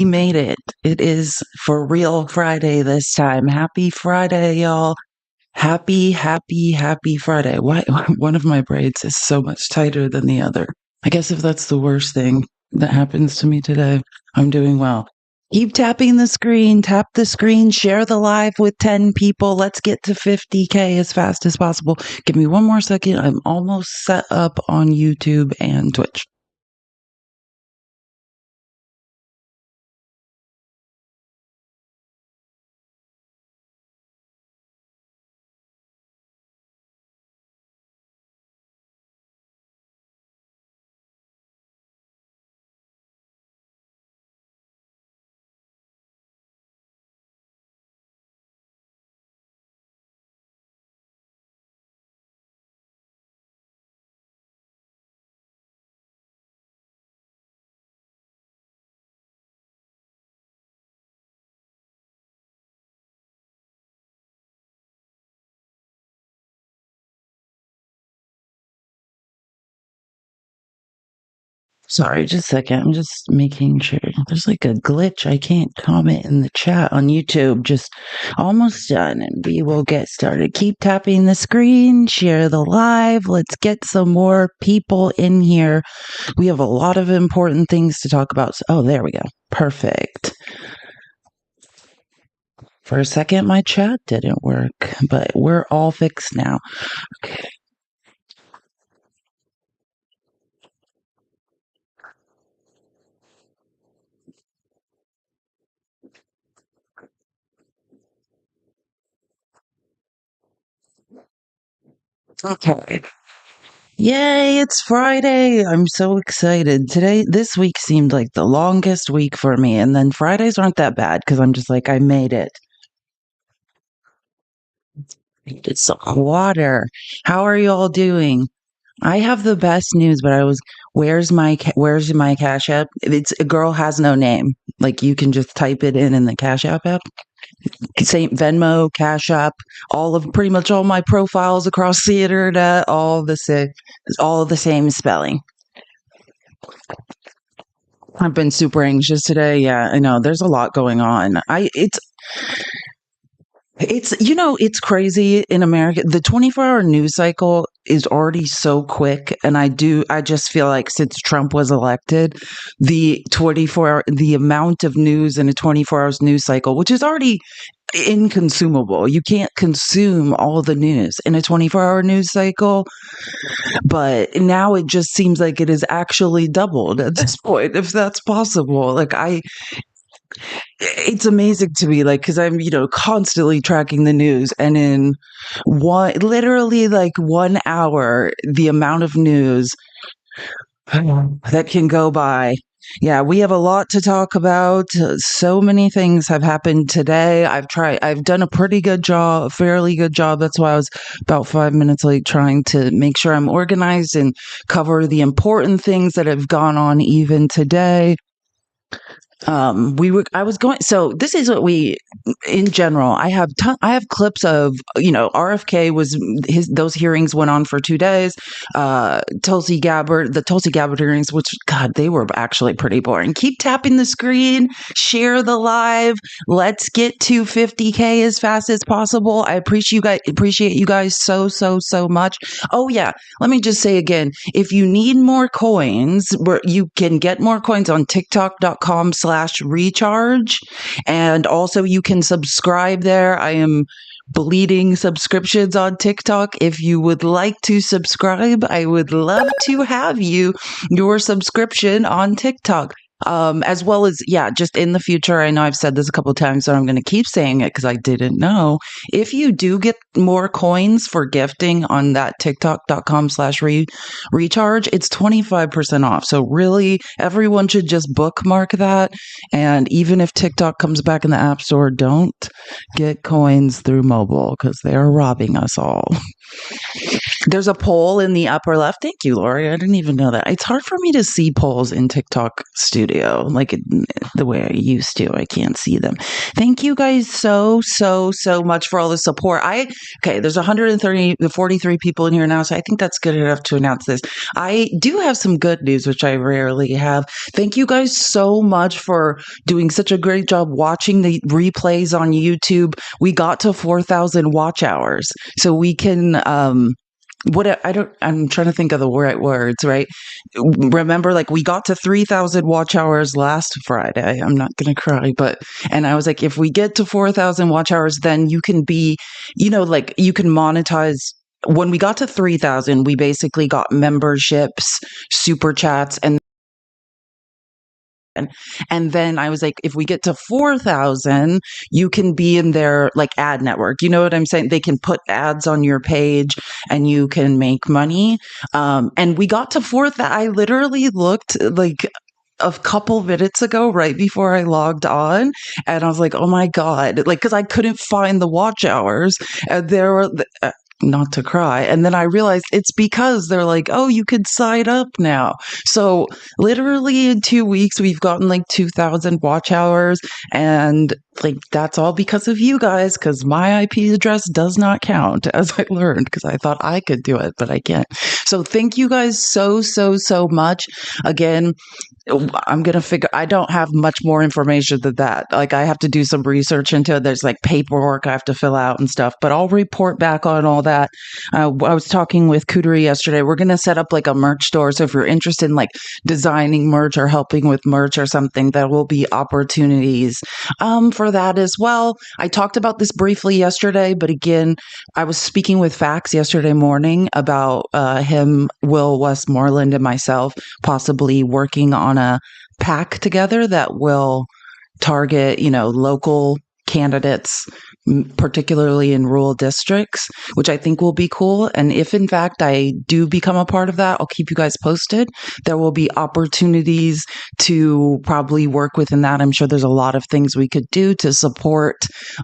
We made it. It is for real Friday this time. Happy Friday, y'all. Happy Friday. Why one of my braids is so much tighter than the other? I guess if that's the worst thing that happens to me today, I'm doing well. Keep tapping the screen, tap the screen, share the live with 10 people. Let's get to 50K as fast as possible. Give me one more second. I'm almost set up on YouTube and Twitch. Sorry, just a second. I'm just making sure. There's like a glitch. I can't comment in the chat on YouTube. Just almost done, and we will get started. Keep tapping the screen, share the live. Let's get some more people in here. We have a lot of important things to talk about. Oh, there we go. Perfect. For a second, my chat didn't work, but we're all fixed now. Okay. Okay. Yay, it's Friday. I'm so excited. This week seemed like the longest week for me. And then Fridays aren't that bad because I'm just like, I made it. It's some water. How are you all doing? I have the best news, but where's my Cash App? It's a girl has no name. Like you can just type it in the Cash App app. Same Venmo, Cash App, pretty much all my profiles across the internet, all the same spelling. I've been super anxious today. Yeah, I know. There's a lot going on. It's crazy in America. The 24-hour news cycle is already so quick, and I just feel like since Trump was elected, the amount of news in a 24 hours news cycle, which is already inconsumable. You can't consume all the news in a 24-hour news cycle, but now it just seems like it is actually doubled at this point, if that's possible. It's amazing to me, like, because I'm, constantly tracking the news, and in literally like 1 hour, the amount of news that can go by. Yeah, we have a lot to talk about. So many things have happened today. I've done a fairly good job. That's why I was about 5 minutes late trying to make sure I'm organized and cover the important things that have gone on even today. So this is what in general, I have clips of, RFK those hearings went on for 2 days. The Tulsi Gabbard hearings, which, God, they were actually pretty boring. Keep tapping the screen, share the live. Let's get to 50K as fast as possible. I appreciate you guys so much. Oh yeah. Let me just say again, if you need more coins, where you can get more coins on tiktok.com/recharge. And also you can subscribe there. I am bleeding subscriptions on TikTok. If you would like to subscribe, I would love to have your subscription on TikTok. As well as, yeah, just in the future, I know I've said this a couple of times, so I'm going to keep saying it because I didn't know. If you do get more coins for gifting on that tiktok.com/recharge, it's 25% off. So really, everyone should just bookmark that. And even if TikTok comes back in the App Store, don't get coins through mobile because they are robbing us all. There's a poll in the upper left. Thank you, Lori. I didn't even know that. It's hard for me to see polls in TikTok Studio. studio like the way I used to. I can't see them. Thank you guys so much for all the support. Okay, there's 43 people in here now, so I think that's good enough to announce this. I do have some good news, which I rarely have. Thank you guys so much for doing such a great job watching the replays on YouTube. We got to 4,000 watch hours, so we can I'm trying to think of the right words, right? Remember, like, we got to 3,000 watch hours last Friday. I'm not going to cry, and I was like, if we get to 4,000 watch hours, then you can be, like, you can monetize. When we got to 3,000, we basically got memberships, super chats, and then I was like, if we get to 4,000, you can be in their like ad network. You know what I'm saying? They can put ads on your page and you can make money. And we got to 4,000. I literally looked like a couple minutes ago, right before I logged on, and I was like, oh my God, like, because I couldn't find the watch hours. And there were, not to cry. And then I realized it's because they're like, oh, you could sign up now. So literally in 2 weeks, we've gotten like 2,000 watch hours. And like, that's all because of you guys, because my IP address does not count, as I learned, because I thought I could do it, but I can't. So thank you guys so much. Again, I don't have much more information than that. Like, I have to do some research into it. There's like paperwork I have to fill out and stuff, but I'll report back on all that. I was talking with Cootery yesterday. We're going to set up like a merch store. So if you're interested in like designing merch or helping with merch or something, there will be opportunities for that as well. I talked about this briefly yesterday, but again, I was speaking with Fax yesterday morning about him, Will Westmoreland, and myself possibly working on a pack together that will target, local candidates, particularly in rural districts, which I think will be cool. And if in fact I do become a part of that, I'll keep you guys posted. There will be opportunities to probably work within that. I'm sure there's a lot of things we could do to support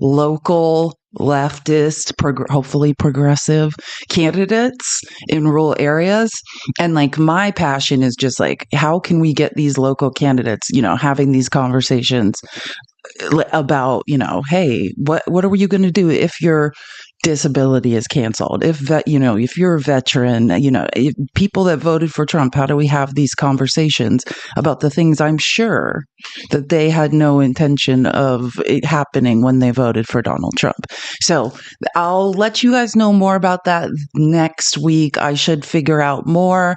local leftist, hopefully progressive candidates in rural areas. And like, my passion is just like, how can we get these local candidates, having these conversations about, hey, what are you going to do if your disability is canceled? If you're a veteran, if people that voted for Trump, how do we have these conversations about the things I'm sure that they had no intention of it happening when they voted for Donald Trump? So I'll let you guys know more about that next week. I should figure out more.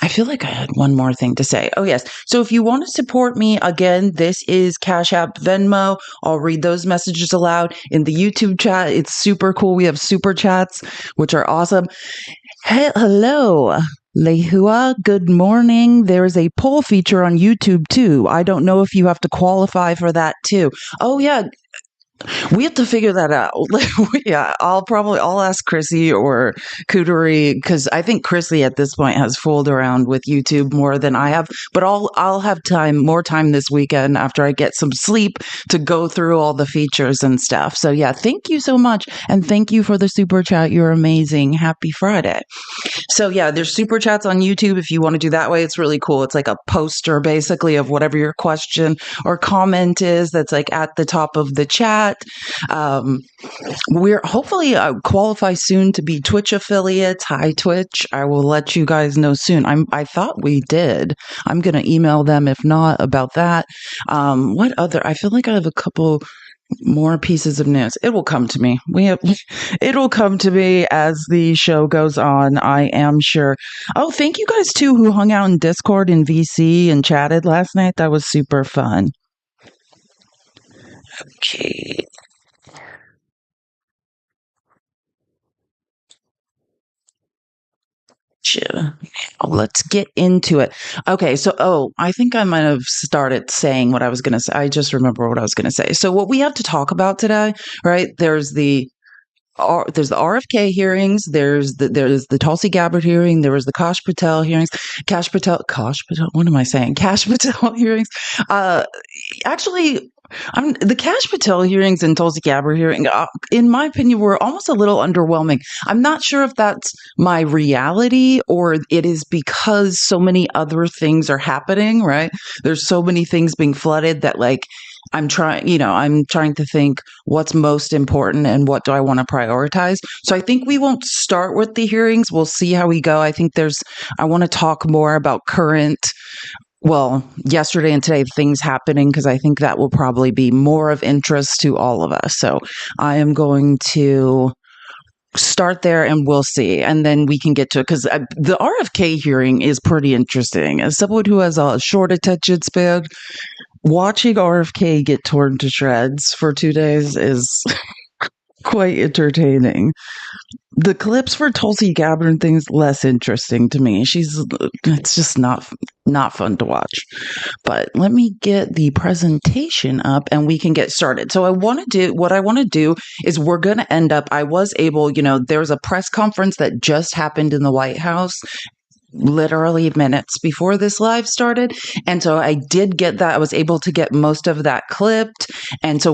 I feel like I had one more thing to say. Oh, yes. So if you want to support me, again, this is Cash App, Venmo. I'll read those messages aloud in the YouTube chat. It's super cool. We have super chats, which are awesome. Hello, Lehua. Good morning. There's a poll feature on YouTube, too. I don't know if you have to qualify for that, too. Oh, yeah. We have to figure that out. Yeah, I'll ask Chrissy or Cootery, because I think Chrissy at this point has fooled around with YouTube more than I have. But I'll have more time this weekend after I get some sleep to go through all the features and stuff. So yeah, thank you so much, and thank you for the super chat. You're amazing. Happy Friday. So yeah, there's super chats on YouTube if you want to do that way. It's really cool. It's like a poster basically of whatever your question or comment is that's like at the top of the chat. We're hopefully qualify soon to be Twitch affiliates. Hi, Twitch. I will let you guys know soon. I thought we did. I'm going to email them if not about that. What other? I feel like I have a couple more pieces of news. It will come to me. It'll come to me as the show goes on, I am sure. Oh, thank you guys too who hung out in Discord and VC and chatted last night. That was super fun. Okay. Let's get into it. Okay, so I think I might have started saying what I was going to say. I just remember what I was going to say. So what we have to talk about today, right? There's the RFK hearings. There's the Tulsi Gabbard hearing. There was the Kash Patel hearings. Kash Patel. What am I saying? Kash Patel hearings. actually, the Cash Patel hearings and Tulsi Gabbard hearing, in my opinion, were almost a little underwhelming. I'm not sure if that's my reality or it is because so many other things are happening, right? There's so many things being flooded that, like, I'm trying to think what's most important and what do I want to prioritize. So I think we won't start with the hearings. We'll see how we go. I want to talk more about yesterday and today things happening because I think that will probably be more of interest to all of us. So I am going to start there and we'll see. And then we can get to it because the RFK hearing is pretty interesting. As someone who has a short attention span, watching RFK get torn to shreds for 2 days is quite entertaining. The clips for Tulsi Gabbard and things less interesting to me. It's just not fun to watch. But let me get the presentation up and we can get started. So what I want to do is we're going to end up, I was able, there was a press conference that just happened in the White House literally minutes before this live started. And so I did get that. I was able to get most of that clipped. And so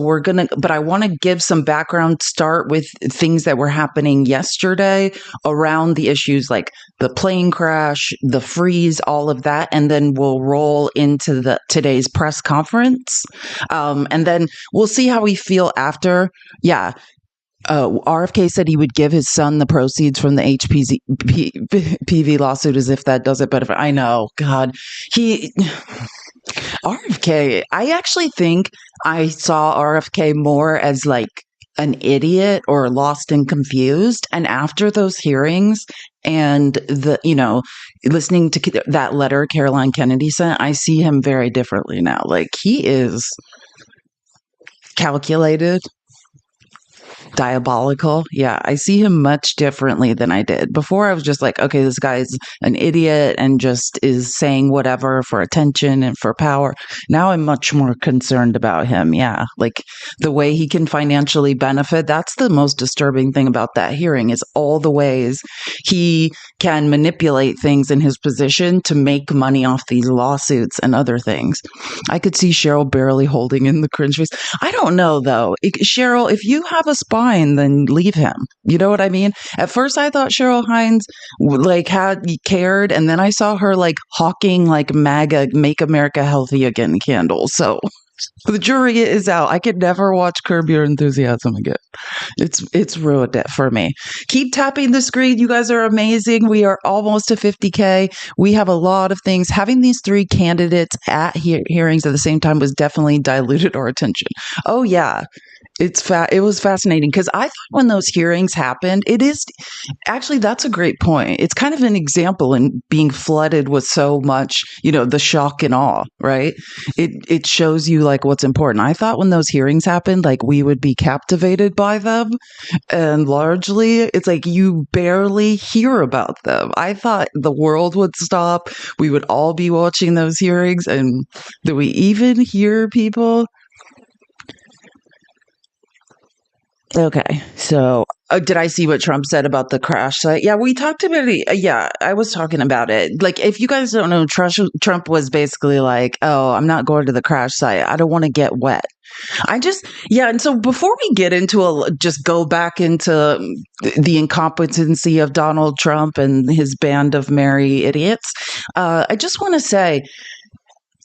but I want to give some background, start with things that were happening yesterday around the issues like the plane crash, the freeze, all of that. And then we'll roll into today's press conference. And then we'll see how we feel after. Yeah. RFK said he would give his son the proceeds from the HPV lawsuit as if that does it. But I know, God, RFK, I actually think I saw RFK more as like an idiot or lost and confused. And after those hearings and listening to that letter Caroline Kennedy sent, I see him very differently now. Like he is calculated, diabolical. Yeah, I see him much differently than I did. Before I was just like, okay, this guy's an idiot and just is saying whatever for attention and for power. Now I'm much more concerned about him. Yeah, like the way he can financially benefit. That's the most disturbing thing about that hearing is all the ways he can manipulate things in his position to make money off these lawsuits and other things. I could see Cheryl barely holding in the cringe face. I don't know though. Cheryl, if you have a spine, then leave him. You know what I mean? At first I thought Cheryl Hines had cared, and then I saw her like hawking like MAGA Make America Healthy Again candles. So the jury is out. I could never watch Curb Your Enthusiasm again. It's ruined it for me. Keep tapping the screen. You guys are amazing. We are almost to 50K. We have a lot of things. Having these three candidates at hearings at the same time was definitely diluted our attention. Oh yeah. It was fascinating because I thought when those hearings happened, that's a great point. It's kind of an example in being flooded with so much, the shock and awe, right? It shows you like what's important. I thought when those hearings happened, like we would be captivated by them, and largely it's like you barely hear about them. I thought the world would stop. We would all be watching those hearings, and do we even hear people? Okay, so did I see what Trump said about the crash site? Yeah, we talked about it. Yeah, I was talking about it. Like, if you guys don't know, Trump was basically like, oh, I'm not going to the crash site. I don't want to get wet. And so before we get into just go back into the incompetency of Donald Trump and his band of merry idiots, I just want to say,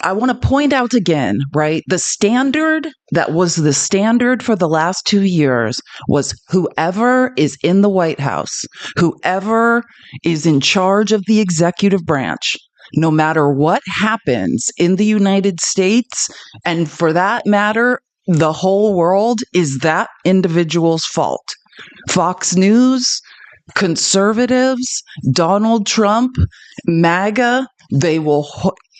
I want to point out again, right? The standard that was the standard for the last 2 years was whoever is in the White House, whoever is in charge of the executive branch, no matter what happens in the United States, and for that matter, the whole world, is that individual's fault. Fox News, conservatives, Donald Trump, MAGA, they will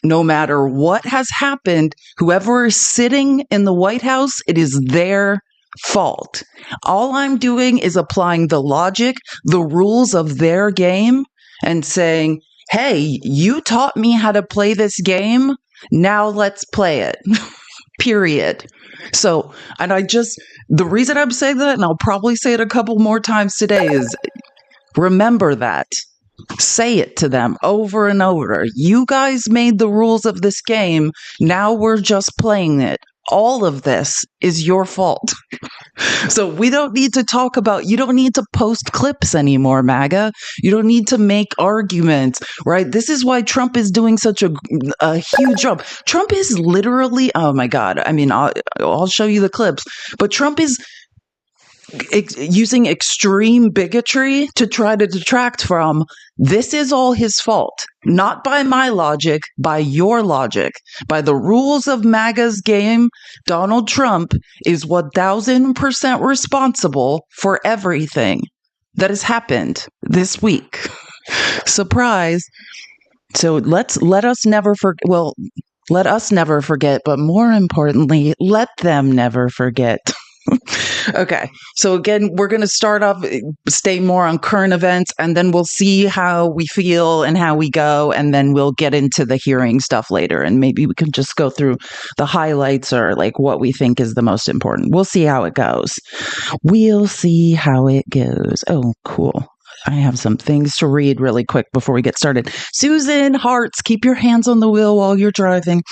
no matter what has happened, whoever is sitting in the White House, it is their fault. All I'm doing is applying the logic, the rules of their game, and saying, hey, you taught me how to play this game. Now let's play it. Period. So, the reason I'm saying that, and I'll probably say it a couple more times today, is remember that. Say it to them over and over. You guys made the rules of this game. Now we're just playing it. All of this is your fault. So we don't need to talk about, you don't need to post clips anymore, MAGA. You don't need to make arguments, right? This is why Trump is doing such a huge job. Trump is literally, oh my God. I mean, I'll show you the clips, but Trump is using extreme bigotry to try to detract from this is all his fault, not by my logic, by your logic, by the rules of MAGA's game. Donald Trump is 1000% responsible for everything that has happened this week. Surprise. So let us never forget. Well, let us never forget, but more importantly, let them never forget. Okay, so again, we're going to start off, stay more on current events, and then we'll see how we feel and how we go, and then we'll get into the hearing stuff later, and maybe we can just go through the highlights or like what we think is the most important. We'll see how it goes. We'll see how it goes. Oh, cool. I have some things to read really quick before we get started. Susan Hearts, keep your hands on the wheel while you're driving.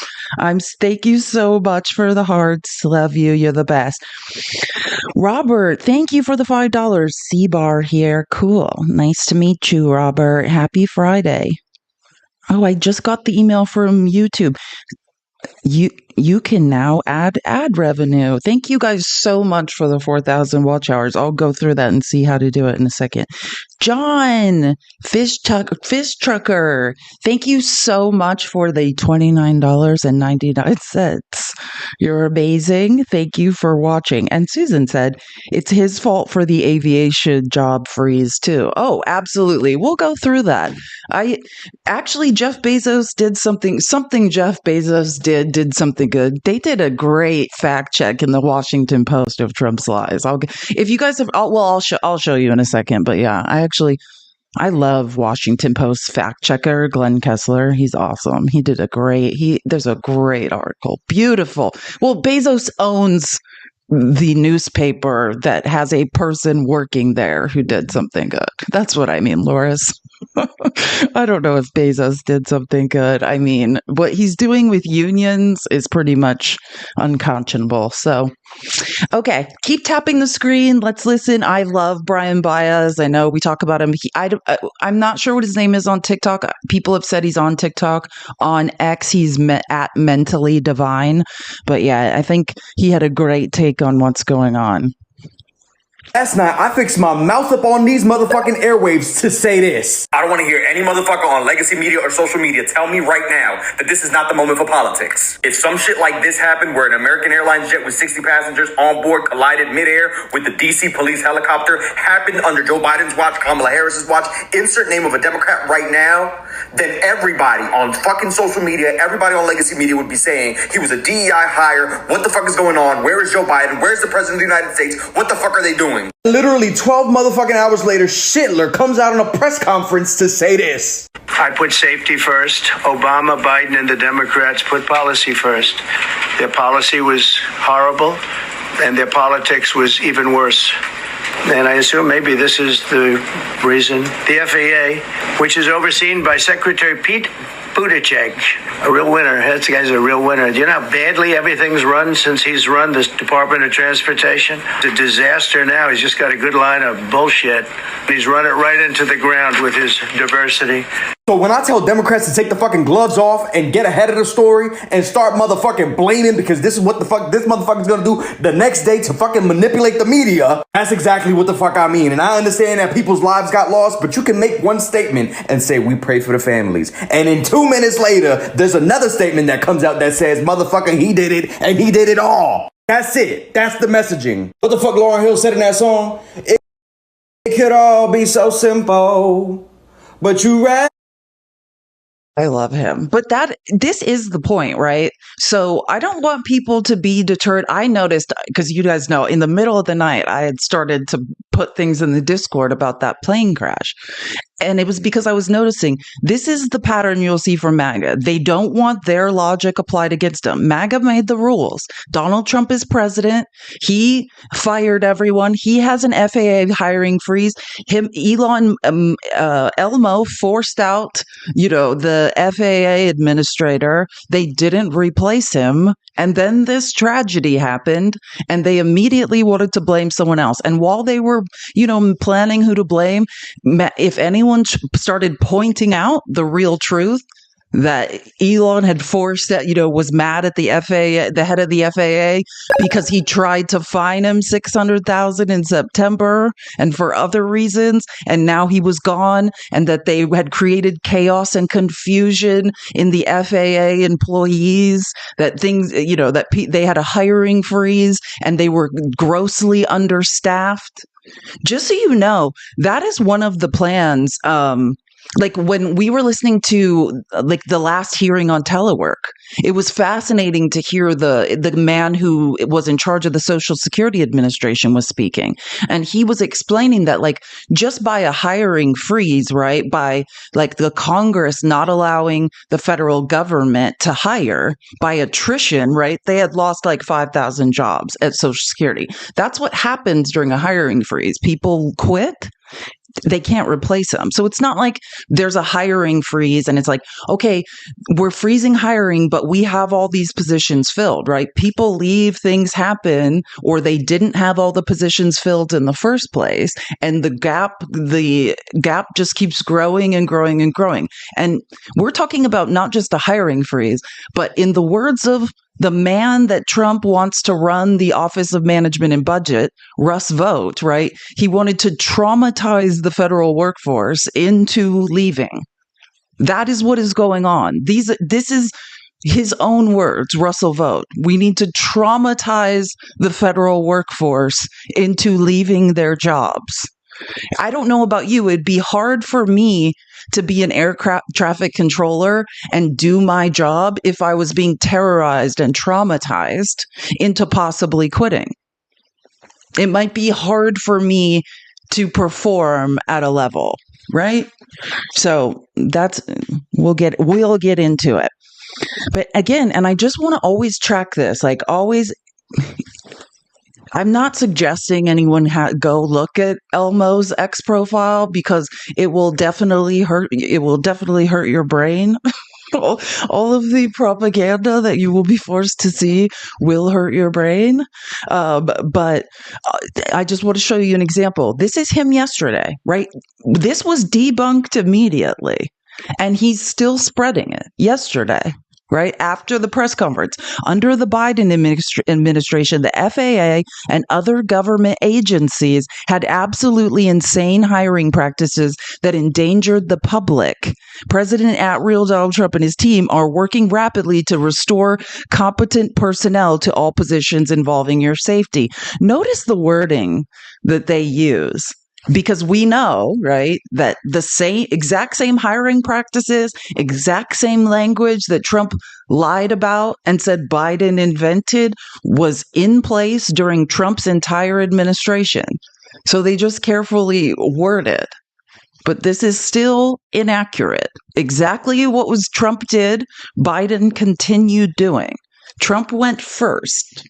Thank you so much for the hearts. Love you. You're the best. Robert, thank you for the $5. C-Bar here. Cool. Nice to meet you, Robert. Happy Friday. Oh, I just got the email from YouTube. You can now add ad revenue. Thank you guys so much for the 4,000 watch hours. I'll go through that and see how to do it in a second. John, Fish Trucker, thank you so much for the $29.99. You're amazing. Thank you for watching. And Susan said it's his fault for the aviation job freeze too. Oh, absolutely. We'll go through that. Jeff Bezos did something Jeff Bezos did something good. They did a great fact check in the Washington Post of Trump's lies. If you guys have, I'll show you in a second. But yeah, I love Washington Post fact checker Glenn Kessler. He's awesome. He did there's a great article. Beautiful. Well, Bezos owns the newspaper that has a person working there who did something good. That's what I mean, Loris. I don't know if Bezos did something good. I mean, what he's doing with unions is pretty much unconscionable. So, okay, keep tapping the screen. Let's listen. I love Brian Baez. I know we talk about him. I'm not sure what his name is on TikTok. People have said he's on TikTok. On X, he's at Mentally Divine. But yeah, I think he had a great take on what's going on. Last night, I fixed my mouth up on these motherfucking airwaves to say this. I don't want to hear any motherfucker on legacy media or social media tell me right now that this is not the moment for politics. If some shit like this happened where an American Airlines jet with 60 passengers on board collided midair with the DC police helicopter happened under Joe Biden's watch, Kamala Harris's watch, insert name of a Democrat right now, then everybody on fucking social media, everybody on legacy media would be saying he was a DEI hire. What the fuck is going on? Where is Joe Biden? Where's the president of the United States? What the fuck are they doing? Literally 12 motherfucking hours later, Schindler comes out on a press conference to say this. I put safety first. Obama, Biden, and the Democrats put policy first. Their policy was horrible, and their politics was even worse. And I assume maybe this is the reason. The FAA, which is overseen by Secretary Pete Buttigieg, a real winner. That guy's a real winner. Do you know how badly everything's run since he's run the Department of Transportation? It's a disaster now. He's just got a good line of bullshit. He's run it right into the ground with his diversity. So when I tell Democrats to take the fucking gloves off and get ahead of the story and start motherfucking blaming because this is what the fuck this motherfucker's gonna do the next day to fucking manipulate the media, that's exactly what the fuck I mean. And I understand that people's lives got lost, but you can make one statement and say, we pray for the families. And in 2 minutes later, there's another statement that comes out that says, motherfucker, he did it and he did it all. That's it. That's the messaging. What the fuck Lauryn Hill said in that song? It could all be so simple, but you rather. I love him. But this is the point, right? So I don't want people to be deterred. I noticed, because you guys know, in the middle of the night, I had started to put things in the Discord about that plane crash. And it was because I was noticing this is the pattern you'll see from MAGA. They don't want their logic applied against them. MAGA made the rules. Donald Trump is president. He fired everyone. He has an FAA hiring freeze. Elmo forced out, the FAA administrator. They didn't replace him. And then this tragedy happened and they immediately wanted to blame someone else. And while they were, planning who to blame, if anyone started pointing out the real truth, that Elon had forced that, was mad at the FAA, the head of the FAA, because he tried to fine him $600,000 in September and for other reasons. And now he was gone, and that they had created chaos and confusion in the FAA employees, that things, they had a hiring freeze and they were grossly understaffed. Just so you know, that is one of the plans. Like when we were listening to the last hearing on telework, it was fascinating to hear the man who was in charge of the Social Security Administration was speaking. And he was explaining that just by a hiring freeze, right, by the Congress not allowing the federal government to hire by attrition, right, they had lost 5,000 jobs at Social Security. That's what happens during a hiring freeze. People quit. They can't replace them. So it's not like there's a hiring freeze and it's okay, we're freezing hiring, but we have all these positions filled, right? People leave, things happen, or they didn't have all the positions filled in the first place. And the gap just keeps growing and growing and growing. And we're talking about not just a hiring freeze, but in the words of the man that Trump wants to run the Office of Management and Budget, Russ Vought, right? He wanted to traumatize the federal workforce into leaving. That is what is going on. This is his own words, Russell Vought. We need to traumatize the federal workforce into leaving their jobs. I don't know about you. It'd be hard for me to be an air traffic controller and do my job if I was being terrorized and traumatized into possibly quitting. It might be hard for me to perform at a level, right? So we'll get into it. But again, and I just want to always track this, I'm not suggesting anyone go look at Elmo's X profile because it will definitely hurt. It will definitely hurt your brain. All of the propaganda that you will be forced to see will hurt your brain. But I just want to show you an example. This is him yesterday, right? This was debunked immediately, and he's still spreading it yesterday. Right after the press conference, under the Biden administration, the FAA and other government agencies had absolutely insane hiring practices that endangered the public. President at-real Donald Trump and his team are working rapidly to restore competent personnel to all positions involving your safety. Notice the wording that they use. Because we know, right, that the exact same hiring practices, exact same language that Trump lied about and said Biden invented was in place during Trump's entire administration. So they just carefully word it. But this is still inaccurate. Exactly what was Trump did, Biden continued doing. Trump went first.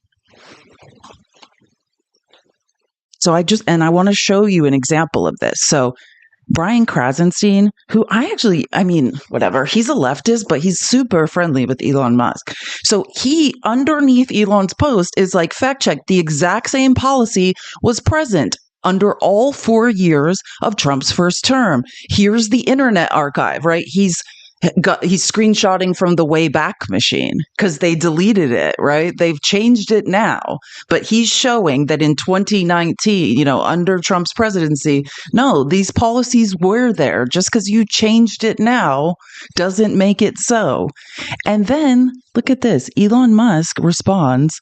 So I want to show you an example of this. So Brian Krasenstein, who whatever, he's a leftist, but he's super friendly with Elon Musk. So he, underneath Elon's post, is fact check, the exact same policy was present under all 4 years of Trump's first term. Here's the Internet Archive, right? He's screenshotting from the Wayback Machine because they deleted it, right? They've changed it now, but he's showing that in 2019, under Trump's presidency, no, these policies were there. Just because you changed it now doesn't make it so. And then look at this. Elon Musk responds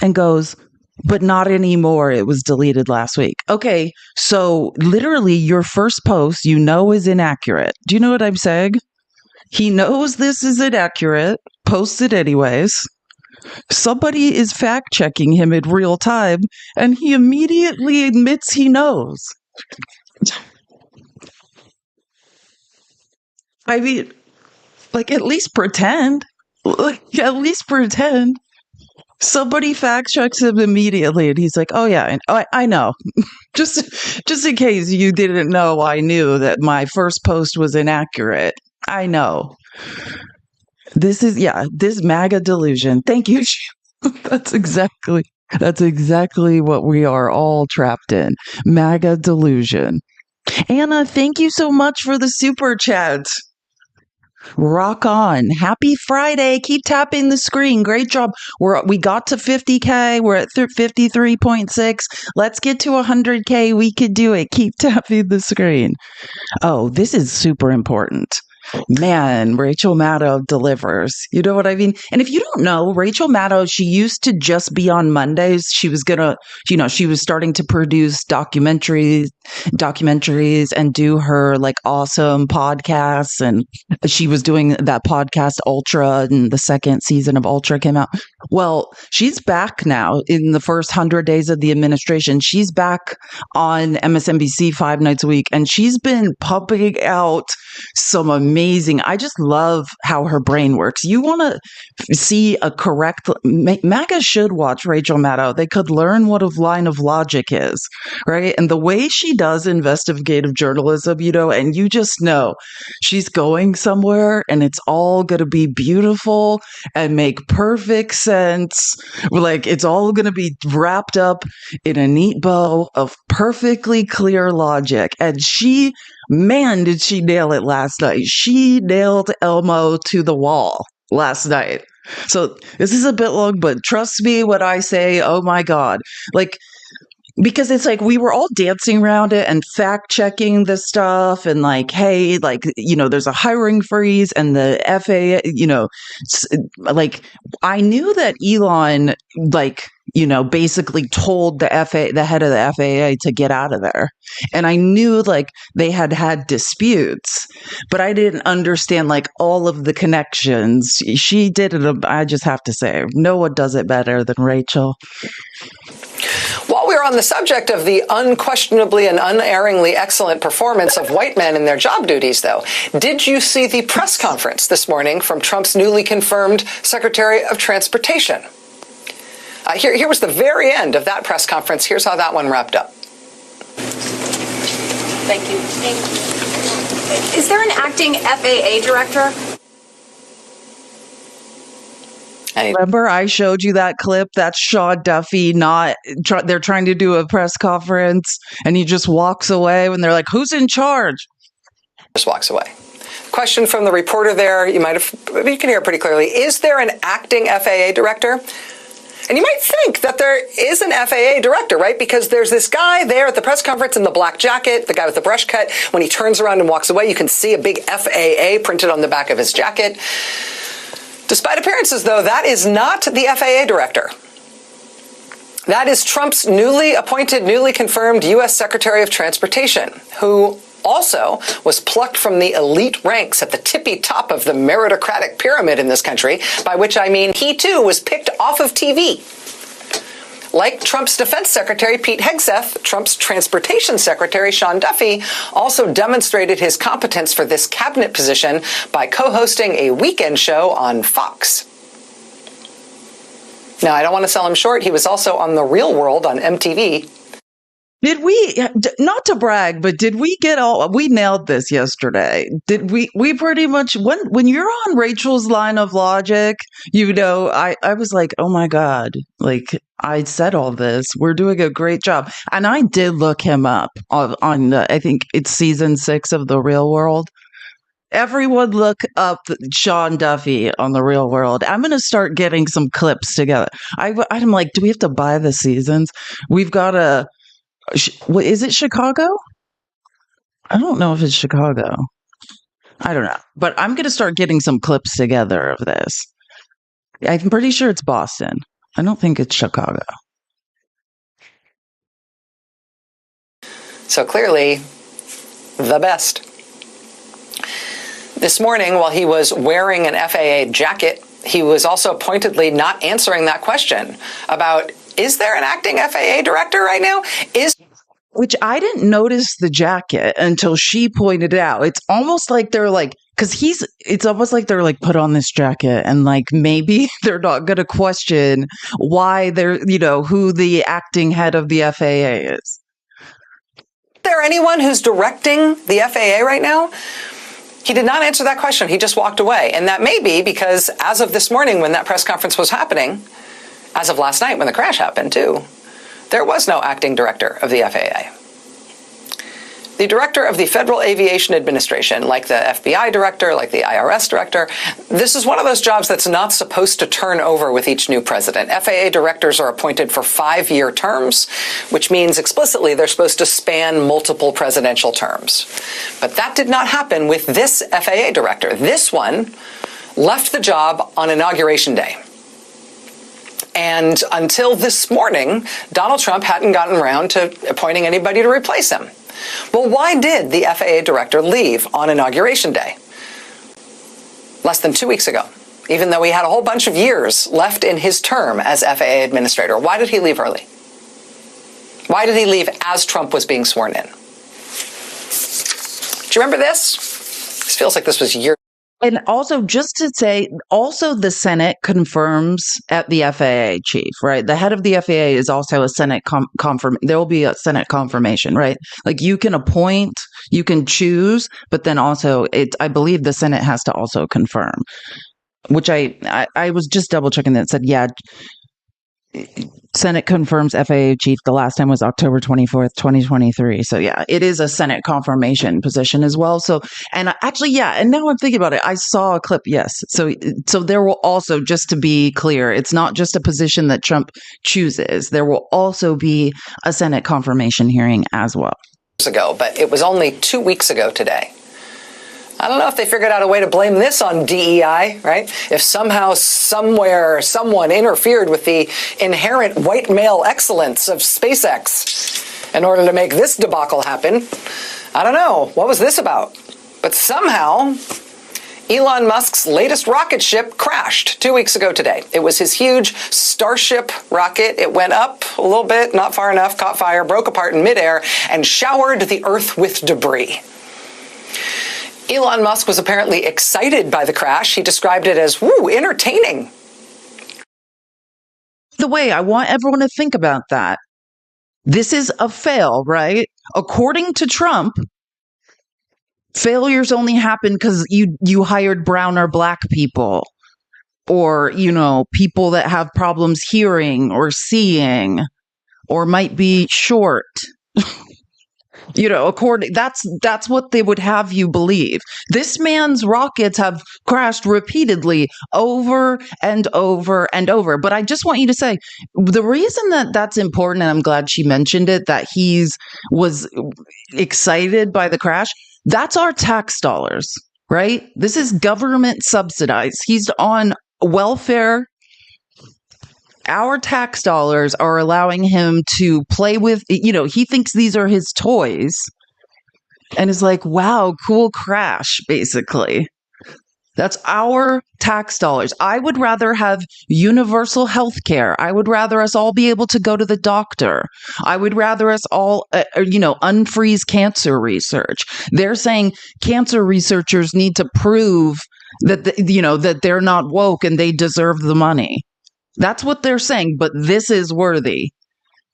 and goes, but not anymore. It was deleted last week. Okay, so literally your first post, is inaccurate. Do you know what I'm saying? He knows this is inaccurate, posts it anyways. Somebody is fact checking him in real time, and he immediately admits he knows. I mean, like, at least pretend. Like, at least pretend. Somebody fact checks him immediately, and he's like, "Oh yeah, I know." just in case you didn't know, I knew that my first post was inaccurate. I know. This MAGA delusion. Thank you. That's exactly what we are all trapped in. MAGA delusion. Anna, thank you so much for the super chat. Rock on. Happy Friday. Keep tapping the screen. Great job. We got to 50K. We're at 53.6. Let's get to 100K. We could do it. Keep tapping the screen. Oh, this is super important. Man, Rachel Maddow delivers. You know what I mean? And if you don't know, Rachel Maddow, she used to just be on Mondays. She was she was starting to produce documentaries and do her like awesome podcasts. And she was doing that podcast Ultra, and the second season of Ultra came out. Well, she's back now in the first 100 days of the administration. She's back on MSNBC 5 nights a week, and she's been pumping out some amazing. I just love how her brain works. You want to see a correct. MAGA should watch Rachel Maddow. They could learn what a line of logic is, right? And the way she does investigative journalism, and you just know she's going somewhere, and it's all going to be beautiful and make perfect sense. Like, it's all going to be wrapped up in a neat bow of perfectly clear logic. And man, did she nail it last night. She nailed Elmo to the wall last night. So this is a bit long, but trust me when I say, oh my God, like, because it's like we were all dancing around it and fact checking the stuff and like, hey, like, there's a hiring freeze and the FAA, like, I knew that Elon, like, basically told the head of the FAA to get out of there. And I knew like they had disputes, but I didn't understand like all of the connections. She did it. I just have to say, no one does it better than Rachel. While we're on the subject of the unquestionably and unerringly excellent performance of white men in their job duties, though, did you see the press conference this morning from Trump's newly confirmed Secretary of Transportation? Here was the very end of that press conference. Here's how that one wrapped up. Thank you. Is there an acting FAA director? Remember, I showed you that clip? That's Sean Duffy. They're trying to do a press conference, and he just walks away when they're like, "Who's in charge?" Just walks away. Question from the reporter there. You can hear it pretty clearly. Is there an acting FAA director? And you might think that there is an FAA director, right? Because there's this guy there at the press conference in the black jacket, the guy with the brush cut. When he turns around and walks away, you can see a big FAA printed on the back of his jacket. Despite appearances, though, that is not the FAA director. That is Trump's newly appointed, newly confirmed U.S. Secretary of Transportation, who also was plucked from the elite ranks at the tippy top of the meritocratic pyramid in this country, by which I mean he, too, was picked off of TV. Like Trump's defense secretary, Pete Hegseth, Trump's transportation secretary, Sean Duffy, also demonstrated his competence for this cabinet position by co-hosting a weekend show on Fox. Now, I don't want to sell him short. He was also on The Real World on MTV. Did we, not to brag, but did we we nailed this yesterday. Did we pretty much, when you're on Rachel's line of logic, I was like, oh my God, like I said all this, we're doing a great job. And I did look him up on I think it's season 6 of The Real World. Everyone look up Sean Duffy on The Real World. I'm going to start getting some clips together. I'm like, do we have to buy the seasons? We've got is it Chicago? I don't know if it's Chicago. I don't know. But I'm going to start getting some clips together of this. I'm pretty sure it's Boston. I don't think it's Chicago. So clearly, the best. This morning, while he was wearing an FAA jacket he was also pointedly not answering that question about, is there an acting FAA director right now? Which I didn't notice the jacket until she pointed it out. It's almost like they're like, it's almost like they're like, put on this jacket and like maybe they're not going to question why they're, who the acting head of the FAA is. Is there anyone who's directing the FAA right now? He did not answer that question. He just walked away. And that may be because as of this morning when that press conference was happening, as of last night when the crash happened too, there was no acting director of the FAA. The director of the Federal Aviation Administration, like the FBI director, like the IRS director, this is one of those jobs that's not supposed to turn over with each new president. FAA directors are appointed for 5-year terms, which means explicitly they're supposed to span multiple presidential terms. But that did not happen with this FAA director. This one left the job on Inauguration Day. And until this morning, Donald Trump hadn't gotten around to appointing anybody to replace him. Well, why did the FAA director leave on Inauguration Day? Less than 2 weeks ago, even though he had a whole bunch of years left in his term as FAA administrator. Why did he leave early? Why did he leave as Trump was being sworn in? Do you remember this? This feels like this was years. And also, just to say, also the Senate confirms at the FAA chief, right? The head of the FAA is also a Senate there will be a Senate confirmation, right? Like you can appoint, you can choose, but then also I believe the Senate has to also confirm, which I was just double checking that. It said, yeah, Senate confirms FAA chief. The last time was October 24th, 2023. So yeah, it is a Senate confirmation position as well. So, and actually, yeah. And now I'm thinking about it. I saw a clip. Yes. So there will also, just to be clear, it's not just a position that Trump chooses. There will also be a Senate confirmation hearing as well. Ago, but it was only 2 weeks ago today. I don't know if they figured out a way to blame this on DEI, right? If somehow, somewhere, someone interfered with the inherent white male excellence of SpaceX in order to make this debacle happen. I don't know. What was this about? But somehow, Elon Musk's latest rocket ship crashed 2 weeks ago today. It was his huge Starship rocket. It went up a little bit, not far enough, caught fire, broke apart in midair, and showered the Earth with debris. Elon Musk was apparently excited by the crash. He described it as, woo, entertaining. The way I want everyone to think about that. This is a fail, right? According to Trump, failures only happen because you hired brown or black people, or, people that have problems hearing or seeing, or might be short. That's what they would have you believe. This man's rockets have crashed repeatedly over and over and over. But I just want you to say the reason that that's important, and I'm glad she mentioned it, that was excited by the crash. That's our tax dollars, right? This is government subsidized. He's on welfare. Our tax dollars are allowing him to play with, he thinks these are his toys and is like, wow, cool crash, basically. That's our tax dollars. I would rather have universal health care. I would rather us all be able to go to the doctor. I would rather us all, unfreeze cancer research. They're saying cancer researchers need to prove that, that they're not woke and they deserve the money. That's what they're saying, but this is worthy.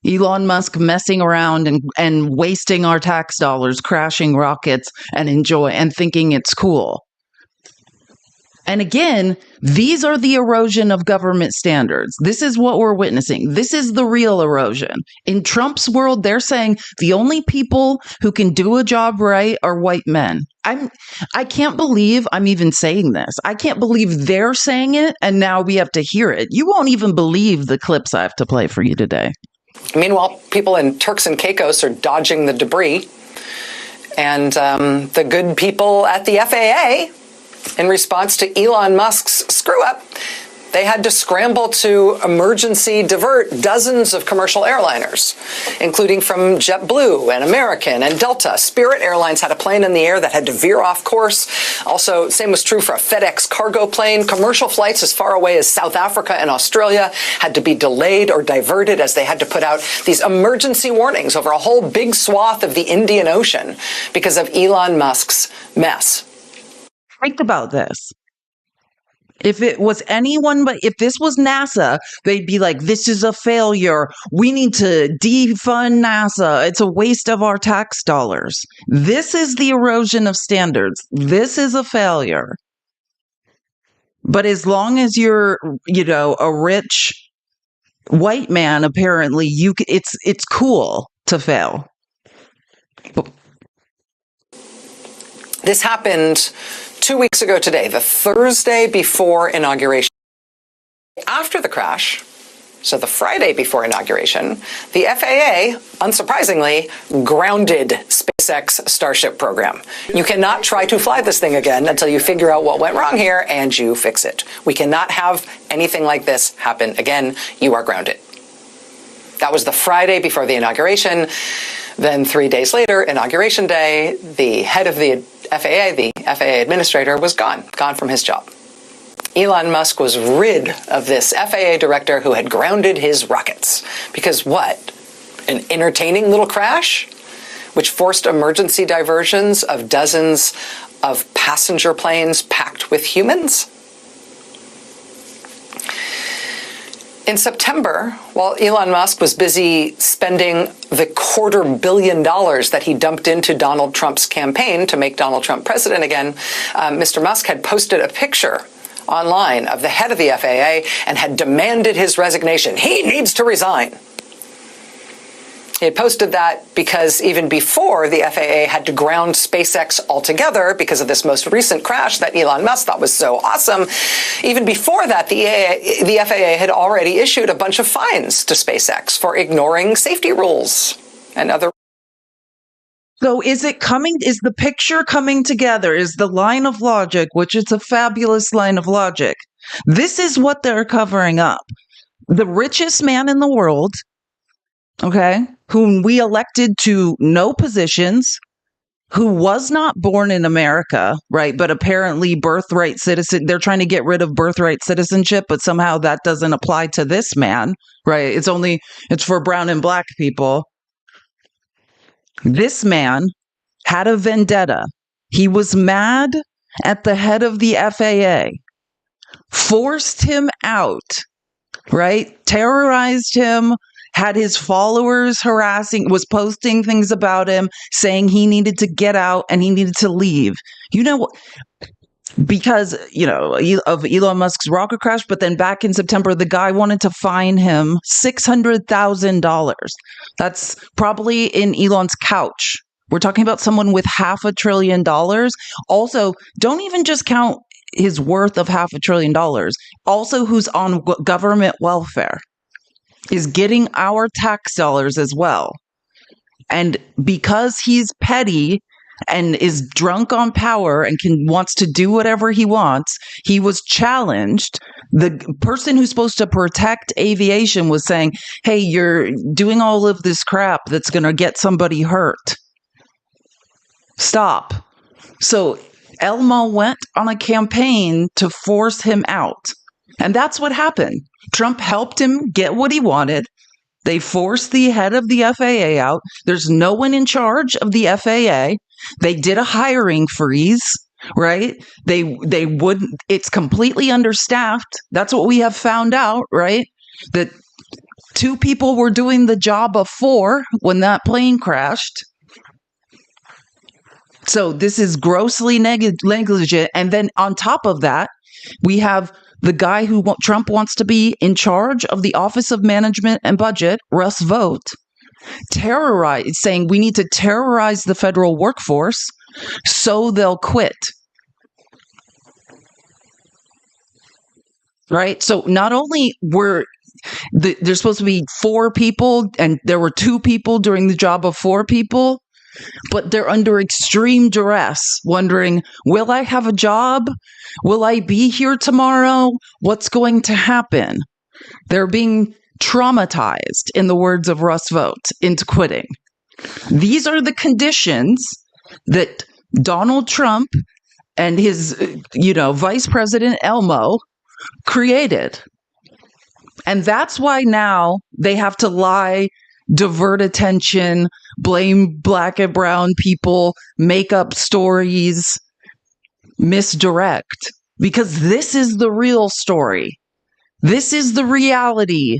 Elon Musk messing around and wasting our tax dollars, crashing rockets and thinking it's cool. And again, these are the erosion of government standards. This is what we're witnessing. This is the real erosion. In Trump's world, they're saying the only people who can do a job right are white men. I can't believe I'm even saying this. I can't believe they're saying it, and now we have to hear it. You won't even believe the clips I have to play for you today. Meanwhile, people in Turks and Caicos are dodging the debris, and the good people at the FAA, in response to Elon Musk's screw-up, They had to scramble to emergency divert dozens of commercial airliners, including from JetBlue and American and Delta. Spirit Airlines had a plane in the air that had to veer off course. Also, same was true for a FedEx cargo plane. Commercial flights as far away as South Africa and Australia had to be delayed or diverted as they had to put out these emergency warnings over a whole big swath of the Indian Ocean because of Elon Musk's mess. Think about this. If it was anyone, but if this was NASA, they'd be like, this is a failure. We need to defund NASA. It's a waste of our tax dollars. This is the erosion of standards. This is a failure. But as long as you're, a rich white man, apparently it's cool to fail. This happened 2 weeks ago today, the Thursday before inauguration. After the crash, so the Friday before inauguration, the FAA, unsurprisingly, grounded SpaceX Starship program. You cannot try to fly this thing again until you figure out what went wrong here and you fix it. We cannot have anything like this happen again. You are grounded. That was the Friday before the inauguration. Then 3 days later, Inauguration Day, the head of the FAA administrator, was gone from his job. Elon Musk was rid of this FAA director who had grounded his rockets. Because what? An entertaining little crash? Which forced emergency diversions of dozens of passenger planes packed with humans? In September, while Elon Musk was busy spending the $250 million that he dumped into Donald Trump's campaign to make Donald Trump president again, Mr. Musk had posted a picture online of the head of the FAA and had demanded his resignation. He needs to resign. He had posted that because even before the FAA had to ground SpaceX altogether because of this most recent crash that Elon Musk thought was so awesome, even before that, the FAA had already issued a bunch of fines to SpaceX for ignoring safety rules and other. So is the picture coming together? Is the line of logic, which is a fabulous line of logic, this is what they're covering up. The richest man in the world, okay, whom we elected to no positions, who was not born in America, right? But apparently birthright citizen, they're trying to get rid of birthright citizenship, but somehow that doesn't apply to this man, right? It's for brown and black people. This man had a vendetta. He was mad at the head of the FAA, forced him out, right? Terrorized him, had his followers was posting things about him, saying he needed to get out and he needed to leave. Because, of Elon Musk's rocket crash, but then back in September, the guy wanted to fine him $600,000. That's probably in Elon's couch. We're talking about someone with $500 billion. Also, don't even just count his worth of $500 billion. Also, who's on government welfare, is getting our tax dollars as well. And because he's petty and is drunk on power and wants to do whatever he wants, he was challenged. The person who's supposed to protect aviation was saying, hey, you're doing all of this crap that's going to get somebody hurt. Stop. So Elmo went on a campaign to force him out. And that's what happened. Trump helped him get what he wanted. They forced the head of the FAA out. There's no one in charge of the FAA. They did a hiring freeze, right? They wouldn't, it's completely understaffed. That's what we have found out, right? That 2 people were doing the job of 4 when that plane crashed. So this is grossly negligent. And then on top of that, we have the guy who Trump wants to be in charge of the Office of Management and Budget, Russ Vought, saying we need to terrorize the federal workforce so they'll quit. Right? So not only there's supposed to be 4 people and there were 2 people doing the job of 4 people, but they're under extreme duress, wondering, will I have a job? Will I be here tomorrow? What's going to happen? They're being traumatized, in the words of Russ Vought, into quitting. These are the conditions that Donald Trump and his, Vice President Elmo created. And that's why now they have to lie, divert attention, blame black and brown people, make up stories, misdirect, because this is the real story. This is the reality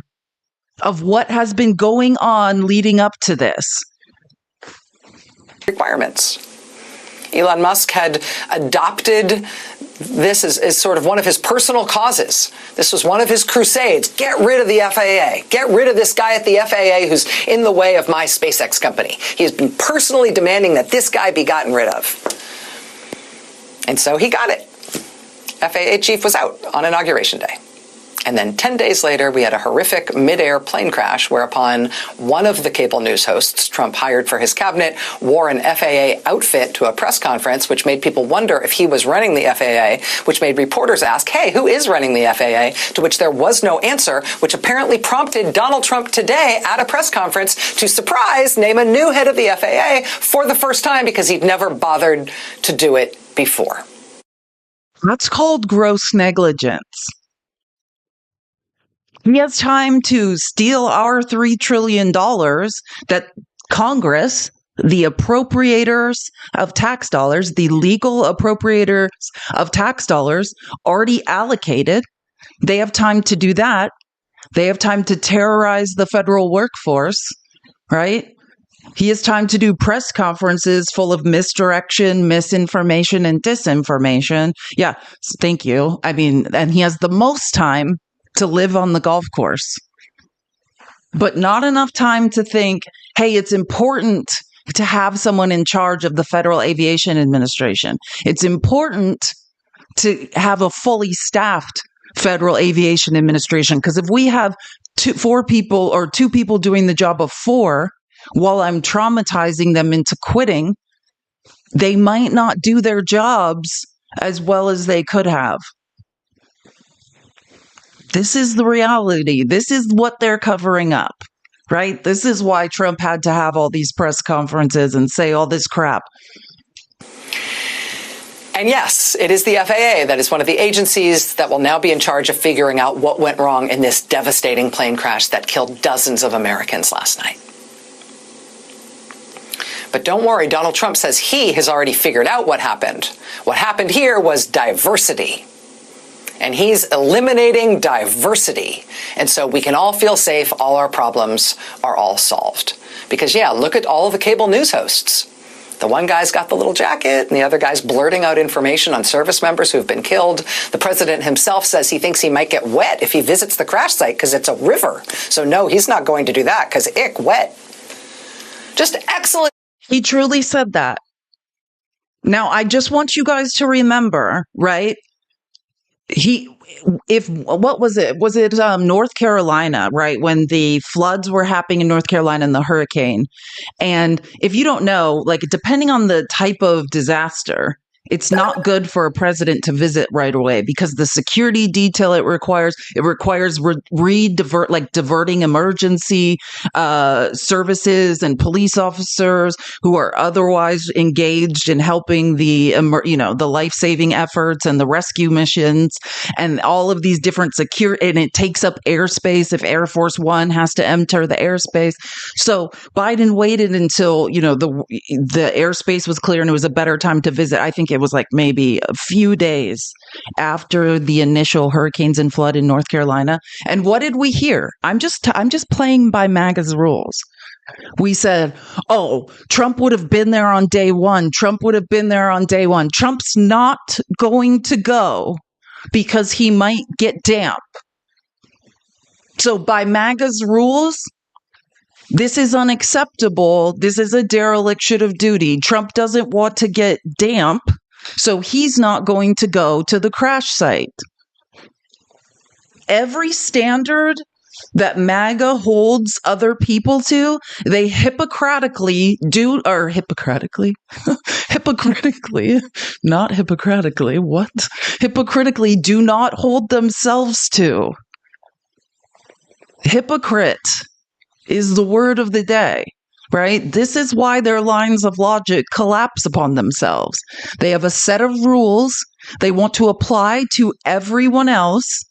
of what has been going on leading up to this. Requirements. Elon Musk had adopted this as sort of one of his personal causes. This was one of his crusades. Get rid of the FAA. Get rid of this guy at the FAA who's in the way of my SpaceX company. He has been personally demanding that this guy be gotten rid of. And so he got it. FAA chief was out on Inauguration Day. And then 10 days later, we had a horrific mid-air plane crash whereupon one of the cable news hosts Trump hired for his cabinet wore an FAA outfit to a press conference, which made people wonder if he was running the FAA, which made reporters ask, hey, who is running the FAA? To which there was no answer, which apparently prompted Donald Trump today at a press conference to, surprise, name a new head of the FAA for the first time because he'd never bothered to do it before. That's called gross negligence. He has time to steal our $3 trillion that Congress, the appropriators of tax dollars, the legal appropriators of tax dollars, already allocated. They have time to do that. They have time to terrorize the federal workforce, right? He has time to do press conferences full of misdirection, misinformation, and disinformation. Yeah, thank you. I mean, and he has the most time to live on the golf course, but not enough time to think, hey, it's important to have someone in charge of the Federal Aviation Administration. It's important to have a fully staffed Federal Aviation Administration, because if we have two people doing the job of 4 while I'm traumatizing them into quitting, they might not do their jobs as well as they could have. This is the reality. This is what they're covering up, right? This is why Trump had to have all these press conferences and say all this crap. And yes, it is the FAA that is one of the agencies that will now be in charge of figuring out what went wrong in this devastating plane crash that killed dozens of Americans last night. But don't worry, Donald Trump says he has already figured out what happened. What happened here was diversity. And he's eliminating diversity. And so we can all feel safe. All our problems are all solved. Because, yeah, look at all of the cable news hosts. The one guy's got the little jacket, and the other guy's blurting out information on service members who've been killed. The president himself says he thinks he might get wet if he visits the crash site because it's a river. So, no, he's not going to do that because ick, wet. Just excellent. He truly said that. Now, I just want you guys to remember, right? What was it? Was it North Carolina, right? When the floods were happening in North Carolina and the hurricane. And if you don't know, like, depending on the type of disaster, it's not good for a president to visit right away because the security detail it requires diverting emergency services and police officers who are otherwise engaged in helping the life-saving efforts and the rescue missions and all of these different and it takes up airspace if Air Force One has to enter the airspace. So Biden waited until, the airspace was clear and it was a better time to visit. I think it was like maybe a few days after the initial hurricanes and flood in North Carolina. And what did we hear? I'm just playing by MAGA's rules. We said, oh, Trump would have been there on day one. Trump would have been there on day one. Trump's not going to go because he might get damp. So by MAGA's rules, this is unacceptable. This is a dereliction of duty. Trump doesn't want to get damp, so he's not going to go to the crash site. Every standard that MAGA holds other people to, they hypocritically, not hypocritically, what? Hypocritically do not hold themselves to. Hypocrite is the word of the day, right? This is why their lines of logic collapse upon themselves. They have a set of rules they want to apply to everyone else,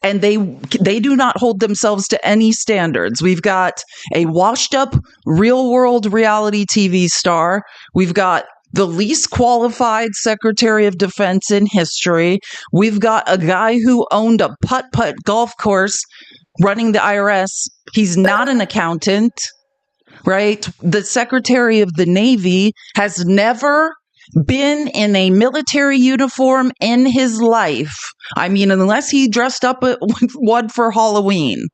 and they do not hold themselves to any standards. We've got a washed up real world reality TV star. We've got the least qualified Secretary of Defense in history. We've got a guy who owned a putt-putt golf course running the IRS. He's not an accountant, right? The Secretary of the Navy has never been in a military uniform in his life. I mean, unless he dressed up with one for Halloween.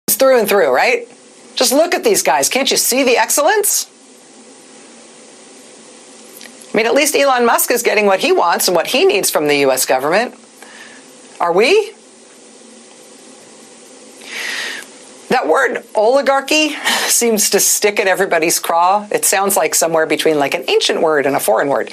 It's through and through, right? Just look at these guys. Can't you see the excellence? I mean, at least Elon Musk is getting what he wants and what he needs from the U.S. government. Are we? That word oligarchy seems to stick at everybody's craw. It sounds like somewhere between like an ancient word and a foreign word.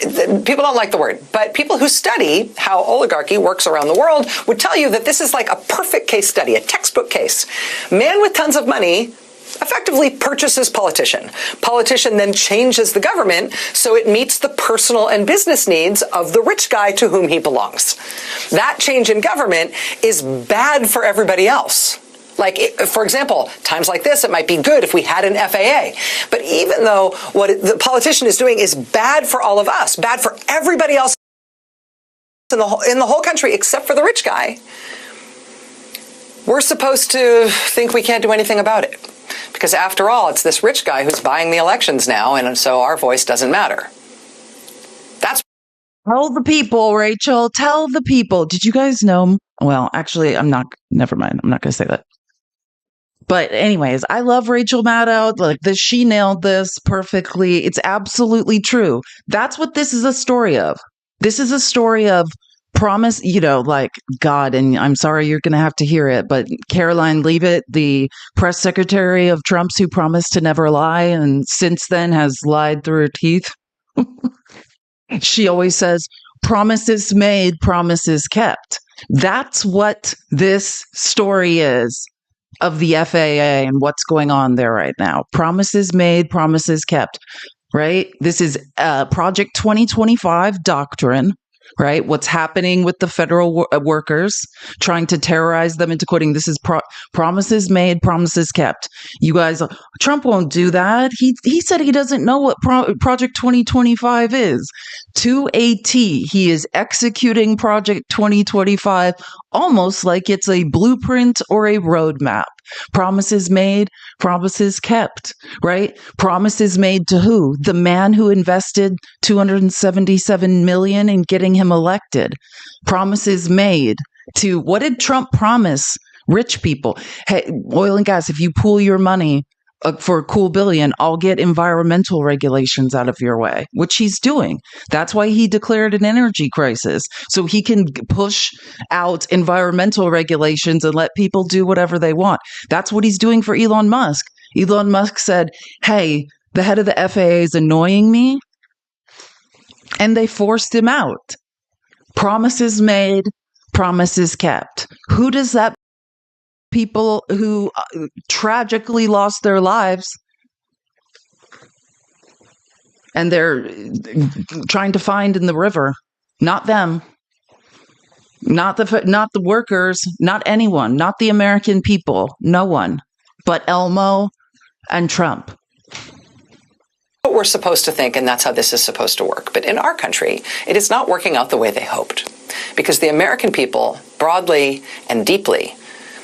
People don't like the word, but people who study how oligarchy works around the world would tell you that this is like a perfect case study, a textbook case. Man with tons of money effectively purchases politician. Politician then changes the government so it meets the personal and business needs of the rich guy to whom he belongs. That change in government is bad for everybody else. Like, for example, times like this, it might be good if we had an FAA. But even though what the politician is doing is bad for all of us, bad for everybody else in the whole country except for the rich guy, we're supposed to think we can't do anything about it. Because after all, it's this rich guy who's buying the elections now, and so our voice doesn't matter. That's Tell the people, Rachel. Tell the people. Did you guys know? Well, actually, never mind. I'm not going to say that. But anyways, I love Rachel Maddow. Like this, she nailed this perfectly. It's absolutely true. That's what this is a story of. This is a story of promise, like God, and I'm sorry you're going to have to hear it, but Caroline Leavitt, the press secretary of Trump's who promised to never lie and since then has lied through her teeth. She always says, promises made, promises kept. That's what this story is of the FAA and what's going on there right now. Promises made, promises kept, right? This is Project 2025 doctrine, right? What's happening with the federal workers, trying to terrorize them into quitting. This is promises made, promises kept. You guys, Trump won't do that. He said he doesn't know what Project 2025 is. To a T, he is executing Project 2025 almost like it's a blueprint or a roadmap. Promises made, promises kept, right? Promises made to who? The man who invested $277 million in getting him elected. Promises made to, what did Trump promise rich people? Hey, oil and gas, if you pool your money for a cool billion, I'll get environmental regulations out of your way, which he's doing. That's why he declared an energy crisis, so he can push out environmental regulations and let people do whatever they want. That's what he's doing for Elon Musk. Elon Musk said, hey, the head of the FAA is annoying me, and they forced him out. Promises made, promises kept. Who does that? People who tragically lost their lives and they're trying to find in the river. Not them. Not the workers, not anyone, not the American people, no one, but Elmo and Trump. what we're supposed to think, and that's how this is supposed to work. But in our country, it is not working out the way they hoped, because the American people, broadly and deeply,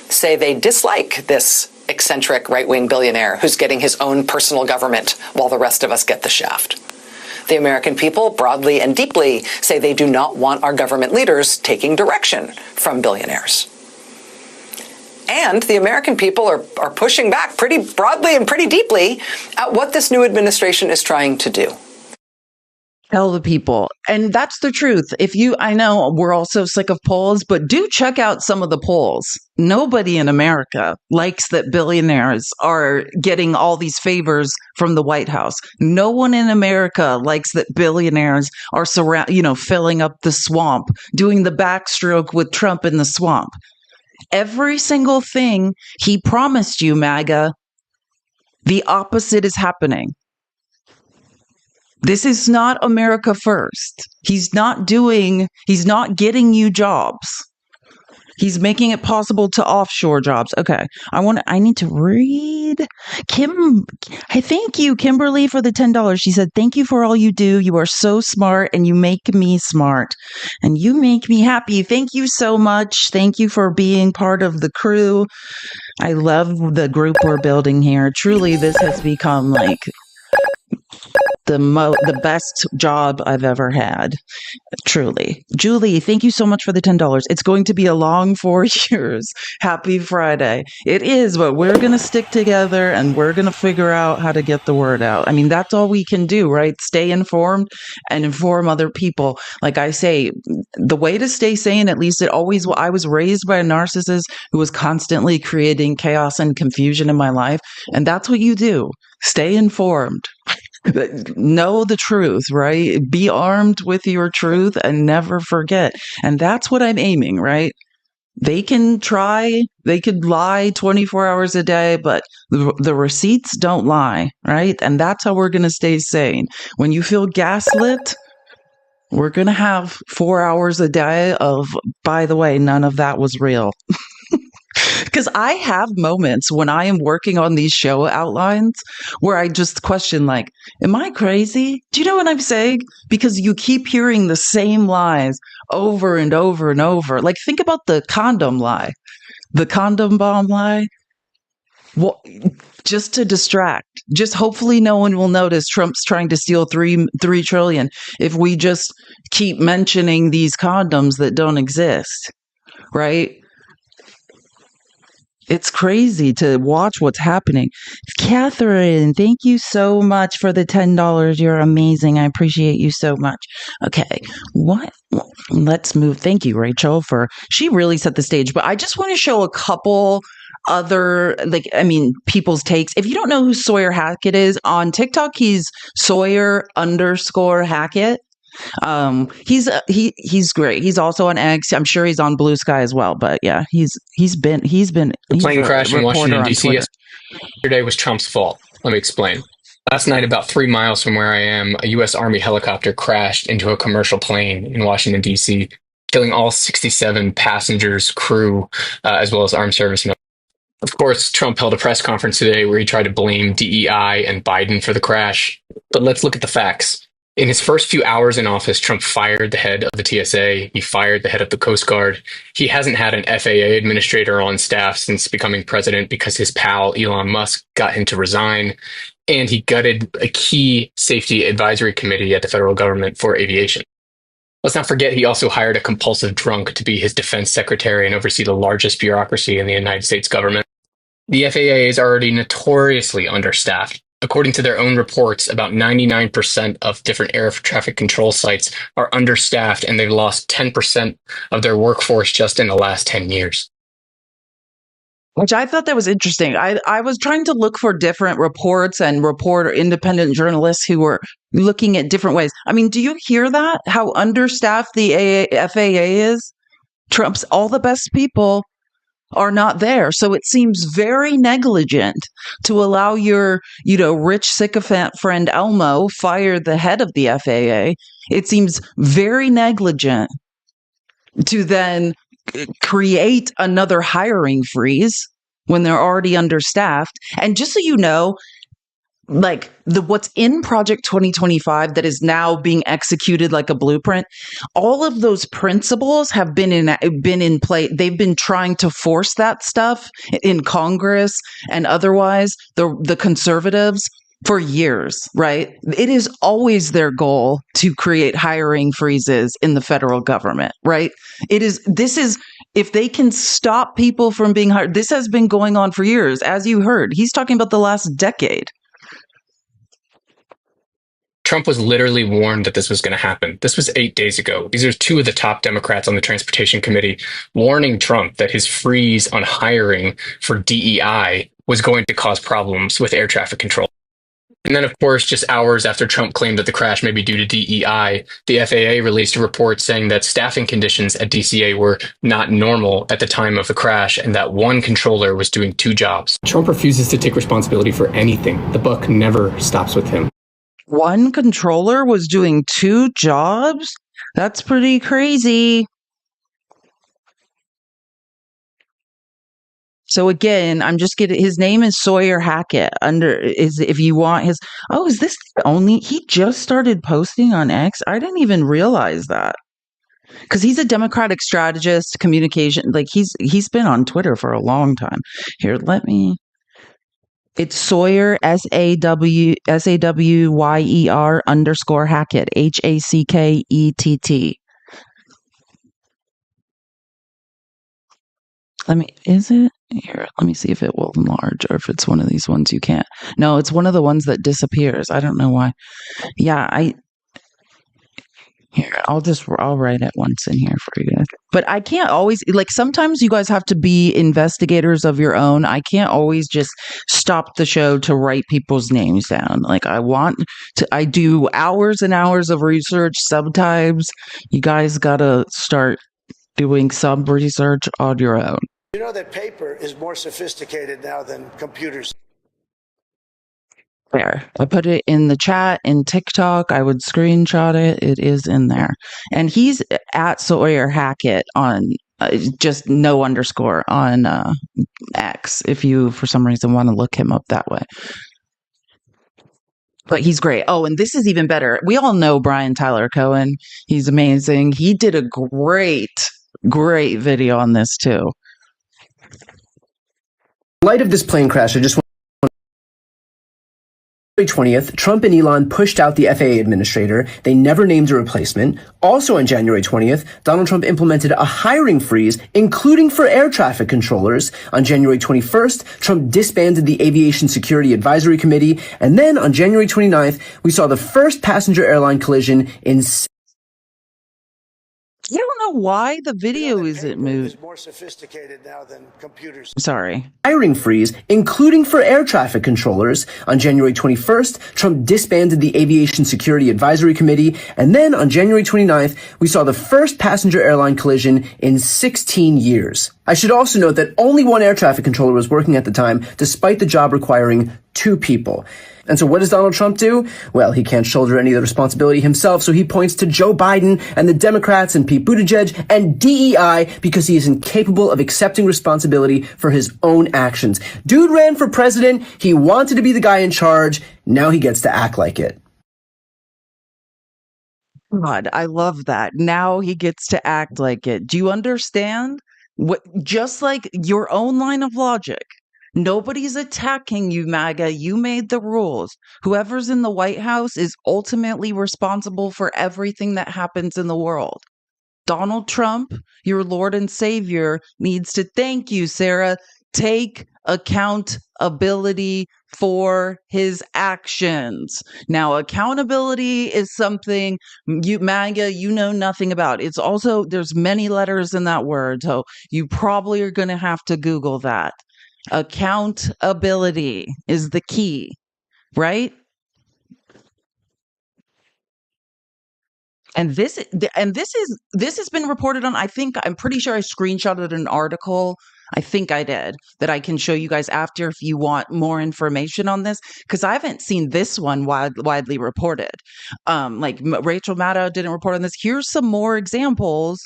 say they dislike this eccentric right-wing billionaire who's getting his own personal government while the rest of us get the shaft. The American people, broadly and deeply, say they do not want our government leaders taking direction from billionaires. And the American people are pushing back pretty broadly and pretty deeply at what this new administration is trying to do. Tell the people. And that's the truth. I know we're all so sick of polls, but do check out some of the polls. Nobody in America likes that billionaires are getting all these favors from the White House. No one in America likes that billionaires are filling up the swamp, doing the backstroke with Trump in the swamp. Every single thing he promised you, MAGA, the opposite is happening. This is not America first. He's not getting you jobs. He's making it possible to offshore jobs. Okay. I need to read Hey, thank you, Kimberly, for the $10. She said, thank you for all you do. You are so smart and you make me smart and you make me happy. Thank you so much. Thank you for being part of the crew. I love the group we're building here. Truly, this has become like the best job I've ever had. Truly. Julie, thank you so much for the $10. It's going to be a long 4 years. Happy Friday. It is, but we're going to stick together and we're going to figure out how to get the word out. I mean, that's all we can do, right? Stay informed and inform other people. Like I say, the way to stay sane, at least I was raised by a narcissist who was constantly creating chaos and confusion in my life. And that's what you do. Stay informed. Know the truth, right? Be armed with your truth and never forget. And that's what I'm aiming, right? They could lie 24 hours a day, but the receipts don't lie, right? And that's how we're going to stay sane. When you feel gaslit, we're going to have 4 hours a day of, by the way, none of that was real. Because I have moments when I am working on these show outlines where I just question, like, am I crazy? Do you know what I'm saying? Because you keep hearing the same lies over and over and over. Like, think about the condom lie, the condom bomb lie. Well, just to distract. Just hopefully no one will notice Trump's trying to steal $3 trillion if we just keep mentioning these condoms that don't exist, right? It's crazy to watch what's happening. Catherine, thank you so much for the $10. You're amazing. I appreciate you so much. Okay, let's move. Thank you, Rachel, she really set the stage. But I just want to show a couple other, people's takes. If you don't know who Sawyer Hackett is, on TikTok, he's Sawyer_Hackett. He's great. He's also on X. I'm sure he's on Blue Sky as well. But yeah, he's been The plane crash in Washington D.C. yesterday was Trump's fault. Let me explain. Last night, about 3 miles from where I am, a U.S. Army helicopter crashed into a commercial plane in Washington D.C., killing all 67 passengers, crew, as well as armed servicemen. Of course, Trump held a press conference today where he tried to blame DEI and Biden for the crash. But let's look at the facts. In his first few hours in office, Trump fired the head of the TSA. He fired the head of the Coast Guard. He hasn't had an FAA administrator on staff since becoming president because his pal Elon Musk got him to resign. And he gutted a key safety advisory committee at the federal government for aviation. Let's not forget he also hired a compulsive drunk to be his defense secretary and oversee the largest bureaucracy in the United States government. The FAA is already notoriously understaffed. According to their own reports, about 99% of different air traffic control sites are understaffed, and they've lost 10% of their workforce just in the last 10 years. Which I thought that was interesting. I was trying to look for different reports and independent journalists who were looking at different ways. I mean, do you hear that? How understaffed the FAA is? Trump's all the best people are not there. So it seems very negligent to allow your, rich sycophant friend Elmo fire the head of the FAA. It seems very negligent to then create another hiring freeze when they're already understaffed. And just so you know, what's in Project 2025 that is now being executed like a blueprint, all of those principles have been in play. They've been trying to force that stuff in Congress and otherwise, the conservatives, for years, right? It is always their goal to create hiring freezes in the federal government, right? If they can stop people from being hired, this has been going on for years. As you heard, he's talking about the last decade. Trump was literally warned that this was going to happen. This was 8 days ago. These are two of the top Democrats on the Transportation Committee warning Trump that his freeze on hiring for DEI was going to cause problems with air traffic control. And then, of course, just hours after Trump claimed that the crash may be due to DEI, the FAA released a report saying that staffing conditions at DCA were not normal at the time of the crash and that one controller was doing two jobs. Trump refuses to take responsibility for anything. The buck never stops with him. One controller was doing two jobs? That's pretty crazy. So again, I'm just getting, his name is Sawyer Hackett. If you want his, is this the only, he just started posting on X? I didn't even realize that. Because he's a Democratic strategist, communication, like he's been on Twitter for a long time. Here, it's Sawyer, SAWYER _ Hackett, HACKETT. Is it? Here, let me see if it will enlarge or if it's one of these ones you can't. No, it's one of the ones that disappears. I don't know why. Yeah, I'll write it once in here for you guys. But I can't always, sometimes you guys have to be investigators of your own. I can't always just stop the show to write people's names down. I do hours and hours of research. Sometimes you guys gotta start doing some research on your own. You know that paper is more sophisticated now than computers. There. I put it in the chat in TikTok. I would screenshot it. It is in there. And he's at Sawyer Hackett on just no underscore on X if you, for some reason, want to look him up that way. But he's great. Oh, and this is even better. We all know Brian Tyler Cohen. He's amazing. He did a great video on this too. In light of this plane crash, I just want January 20th, Trump and Elon pushed out the FAA administrator. They never named a replacement. Also on January 20th, Donald Trump implemented a hiring freeze, including for air traffic controllers. On January 21st, Trump disbanded the Aviation Security Advisory Committee. And then on January 29th, we saw the first passenger airline collision in... I don't know why the video isn't moved. More sophisticated now than computers. Sorry. Hiring freeze, including for air traffic controllers. On January 21st, Trump disbanded the Aviation Security Advisory Committee. And then on January 29th, we saw the first passenger airline collision in 16 years. I should also note that only one air traffic controller was working at the time, despite the job requiring two people. And so what does Donald Trump do? Well, he can't shoulder any of the responsibility himself, so he points to Joe Biden and the Democrats and Pete Buttigieg and DEI because he is incapable of accepting responsibility for his own actions. Dude ran for president. He wanted to be the guy in charge. Now he gets to act like it. God, I love that. Now he gets to act like it. Do you understand? Just like your own line of logic. Nobody's attacking you, MAGA. You made the rules. Whoever's in the White House is ultimately responsible for everything that happens in the world. Donald Trump, your Lord and Savior, needs to thank you, Sarah. Take accountability for his actions. Now, accountability is something you, MAGA, you know nothing about. It's also, there's many letters in that word, so you probably are going to have to Google that. Accountability is the key, right? And this has been reported on. I'm pretty sure I screenshotted an article. I think I did, that I can show you guys after if you want more information on this, because I haven't seen this one widely reported. Like Rachel Maddow didn't report on this. Here's some more examples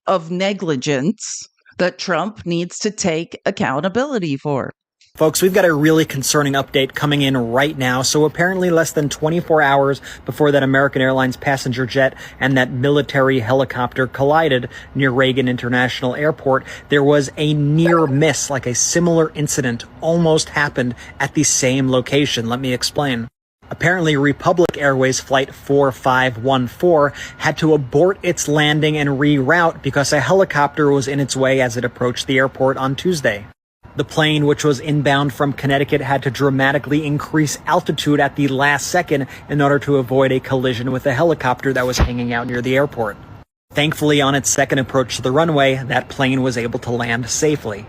of negligence that Trump needs to take accountability for. Folks, we've got a really concerning update coming in right now. So apparently less than 24 hours before that American Airlines passenger jet and that military helicopter collided near Reagan International Airport, there was a near miss, like a similar incident almost happened at the same location. Let me explain. Apparently, Republic Airways Flight 4514 had to abort its landing and reroute because a helicopter was in its way as it approached the airport on Tuesday. The plane, which was inbound from Connecticut, had to dramatically increase altitude at the last second in order to avoid a collision with a helicopter that was hanging out near the airport. Thankfully, on its second approach to the runway, that plane was able to land safely.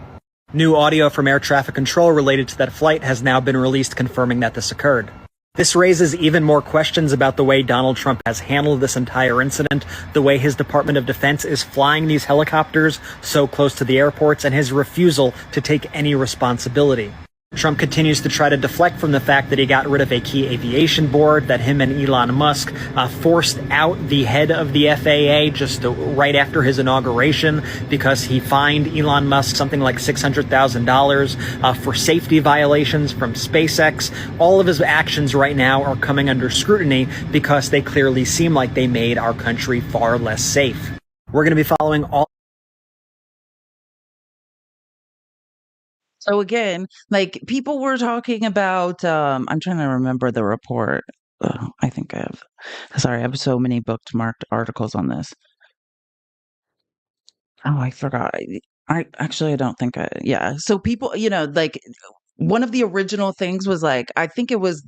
New audio from air traffic control related to that flight has now been released confirming that this occurred. This raises even more questions about the way Donald Trump has handled this entire incident, the way his Department of Defense is flying these helicopters so close to the airports, and his refusal to take any responsibility. Trump continues to try to deflect from the fact that he got rid of a key aviation board, that him and Elon Musk forced out the head of the FAA just right after his inauguration because he fined Elon Musk something like $600,000 for safety violations from SpaceX. All of his actions right now are coming under scrutiny because they clearly seem like they made our country far less safe. We're going to be following all. So again, like people were talking about, I'm trying to remember the report. I think I have, sorry, I have so many bookmarked articles on this. Oh, I forgot. I actually, I don't think yeah. So people, like one of the original things was like, I think it was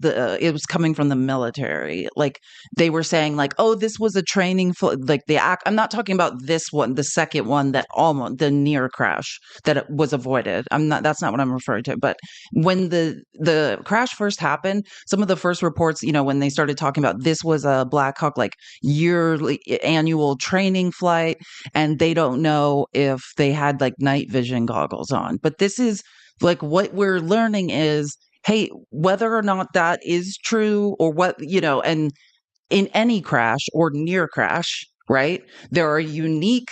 coming from the military. Like they were saying like, oh, this was a training for like I'm not talking about this one, the second one that almost the near crash that it was avoided. That's not what I'm referring to. But when the crash first happened, some of the first reports, when they started talking about this was a Black Hawk, like yearly annual training flight, and they don't know if they had like night vision goggles on. But this is like what we're learning is, hey, whether or not that is true or what, and in any crash or near crash, right, there are unique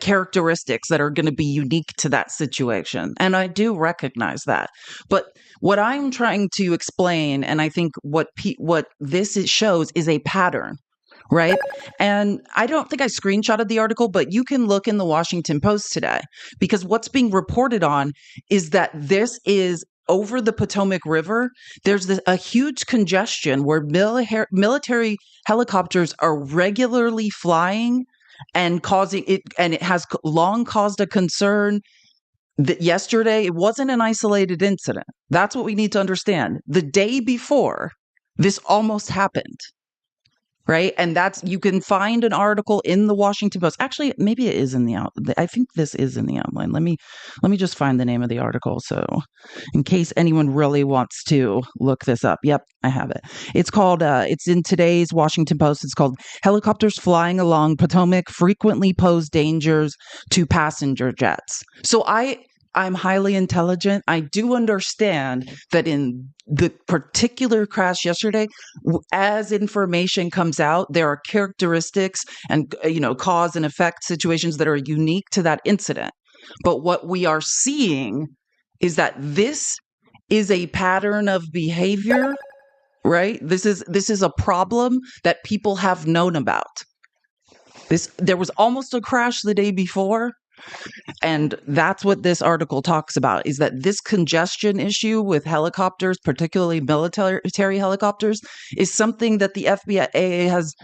characteristics that are going to be unique to that situation. And I do recognize that. But what I'm trying to explain, and I think what shows is a pattern. Right. And I don't think I screenshotted the article, but you can look in the Washington Post today, because what's being reported on is that this is over the Potomac River. There's a huge congestion where military helicopters are regularly flying and causing it. And it has long caused a concern that yesterday it wasn't an isolated incident. That's what we need to understand. The day before, this almost happened. Right. And you can find an article in the Washington Post. Actually, maybe it is in the outline. I think this is in the outline. Let me just find the name of the article. So in case anyone really wants to look this up. Yep, I have it. It's called, it's in today's Washington Post. It's called Helicopters Flying Along Potomac Frequently Pose Dangers to Passenger Jets. So I'm highly intelligent. I do understand that in the particular crash yesterday, as information comes out, there are characteristics and, cause and effect situations that are unique to that incident. But what we are seeing is that this is a pattern of behavior, right? This is a problem that people have known about. There was almost a crash the day before. And that's what this article talks about, is that this congestion issue with helicopters, particularly military helicopters, is something that the FAA has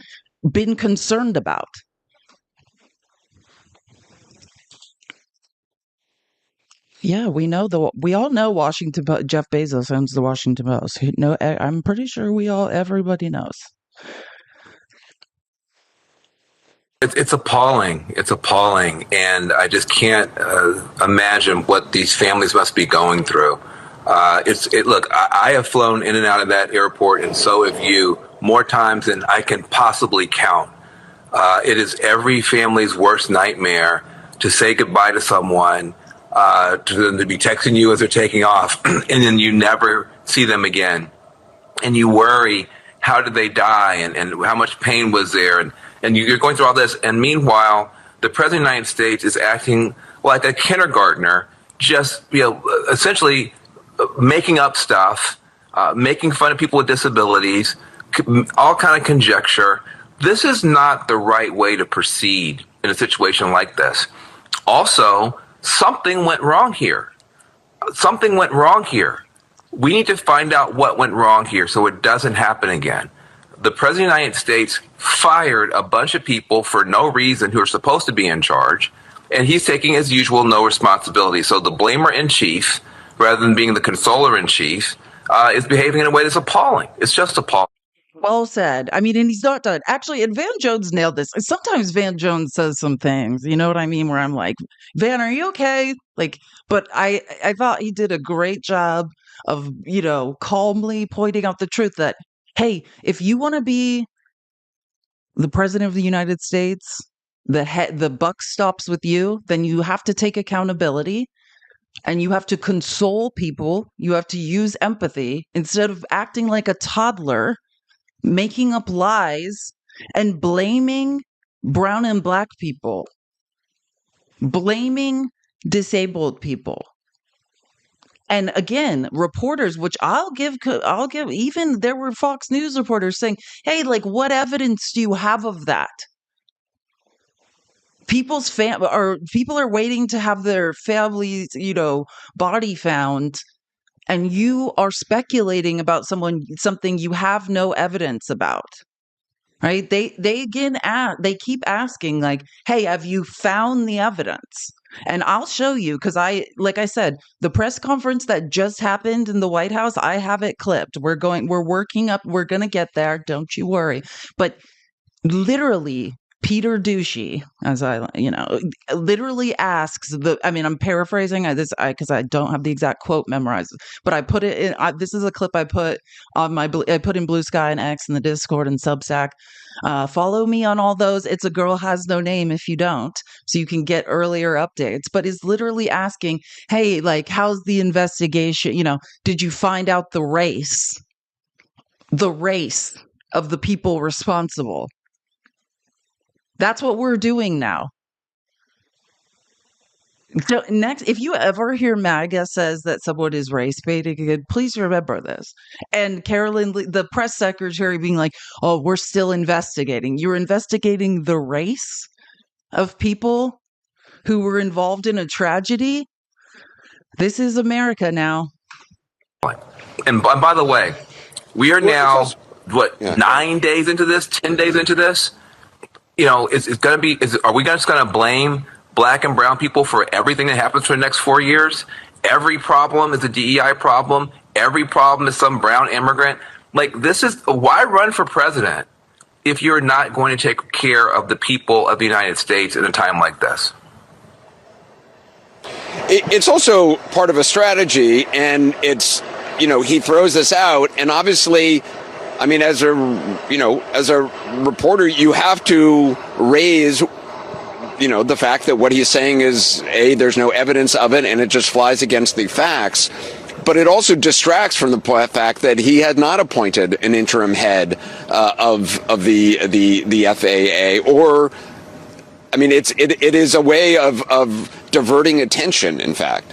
been concerned about. Yeah, we all know Washington. Jeff Bezos owns the Washington Post. I'm pretty sure everybody knows. It's appalling. It's appalling. And I just can't imagine what these families must be going through. Look, I have flown in and out of that airport, and so have you, more times than I can possibly count. It is every family's worst nightmare to say goodbye to someone, to them to be texting you as they're taking off, and then you never see them again. And you worry, how did they die, and how much pain was there? And you're going through all this, and meanwhile, the President of the United States is acting like a kindergartner, just essentially making up stuff, making fun of people with disabilities, all kind of conjecture. This is not the right way to proceed in a situation like this. Also, something went wrong here. Something went wrong here. We need to find out what went wrong here so it doesn't happen again. The President of the United States fired a bunch of people for no reason who are supposed to be in charge. And he's taking, as usual, no responsibility. So the blamer in chief, rather than being the consoler in chief, is behaving in a way that's appalling. It's just appalling. Well said. I mean, and he's not done. Actually, and Van Jones nailed this. Sometimes Van Jones says some things, you know what I mean, where I'm like, Van, are you okay? Like, but I thought he did a great job of, calmly pointing out the truth that, hey, if you want to be the president of the United States, the buck stops with you, then you have to take accountability and you have to console people. You have to use empathy instead of acting like a toddler, making up lies and blaming brown and black people, blaming disabled people. And again, reporters, which I'll give, even there were Fox News reporters saying, hey, like, what evidence do you have of that? People are waiting to have their families, body found, and you are speculating about something you have no evidence about. Right? They keep asking, like, hey, have you found the evidence? And I'll show you, because like I said, the press conference that just happened in the White House, I have it clipped. We're going to get there. Don't you worry. But literally, Peter Ducey, literally asks I'm paraphrasing this because I don't have the exact quote memorized, but I put it in. This is a clip I put on I put in Blue Sky and X and the Discord and Substack. Follow me on all those. It's a girl has no name if you don't, so you can get earlier updates. But is literally asking, hey, like, how's the investigation? Did you find out the race of the people responsible? That's what we're doing now. So next, if you ever hear MAGA says that someone is race baiting, please remember this. And Carolyn, the press secretary, being like, oh, we're still investigating. You're investigating the race of people who were involved in a tragedy? This is America now. And by the way, we are now, 9 days into this, 10 days into this? It's going to be, are we just going to blame black and brown people for everything that happens for the next 4 years? Every problem is a DEI problem. Every problem is some brown immigrant. Like, why run for president if you're not going to take care of the people of the United States in a time like this? It's also part of a strategy, and it's, he throws this out, and obviously, I mean, as a reporter, you have to raise, the fact that what he's saying is, there's no evidence of it and it just flies against the facts. But it also distracts from the fact that he had not appointed an interim head of the FAA, or, I mean, it is a way of diverting attention, in fact.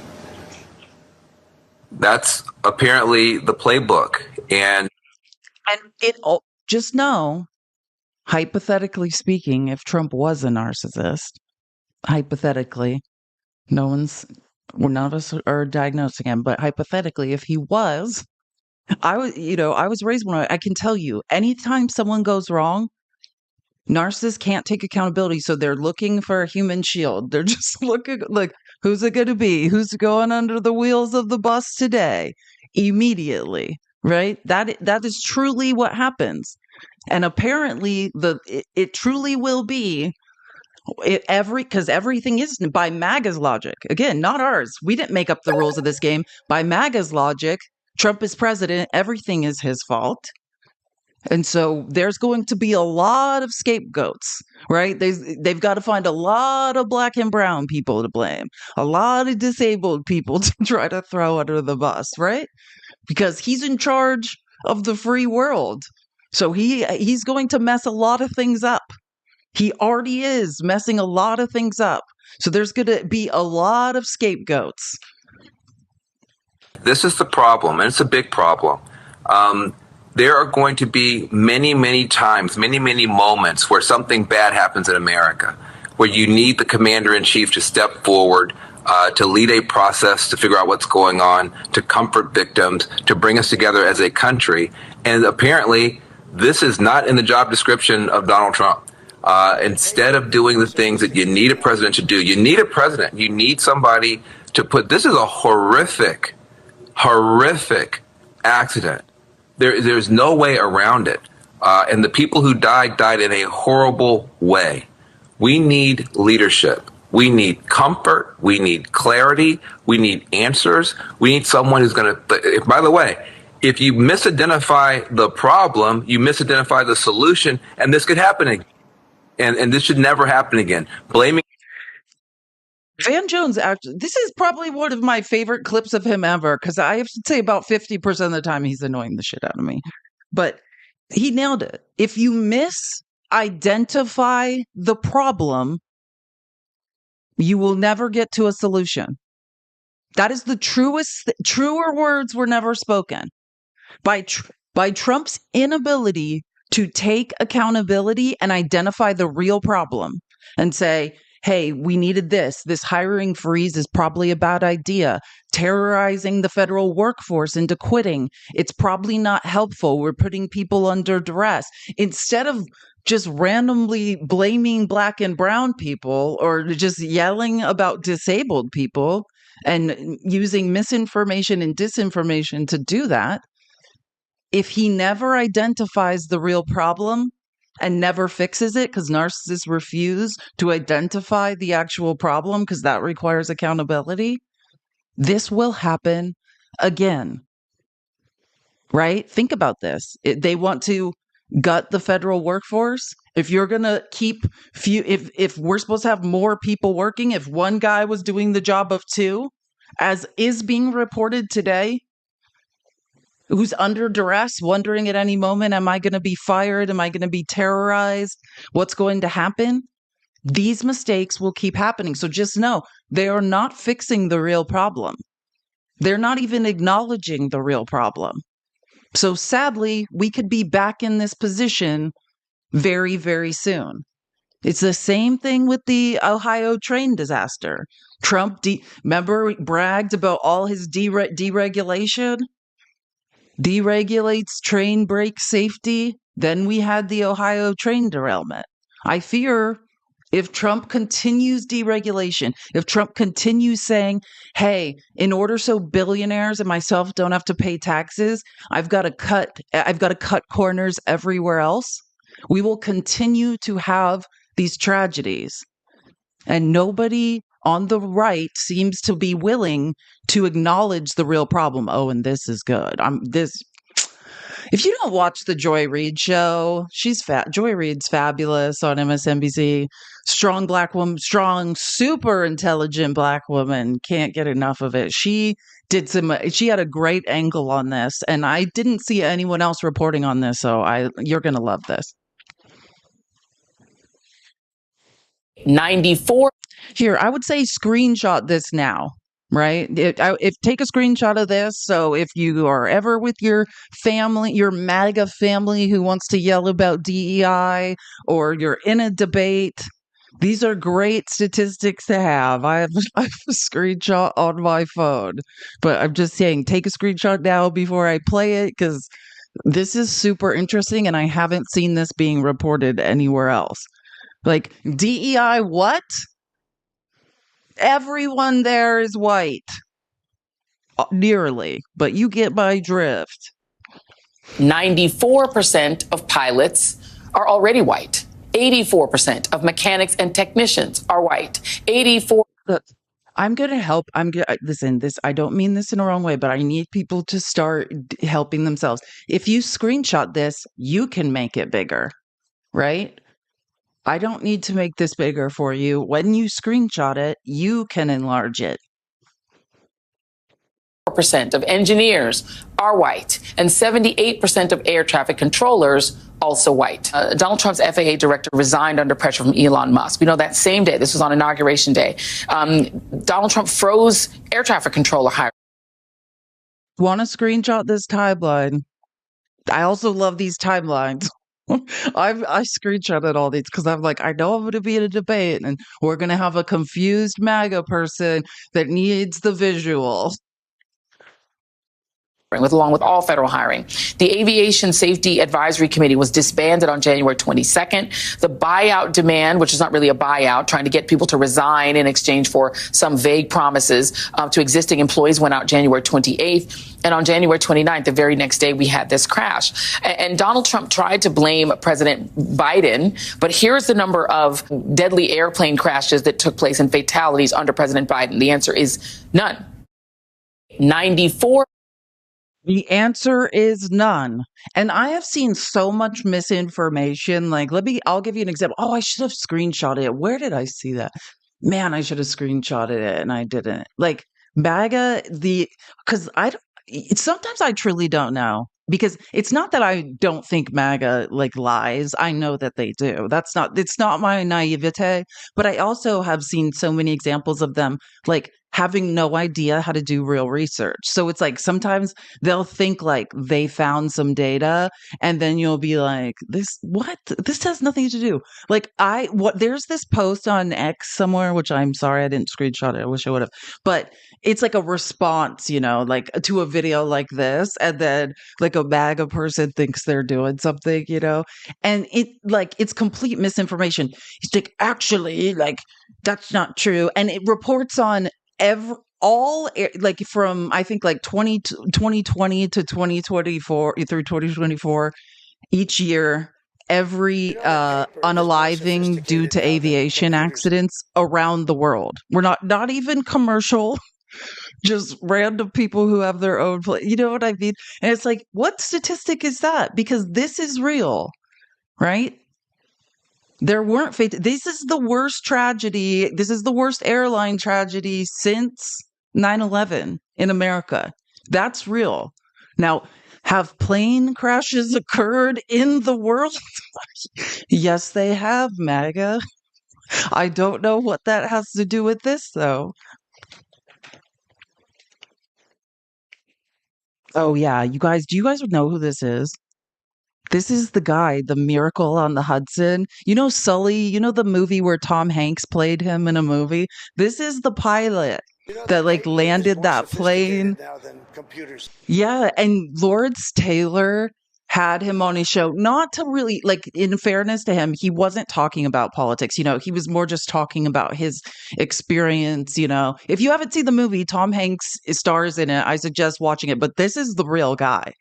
That's apparently the playbook. And just know, hypothetically speaking, if Trump was a narcissist, hypothetically, none of us are diagnosing him, but hypothetically, if he was, I was raised I can tell you, anytime someone goes wrong, narcissists can't take accountability, so they're looking for a human shield. They're just looking like, who's it going to be? Who's going under the wheels of the bus today? Immediately. Right? That is truly what happens. And apparently it truly will be because everything is by MAGA's logic. Again, not ours. We didn't make up the rules of this game. By MAGA's logic, Trump is president. Everything is his fault. And so there's going to be a lot of scapegoats, right? They've got to find a lot of black and brown people to blame, a lot of disabled people to try to throw under the bus, right? Because he's in charge of the free world. So he's going to mess a lot of things up. He already is messing a lot of things up. So there's going to be a lot of scapegoats. This is the problem, and it's a big problem. There are going to be many, many times, many, many moments where something bad happens in America, where you need the commander-in-chief to step forward, to lead a process to figure out what's going on, to comfort victims, to bring us together as a country. And apparently, this is not in the job description of Donald Trump. Instead of doing the things that you need a president to do, you need a president. You need somebody to put, this is a horrific accident. There's no way around it. And the people who died in a horrible way. We need leadership. We need comfort. We need clarity. We need answers. We need someone who's going to, by the way, if you misidentify the problem, you misidentify the solution, and this could happen again. And this should never happen again. Blaming Van Jones, actually, this is probably one of my favorite clips of him ever, because I have to say about 50% of the time he's annoying the shit out of me. But he nailed it. If you misidentify the problem, you will never get to a solution. That is the truer words were never spoken. By Trump's inability to take accountability and identify the real problem and say, hey, we needed this. This hiring freeze is probably a bad idea. Terrorizing the federal workforce into quitting, it's probably not helpful. We're putting people under duress. Instead of just randomly blaming black and brown people or just yelling about disabled people and using misinformation and disinformation to do that, if he never identifies the real problem and never fixes it, because narcissists refuse to identify the actual problem because that requires accountability, this will happen again. Right? Think about this. They want to gut the federal workforce. If you're going to keep if we're supposed to have more people working, if one guy was doing the job of two, as is being reported today, who's under duress, wondering at any moment, am I going to be fired? Am I going to be terrorized? What's going to happen? These mistakes will keep happening. So just know they are not fixing the real problem. They're not even acknowledging the real problem. So sadly, we could be back in this position very, very soon. It's the same thing with the Ohio train disaster. Trump, remember, bragged about all his deregulation? Deregulates train brake safety. Then we had the Ohio train derailment. I fear if Trump continues deregulation, if Trump continues saying, hey, in order so billionaires and myself don't have to pay taxes, I've got to cut corners everywhere else, we will continue to have these tragedies. And nobody on the right seems to be willing to acknowledge the real problem. Oh, and this is good. If you don't watch the Joy Reid show, Joy Reid's fabulous on MSNBC. Strong black woman, strong, super intelligent black woman. Can't get enough of it. She had a great angle on this, and I didn't see anyone else reporting on this, so you're going to love this. 94. Here, I would say screenshot this now, right? Take a screenshot of this. So if you are ever with your family, your MAGA family who wants to yell about DEI, or you're in a debate, these are great statistics to have. I have a screenshot on my phone, but I'm just saying, take a screenshot now before I play it, because this is super interesting and I haven't seen this being reported anywhere else. Like, DEI, what? Everyone there is white. Nearly, but you get my drift. 94% of pilots are already white. 84% of mechanics and technicians are white. 84. Look, I'm going to help. Listen, I don't mean this in a wrong way, but I need people to start helping themselves. If you screenshot this, you can make it bigger, right? I don't need to make this bigger for you. When you screenshot it, you can enlarge it. Percent of engineers are white, and 78% of air traffic controllers also white. Donald Trump's FAA director resigned under pressure from Elon Musk. We know that same day, this was on Inauguration Day, Donald Trump froze air traffic controller hiring. Want to screenshot this timeline? I also love these timelines. I screenshotted all these because I'm like, I know I'm going to be in a debate and we're going to have a confused MAGA person that needs the visual. along with all federal hiring. The Aviation Safety Advisory Committee was disbanded on January 22nd. The buyout demand, which is not really a buyout, trying to get people to resign in exchange for some vague promises to existing employees, went out January 28th. And on January 29th, the very next day, we had this crash. And Donald Trump tried to blame President Biden, but here's the number of deadly airplane crashes that took place and fatalities under President Biden. The answer is none. 94. The answer is none. And I have seen so much misinformation. Like, I'll give you an example. Oh, I should have screenshotted it. Where did I see that? Man, I should have screenshotted it and I didn't. Like, MAGA, because sometimes I truly don't know. Because it's not that I don't think MAGA like lies. I know that they do. It's not my naivete, but I also have seen so many examples of them like having no idea how to do real research. So it's like sometimes they'll think like they found some data and then you'll be like, this has nothing to do. Like there's this post on X somewhere, which I'm sorry I didn't screenshot it. I wish I would have. But it's like a response, like to a video like this, and then like a MAGA person thinks they're doing something, and it's complete misinformation. It's like, actually, like that's not true. And it reports on like from I think like 2020 to 2024 through 2024 each year, every unaliving due to aviation accidents around the world. We're not even commercial, just random people who have their own you know what I mean? And it's like, what statistic is that? Because this is real, right? There weren't this is the worst tragedy. This is the worst airline tragedy since 9/11 in America. That's real. Now, have plane crashes occurred in the world? Yes, they have, MAGA. I don't know what that has to do with this, though. Oh, yeah. Do you guys know who this is? This is the guy, the Miracle on the Hudson. Sully, the movie where Tom Hanks played him in a movie? This is the pilot that like landed that plane. Yeah, and Lawrence Taylor had him on his show, not to really, like, in fairness to him, he wasn't talking about politics. He was more just talking about his experience. If you haven't seen the movie, Tom Hanks stars in it. I suggest watching it, but this is the real guy.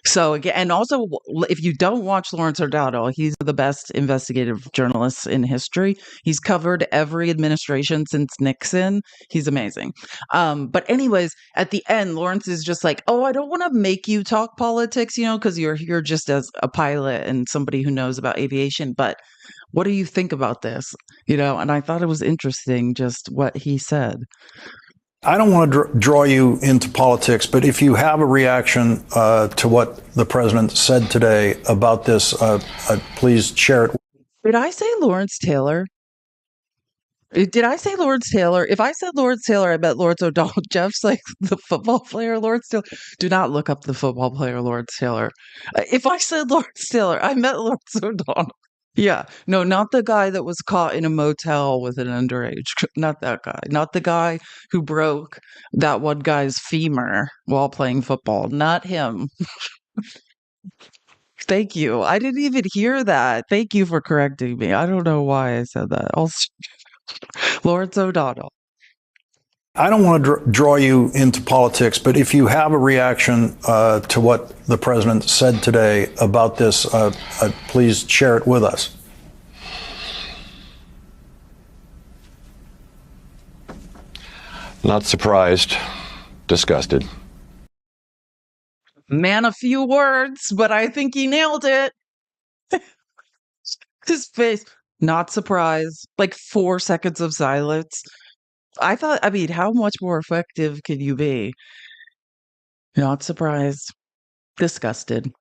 So again, and also, if you don't watch Lawrence O'Donnell, he's the best investigative journalist in history. He's covered every administration since Nixon. He's amazing. But anyways, at the end, Lawrence is just like, "Oh, I don't want to make you talk politics, because you're here just as a pilot and somebody who knows about aviation. But what do you think about this?" And I thought it was interesting just what he said. I don't want to draw you into politics, but if you have a reaction to what the president said today about this, please share it. Did I say Lawrence Taylor? Did I say Lawrence Taylor? If I said Lawrence Taylor, I meant Lawrence O'Donnell. Jeff's like the football player Lawrence Taylor. Do not look up the football player Lawrence Taylor. If I said Lawrence Taylor, I meant Lawrence O'Donnell. Yeah, no, not the guy that was caught in a motel with an underage. Not that guy. Not the guy who broke that one guy's femur while playing football. Not him. Thank you. I didn't even hear that. Thank you for correcting me. I don't know why I said that. Lawrence O'Donnell. I don't want to draw you into politics, but if you have a reaction to what the president said today about this, please share it with us. Not surprised, disgusted. Man, a few words, but I think he nailed it. His face, not surprised. Like 4 seconds of silence. I mean, how much more effective can you be? Not surprised. Disgusted.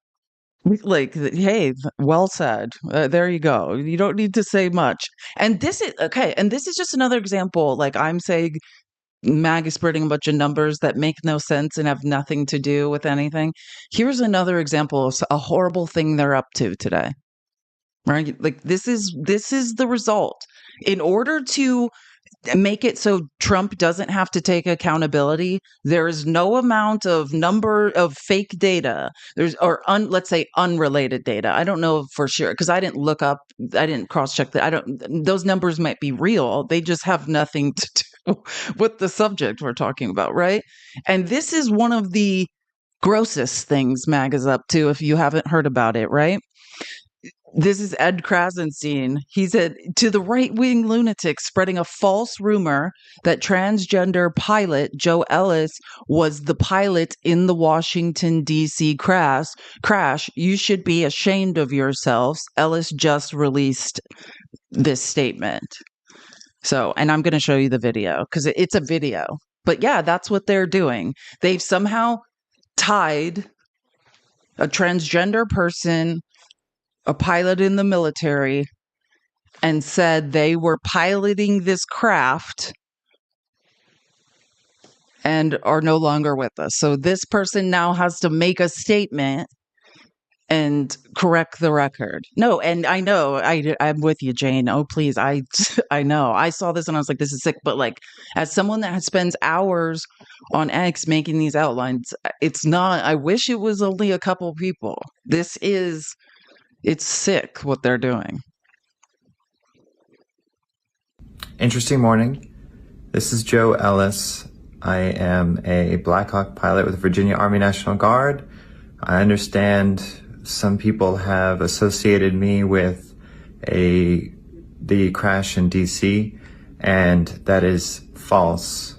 Like, hey, well said. There you go. You don't need to say much. And this is, okay, and this is just another example. Like, I'm saying MAG is spreading a bunch of numbers that make no sense and have nothing to do with anything. Here's another example of a horrible thing they're up to today. Right? Like, this is the result. In order to make it so Trump doesn't have to take accountability. There is no amount of number of fake data. Let's say unrelated data. I don't know for sure because I didn't look up, I didn't cross check that. Those numbers might be real. They just have nothing to do with the subject we're talking about, right? And this is one of the grossest things MAG is up to if you haven't heard about it, right? This is Ed Krasenstein. He said to the right-wing lunatics spreading a false rumor that transgender pilot Joe Ellis was the pilot in the Washington, D.C. crash, you should be ashamed of yourselves. Ellis just released this statement. So, and I'm going to show you the video because it's a video. But yeah, that's what they're doing. They've somehow tied a transgender person, a pilot in the military, and said they were piloting this craft and are no longer with us. So this person now has to make a statement and correct the record. No, and I know I'm with you, Jane. Oh, please. I know. I saw this and I was like, this is sick. But like, as someone that spends hours on X making these outlines, it's not, I wish it was only a couple people. It's sick what they're doing. Interesting morning. This is Joe Ellis. I am a Black Hawk pilot with the Virginia Army National Guard. I understand some people have associated me with the crash in DC, and that is false.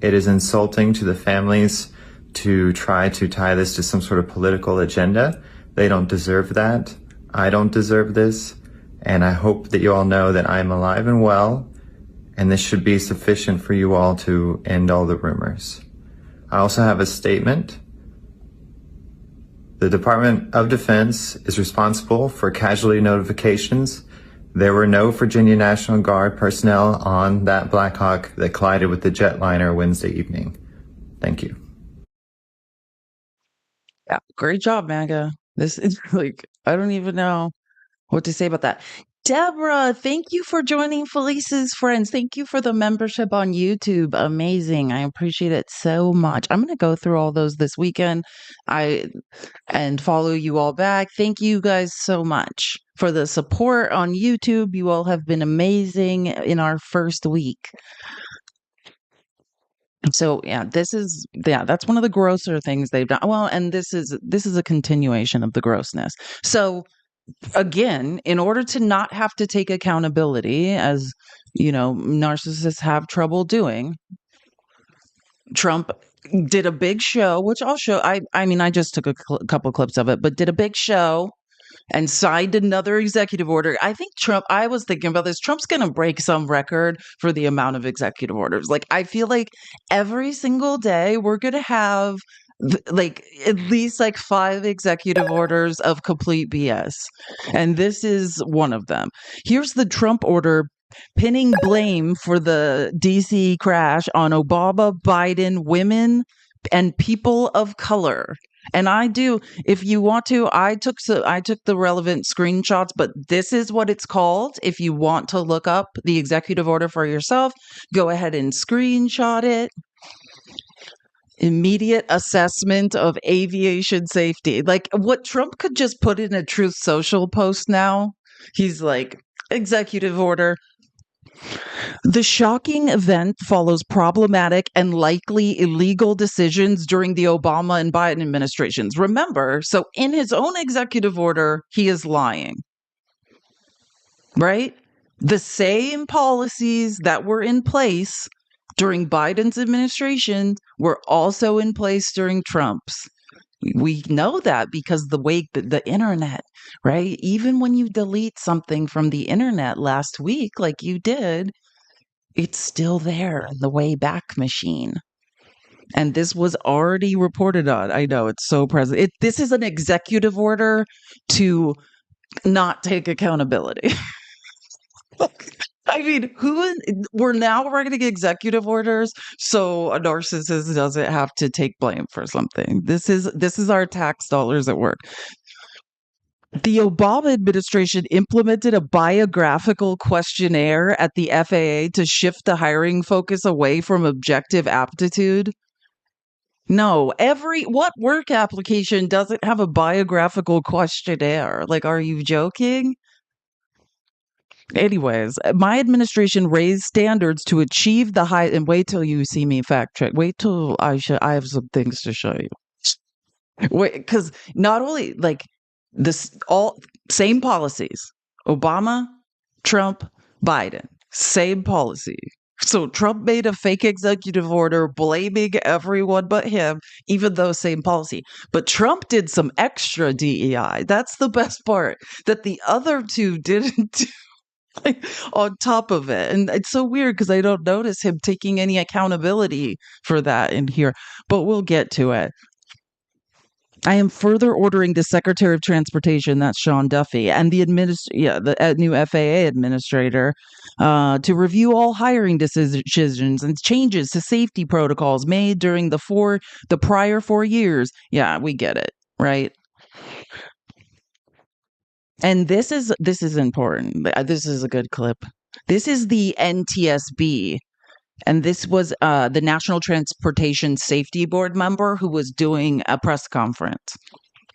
It is insulting to the families to try to tie this to some sort of political agenda. They don't deserve that. I don't deserve this. And I hope that you all know that I'm alive and well, and this should be sufficient for you all to end all the rumors. I also have a statement. The Department of Defense is responsible for casualty notifications. There were no Virginia National Guard personnel on that Black Hawk that collided with the jetliner Wednesday evening. Thank you. Yeah, great job, MAGA. This is like, I don't even know what to say about that. Deborah, thank you for joining Felice's Friends. Thank you for the membership on YouTube. Amazing. I appreciate it so much. I'm going to go through all those this weekend and follow you all back. Thank you guys so much for the support on YouTube. You all have been amazing in our first week. So that's one of the grosser things they've done. Well, and this is a continuation of the grossness. So again, in order to not have to take accountability, as you know, narcissists have trouble doing, Trump did a big show, which I'll show. I mean, I just took a couple clips of it, but did a big show and signed another executive order. I think I was thinking about this. Trump's going to break some record for the amount of executive orders. Like, I feel like every single day we're going to have like at least like 5 executive orders of complete BS. And this is one of them. Here's the Trump order pinning blame for the DC crash on Obama, Biden, women, and people of color. And if you want to, I took the relevant screenshots, but this is what it's called. If you want to look up the executive order for yourself, go ahead and screenshot it. Immediate assessment of aviation safety. Like what Trump could just put in a Truth Social post now. He's like, executive order. The shocking event follows problematic and likely illegal decisions during the Obama and Biden administrations. Remember, so in his own executive order, he is lying. Right? The same policies that were in place during Biden's administration were also in place during Trump's. We know that because the internet, right? Even when you delete something from the internet last week, like you did, it's still there in the Wayback Machine. And this was already reported on. I know it's so present. This is an executive order to not take accountability. I mean, we're writing executive orders so a narcissist doesn't have to take blame for something. This is our tax dollars at work. The Obama administration implemented a biographical questionnaire at the FAA to shift the hiring focus away from objective aptitude. No, what work application doesn't have a biographical questionnaire? Like, are you joking? Anyways, my administration raised standards to achieve the high. And wait till you see me fact check. Wait till I have some things to show you. Wait, because not only like this, all same policies. Obama, Trump, Biden, same policy. So Trump made a fake executive order blaming everyone but him, even though same policy. But Trump did some extra DEI. That's the best part, that the other two didn't do. Like, on top of it. And it's so weird because I don't notice him taking any accountability for that in here. But we'll get to it. I am further ordering the Secretary of Transportation, that's Sean Duffy, and the new FAA administrator to review all hiring decisions and changes to safety protocols made during the prior 4 years. Yeah, we get it, right? And this is important. This is a good clip. This is the NTSB. And this was the National Transportation Safety Board member who was doing a press conference.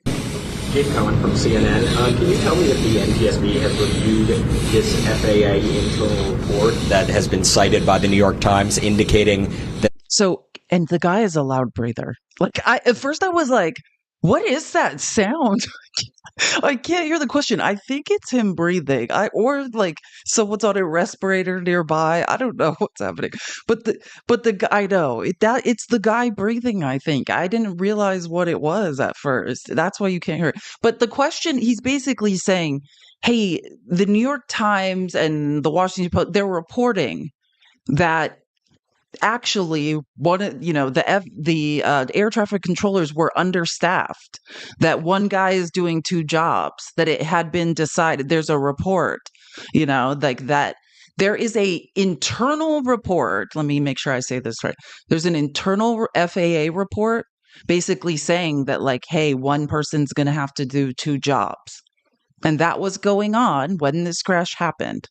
Jake Cohen from CNN. Can you tell me if the NTSB has reviewed this FAA internal report that has been cited by the New York Times indicating that... So, and the guy is a loud breather. Like, at first I was like, what is that sound? I can't hear the question. I think it's him breathing. Or like someone's on a respirator nearby. I don't know what's happening. But the guy, I know it's the guy breathing. I think I didn't realize what it was at first. That's why you can't hear it. But the question, he's basically saying, "Hey, the New York Times and the Washington Post, they're reporting that." Actually, the air traffic controllers were understaffed, that one guy is doing two jobs, that it had been decided. There's a report, like that. There is a internal report. Let me make sure I say this right. There's an internal FAA report basically saying that, like, hey, one person's going to have to do two jobs. And that was going on when this crash happened.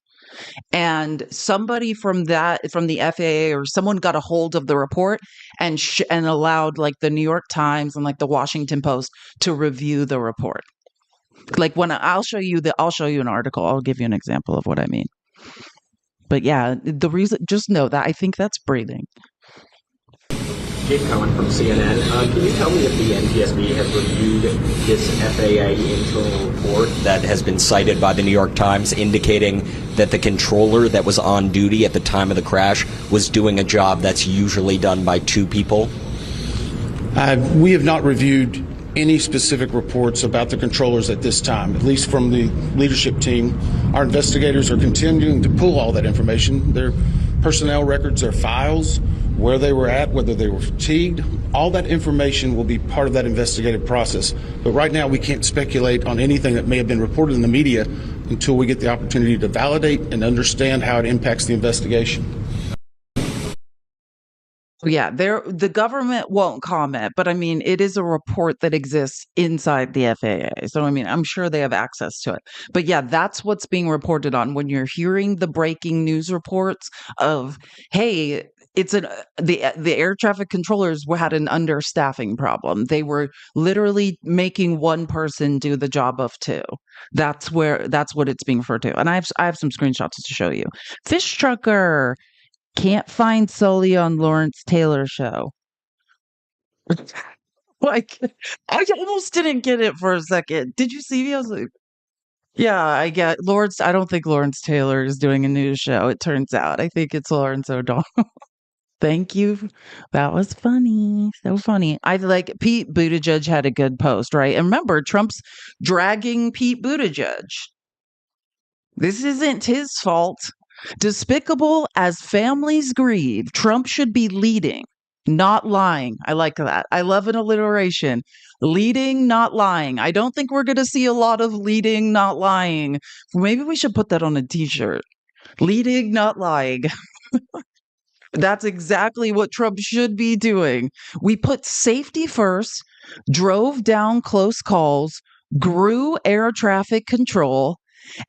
And somebody from the FAA or someone got a hold of the report and allowed like the New York Times and like the Washington Post to review the report. Like I'll show you an article. I'll give you an example of what I mean. But yeah, the reason, just know that I think that's breathing. Jake Cohen from CNN. Can you tell me if the NTSB has reviewed this FAA internal report that has been cited by the New York Times indicating that the controller that was on duty at the time of the crash was doing a job that's usually done by two people? We have not reviewed any specific reports about the controllers at this time, at least from the leadership team. Our investigators are continuing to pull all that information, their personnel records, their files, where they were at, whether they were fatigued. All that information will be part of that investigative process. But right now, we can't speculate on anything that may have been reported in the media until we get the opportunity to validate and understand how it impacts the investigation. Yeah, the government won't comment, but I mean, it is a report that exists inside the FAA. So, I mean, I'm sure they have access to it. But yeah, that's what's being reported on when you're hearing the breaking news reports of, hey, the air traffic controllers had an understaffing problem. They were literally making one person do the job of two. That's what it's being referred to. And I have some screenshots to show you. Fish trucker can't find Sully on Lawrence Taylor show. Like, I almost didn't get it for a second. Did you see me? I was like, yeah, I get Lawrence. I don't think Lawrence Taylor is doing a news show. It turns out, I think it's Lawrence O'Donnell. Thank you. That was funny. So funny. I like Pete Buttigieg had a good post, right? And remember, Trump's dragging Pete Buttigieg. This isn't his fault. Despicable as families grieve, Trump should be leading, not lying. I like that. I love an alliteration. Leading, not lying. I don't think we're going to see a lot of leading, not lying. Maybe we should put that on a t-shirt. Leading, not lying. That's exactly what Trump should be doing. We put safety first, drove down close calls, grew air traffic control,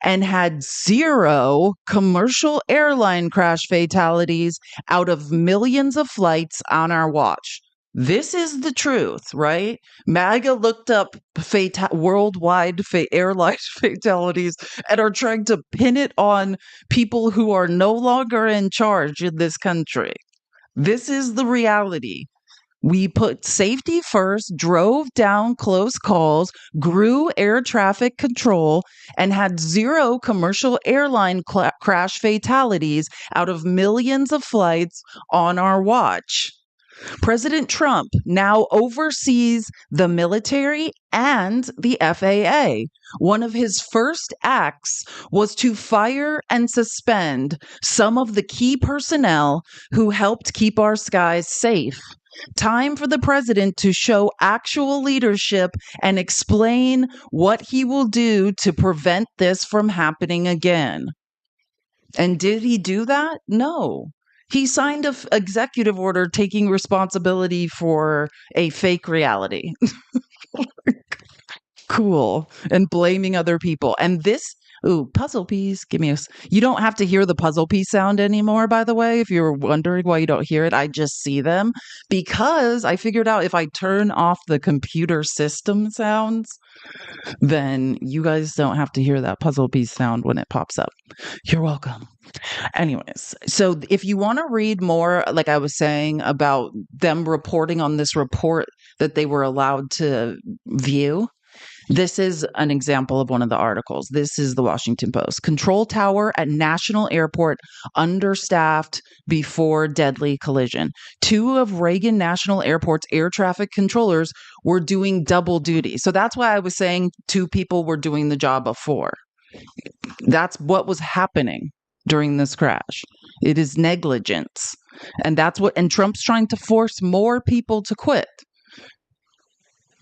and had 0 commercial airline crash fatalities out of millions of flights on our watch. This is the truth, right? MAGA looked up worldwide airline fatalities and are trying to pin it on people who are no longer in charge in this country. This is the reality. We put safety first, drove down close calls, grew air traffic control, and had 0 commercial airline crash fatalities out of millions of flights on our watch. President Trump now oversees the military and the FAA. One of his first acts was to fire and suspend some of the key personnel who helped keep our skies safe. Time for the president to show actual leadership and explain what he will do to prevent this from happening again. And did he do that? No. He signed an executive order taking responsibility for a fake reality. Cool. And blaming other people. And this, puzzle piece. You don't have to hear the puzzle piece sound anymore, by the way. If you're wondering why you don't hear it, I just see them because I figured out if I turn off the computer system sounds, then you guys don't have to hear that puzzle piece sound when it pops up. You're welcome. Anyways, so if you want to read more, like I was saying, about them reporting on this report that they were allowed to view, this is an example of one of the articles. This is the Washington Post. Control tower at National Airport understaffed before deadly collision. 2 of Reagan National Airport's air traffic controllers were doing double duty. So that's why I was saying 2 people were doing the job of 4. That's what was happening during this crash. It is negligence. And Trump's trying to force more people to quit.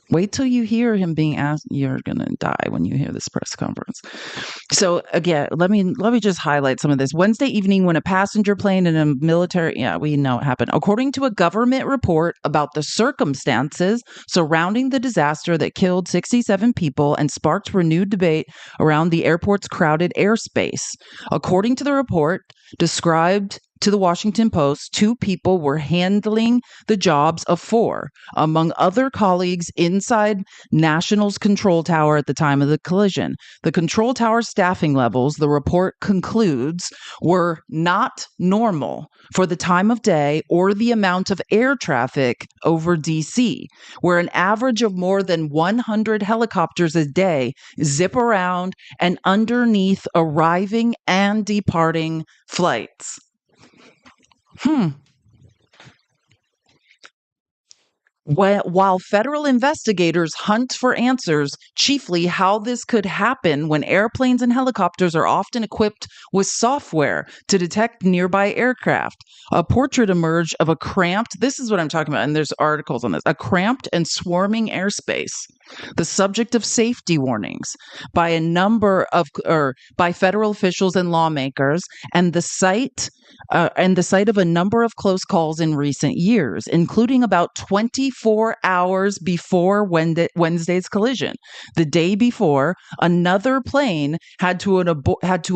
Wait till you hear him being asked. You're gonna die when you hear this press conference. So again, let me just highlight some of this. Wednesday evening, when a passenger plane and a military, we know it happened. According to a government report about the circumstances surrounding the disaster that killed 67 people and sparked renewed debate around the airport's crowded airspace. According to the report, described to the Washington Post, 2 people were handling the jobs of 4, among other colleagues inside National's control tower at the time of the collision. The control tower staffing levels, the report concludes, were not normal for the time of day or the amount of air traffic over DC, where an average of more than 100 helicopters a day zip around and underneath arriving and departing flights. While federal investigators hunt for answers, chiefly how this could happen when airplanes and helicopters are often equipped with software to detect nearby aircraft, a portrait emerged of a cramped, this is what I'm talking about, and there's articles on this, a cramped and swarming airspace, the subject of safety warnings by by federal officials and lawmakers, and the site of a number of close calls in recent years, including about 24 hours before Wednesday's collision. The day before, another plane had to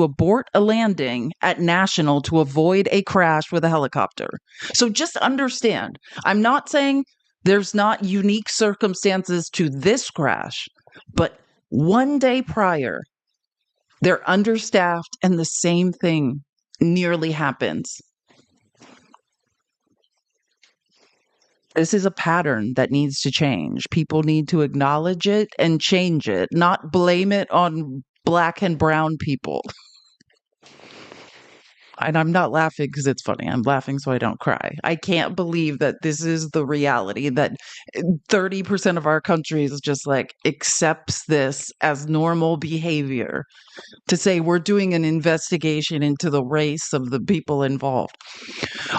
abort a landing at National to avoid a crash with a helicopter. So just understand, I'm not saying there's not unique circumstances to this crash, but one day prior, they're understaffed and the same thing nearly happens. This is a pattern that needs to change. People need to acknowledge it and change it, not blame it on Black and brown people. And I'm not laughing because it's funny. I'm laughing so I don't cry. I can't believe that this is the reality, that 30% of our country is just like accepts this as normal behavior, to say we're doing an investigation into the race of the people involved.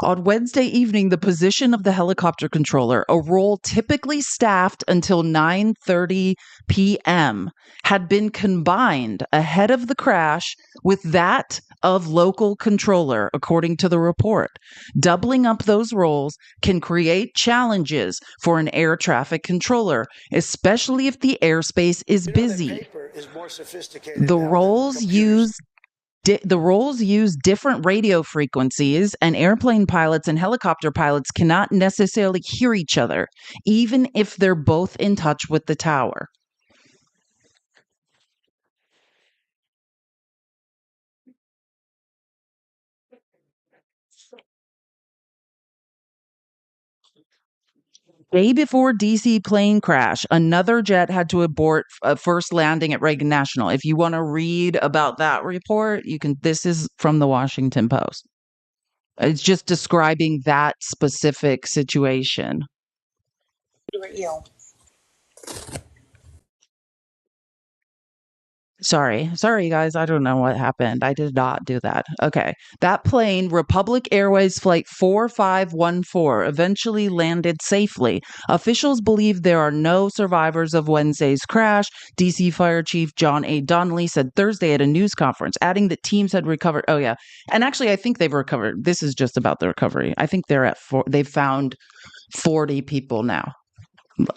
On Wednesday evening, the position of the helicopter controller, a role typically staffed until 9:30 p.m., had been combined ahead of the crash with that of local controller, according to the report. Doubling up those roles can create challenges for an air traffic controller, especially if the airspace is busy. The roles use different radio frequencies, and airplane pilots and helicopter pilots cannot necessarily hear each other, even if they're both in touch with the tower. Day before DC plane crash, another jet had to abort first landing at Reagan National. If you want to read about that report, you can. This is from the Washington Post. It's just describing that specific situation. Sorry, guys. I don't know what happened. I did not do that. Okay. That plane, Republic Airways Flight 4514, eventually landed safely. Officials believe there are no survivors of Wednesday's crash. DC Fire Chief John A. Donnelly said Thursday at a news conference, adding that teams had recovered. Oh, yeah. And actually, I think they've recovered. This is just about the recovery. I think they're at they've found 40 people now.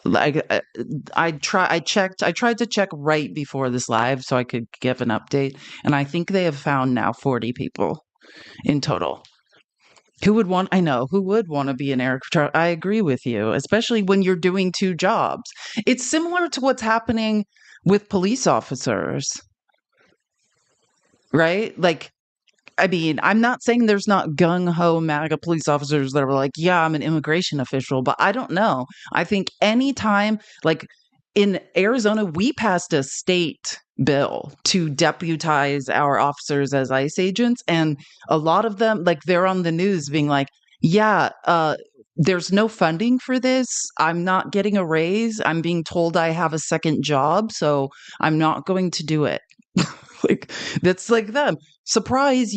I tried to check right before this live so I could give an update, and I think they have found now 40 people in total. Who would want to be an air controller? I agree with you, especially when you're doing two jobs. It's similar to what's happening with police officers, right? Like, I mean, I'm not saying there's not gung-ho MAGA police officers that are like, yeah, I'm an immigration official, but I don't know. I think anytime, like in Arizona, we passed a state bill to deputize our officers as ICE agents. And a lot of them, like they're on the news being like, yeah, there's no funding for this. I'm not getting a raise. I'm being told I have a second job, so I'm not going to do it. Like that's like them. Surprise,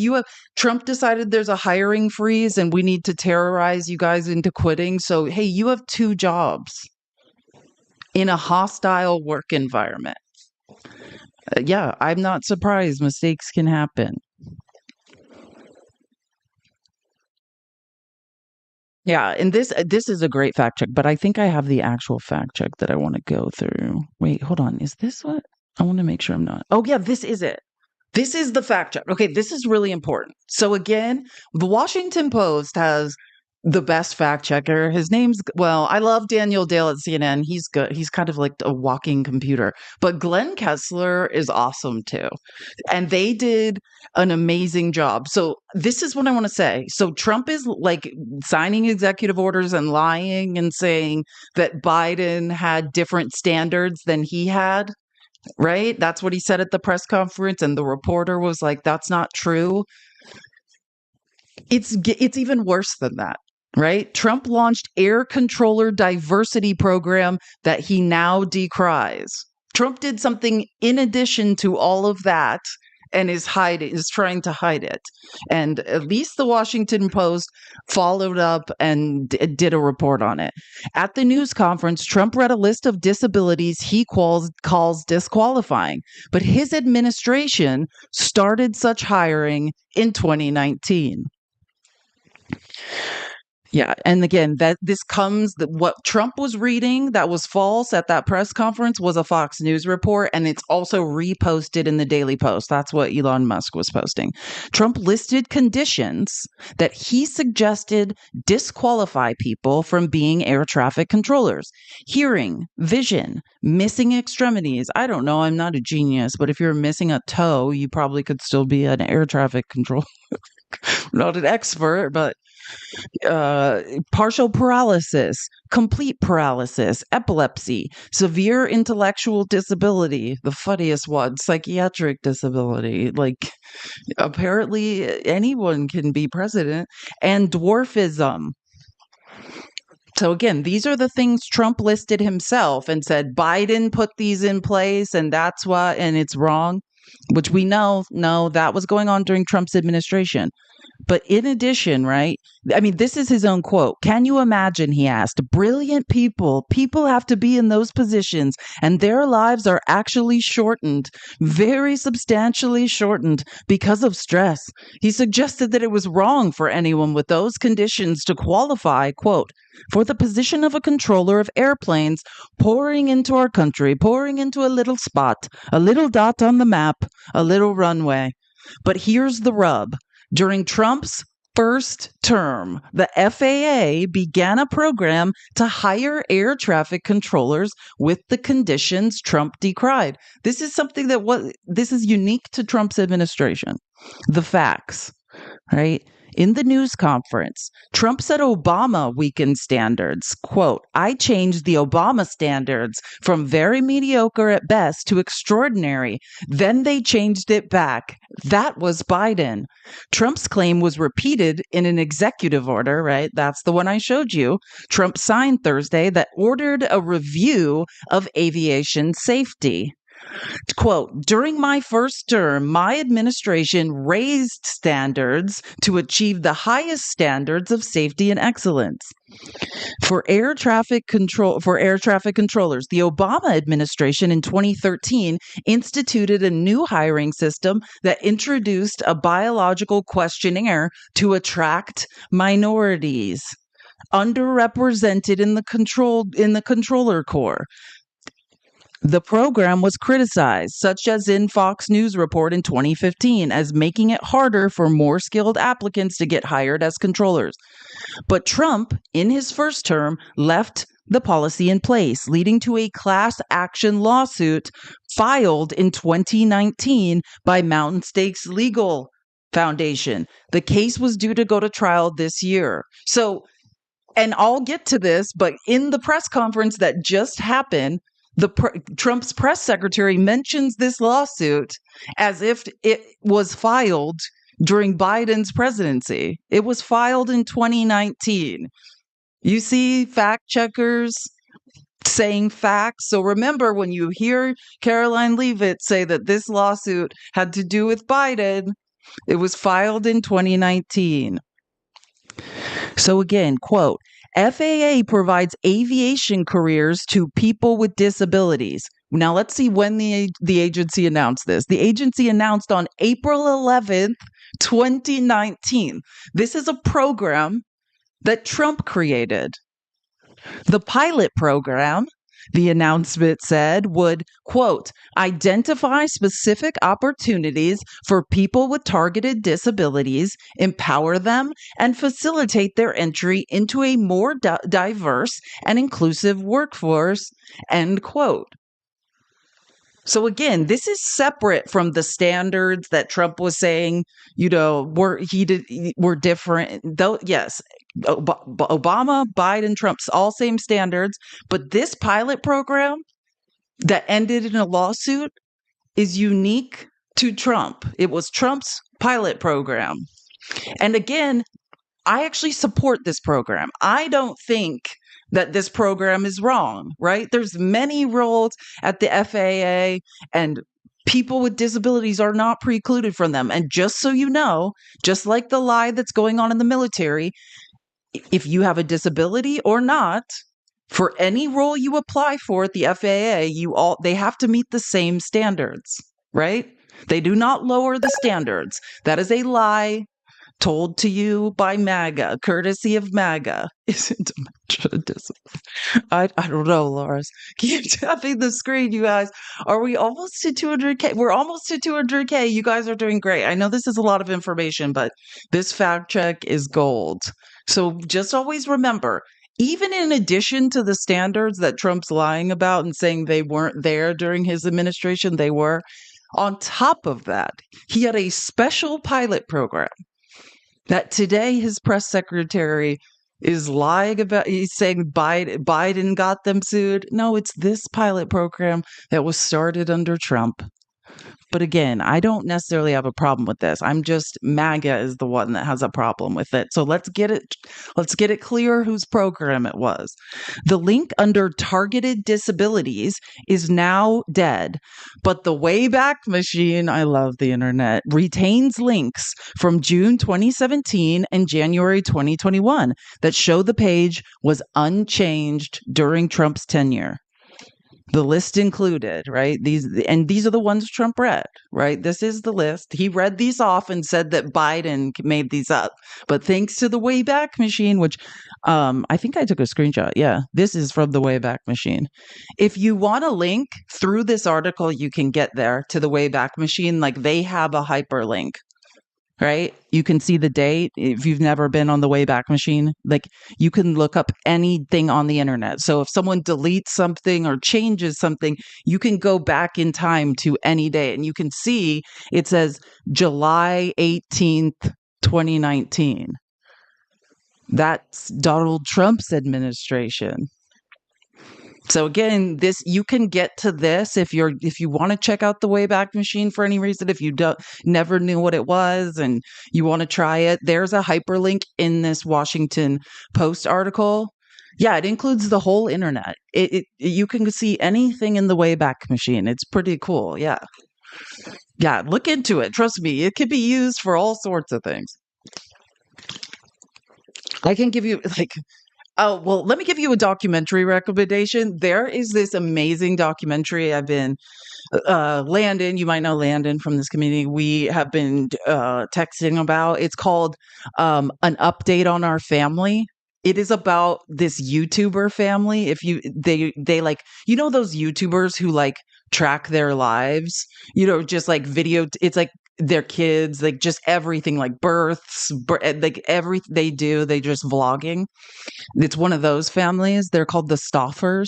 Trump decided there's a hiring freeze and we need to terrorize you guys into quitting. So hey, you have two jobs in a hostile work environment. Yeah, I'm not surprised. Mistakes can happen. Yeah, and this is a great fact check, but I think I have the actual fact check that I want to go through. Wait, hold on. Is this what? I want to make sure I'm not. Oh, yeah, this is it. This is the fact check. Okay, this is really important. So again, the Washington Post has the best fact checker. His name's, well, I love Daniel Dale at CNN. He's good. He's kind of like a walking computer. But Glenn Kessler is awesome too. And they did an amazing job. So this is what I want to say. So Trump is like signing executive orders and lying and saying that Biden had different standards than he had. Right? That's what he said at the press conference. And the reporter was like, that's not true. It's even worse than that. Right? Trump launched air controller diversity program that he now decries. Trump did something in addition to all of that and is trying to hide it. And at least the Washington Post followed up and did a report on it. At the news conference, Trump read a list of disabilities he calls disqualifying, but his administration started such hiring in 2019. Yeah, and again, what Trump was reading that was false at that press conference was a Fox News report, and it's also reposted in the Daily Post. That's what Elon Musk was posting. Trump listed conditions that he suggested disqualify people from being air traffic controllers: hearing, vision, missing extremities. I don't know, I'm not a genius, but if you're missing a toe, you probably could still be an air traffic controller. Not an expert, but partial paralysis, complete paralysis, epilepsy, severe intellectual disability, the funniest one, psychiatric disability. Like, apparently anyone can be president, and dwarfism. So again, these are the things Trump listed himself and said Biden put these in place and that's why, and it's wrong, which we know, no, that was going on during Trump's administration. But in addition, right? I mean, this is his own quote. Can you imagine, he asked, brilliant people have to be in those positions and their lives are actually shortened, very substantially shortened because of stress. He suggested that it was wrong for anyone with those conditions to qualify, quote, for the position of a controller of airplanes pouring into our country, pouring into a little spot, a little dot on the map, a little runway. But here's the rub. During Trump's first term, the FAA began a program to hire air traffic controllers with the conditions Trump decried. This is something this is unique to Trump's administration. The facts, right? In the news conference, Trump said Obama weakened standards. Quote, I changed the Obama standards from very mediocre at best to extraordinary. Then they changed it back. That was Biden. Trump's claim was repeated in an executive order, right? That's the one I showed you. Trump signed Thursday that ordered a review of aviation safety. Quote, during my first term, my administration raised standards to achieve the highest standards of safety and excellence. For air traffic controllers, the Obama administration in 2013 instituted a new hiring system that introduced a biological questionnaire to attract minorities underrepresented in the controller corps. The program was criticized, such as in Fox News report in 2015, as making it harder for more skilled applicants to get hired as controllers. But Trump, in his first term, left the policy in place, leading to a class action lawsuit filed in 2019 by Mountain Stakes Legal Foundation. The case was due to go to trial this year. So, and I'll get to this, but in the press conference that just happened, Trump's press secretary mentions this lawsuit as if it was filed during Biden's presidency. It was filed in 2019. You see fact checkers saying facts. So remember, when you hear Caroline Leavitt say that this lawsuit had to do with Biden, it was filed in 2019. So again, quote, FAA provides aviation careers to people with disabilities. Now let's see when the agency announced this. The agency announced on April 11th, 2019. This is a program that Trump created. The pilot program, the announcement said, would, quote, identify specific opportunities for people with targeted disabilities, empower them, and facilitate their entry into a more diverse and inclusive workforce, end quote. So again, this is separate from the standards that Trump was saying, were different. Though, yes, Obama, Biden, Trump's all same standards, but this pilot program that ended in a lawsuit is unique to Trump. It was Trump's pilot program. And again, I actually support this program. I don't think that this program is wrong, right? There's many roles at the FAA, and people with disabilities are not precluded from them. And just so you know, just like the lie that's going on in the military, if you have a disability or not, for any role you apply for at the FAA, they have to meet the same standards, right? They do not lower the standards. That is a lie told to you by MAGA, courtesy of MAGA. Isn't a discipline. I don't know, Lars. Keep tapping the screen, you guys. Are we almost to 200K? We're almost to 200K. You guys are doing great. I know this is a lot of information, but this fact check is gold. So just always remember, even in addition to the standards that Trump's lying about and saying they weren't there during his administration, they were. On top of that, he had a special pilot program that today his press secretary is lying about. He's saying Biden got them sued. No, it's this pilot program that was started under Trump. But again, I don't necessarily have a problem with this. I'm just MAGA is the one that has a problem with it. So let's get it clear whose program it was. The link under targeted disabilities is now dead, but the Wayback Machine, I love the internet, retains links from June 2017 and January 2021 that show the page was unchanged during Trump's tenure. The list included, right? These are the ones Trump read, right? This is the list. He read these off and said that Biden made these up. But thanks to the Wayback Machine, which I think I took a screenshot. Yeah, this is from the Wayback Machine. If you want a link through this article, you can get there to the Wayback Machine. Like they have a hyperlink. Right? You can see the date. If you've never been on the Wayback Machine, like you can look up anything on the internet. So if someone deletes something or changes something, you can go back in time to any day and you can see it says July 18th, 2019. That's Donald Trump's administration. So again, this you can get to this if you want to check out the Wayback Machine for any reason. If you never knew what it was and you want to try it, there's a hyperlink in this Washington Post article. Yeah, it includes the whole internet. You can see anything in the Wayback Machine. It's pretty cool. Yeah, look into it. Trust me, it could be used for all sorts of things. I can give you oh, well, let me give you a documentary recommendation. There is this amazing documentary I've been, Landon, you might know Landon from this community. We have been texting about. It's called An Update on Our Family. It is about this YouTuber family. They like, you know, those YouTubers who like track their lives, you know, just like video, it's like their kids, like just everything, like births, like everything they do, they just vlogging. It's one of those families. They're called the Stoffers.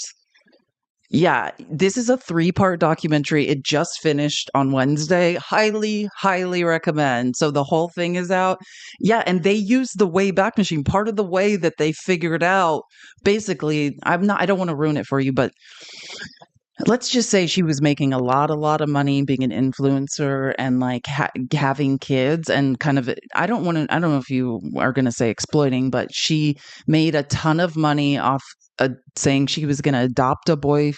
Yeah, this is a 3-part documentary. It just finished on Wednesday. Highly, highly recommend. So the whole thing is out. Yeah, and they use the Wayback Machine. Part of the way that they figured out, basically, I don't want to ruin it for you, but let's just say she was making a lot of money being an influencer and like having kids and kind of, I don't know if you are going to say exploiting, but she made a ton of money off saying she was going to adopt a boy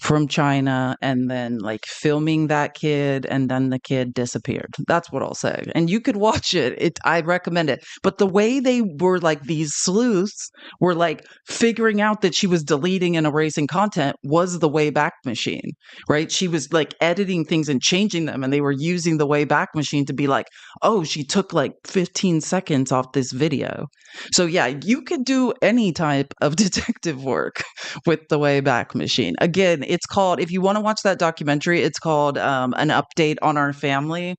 from China and then like filming that kid and then the kid disappeared. That's what I'll say. And you could watch it. I recommend it. But the way they were like these sleuths were like figuring out that she was deleting and erasing content was the Wayback Machine, right? She was like editing things and changing them and they were using the Wayback Machine to be like, oh, she took like 15 seconds off this video. So yeah, you could do any type of detective work with the Wayback Machine. Again, it's called, if you want to watch that documentary, it's called An Update on Our Family.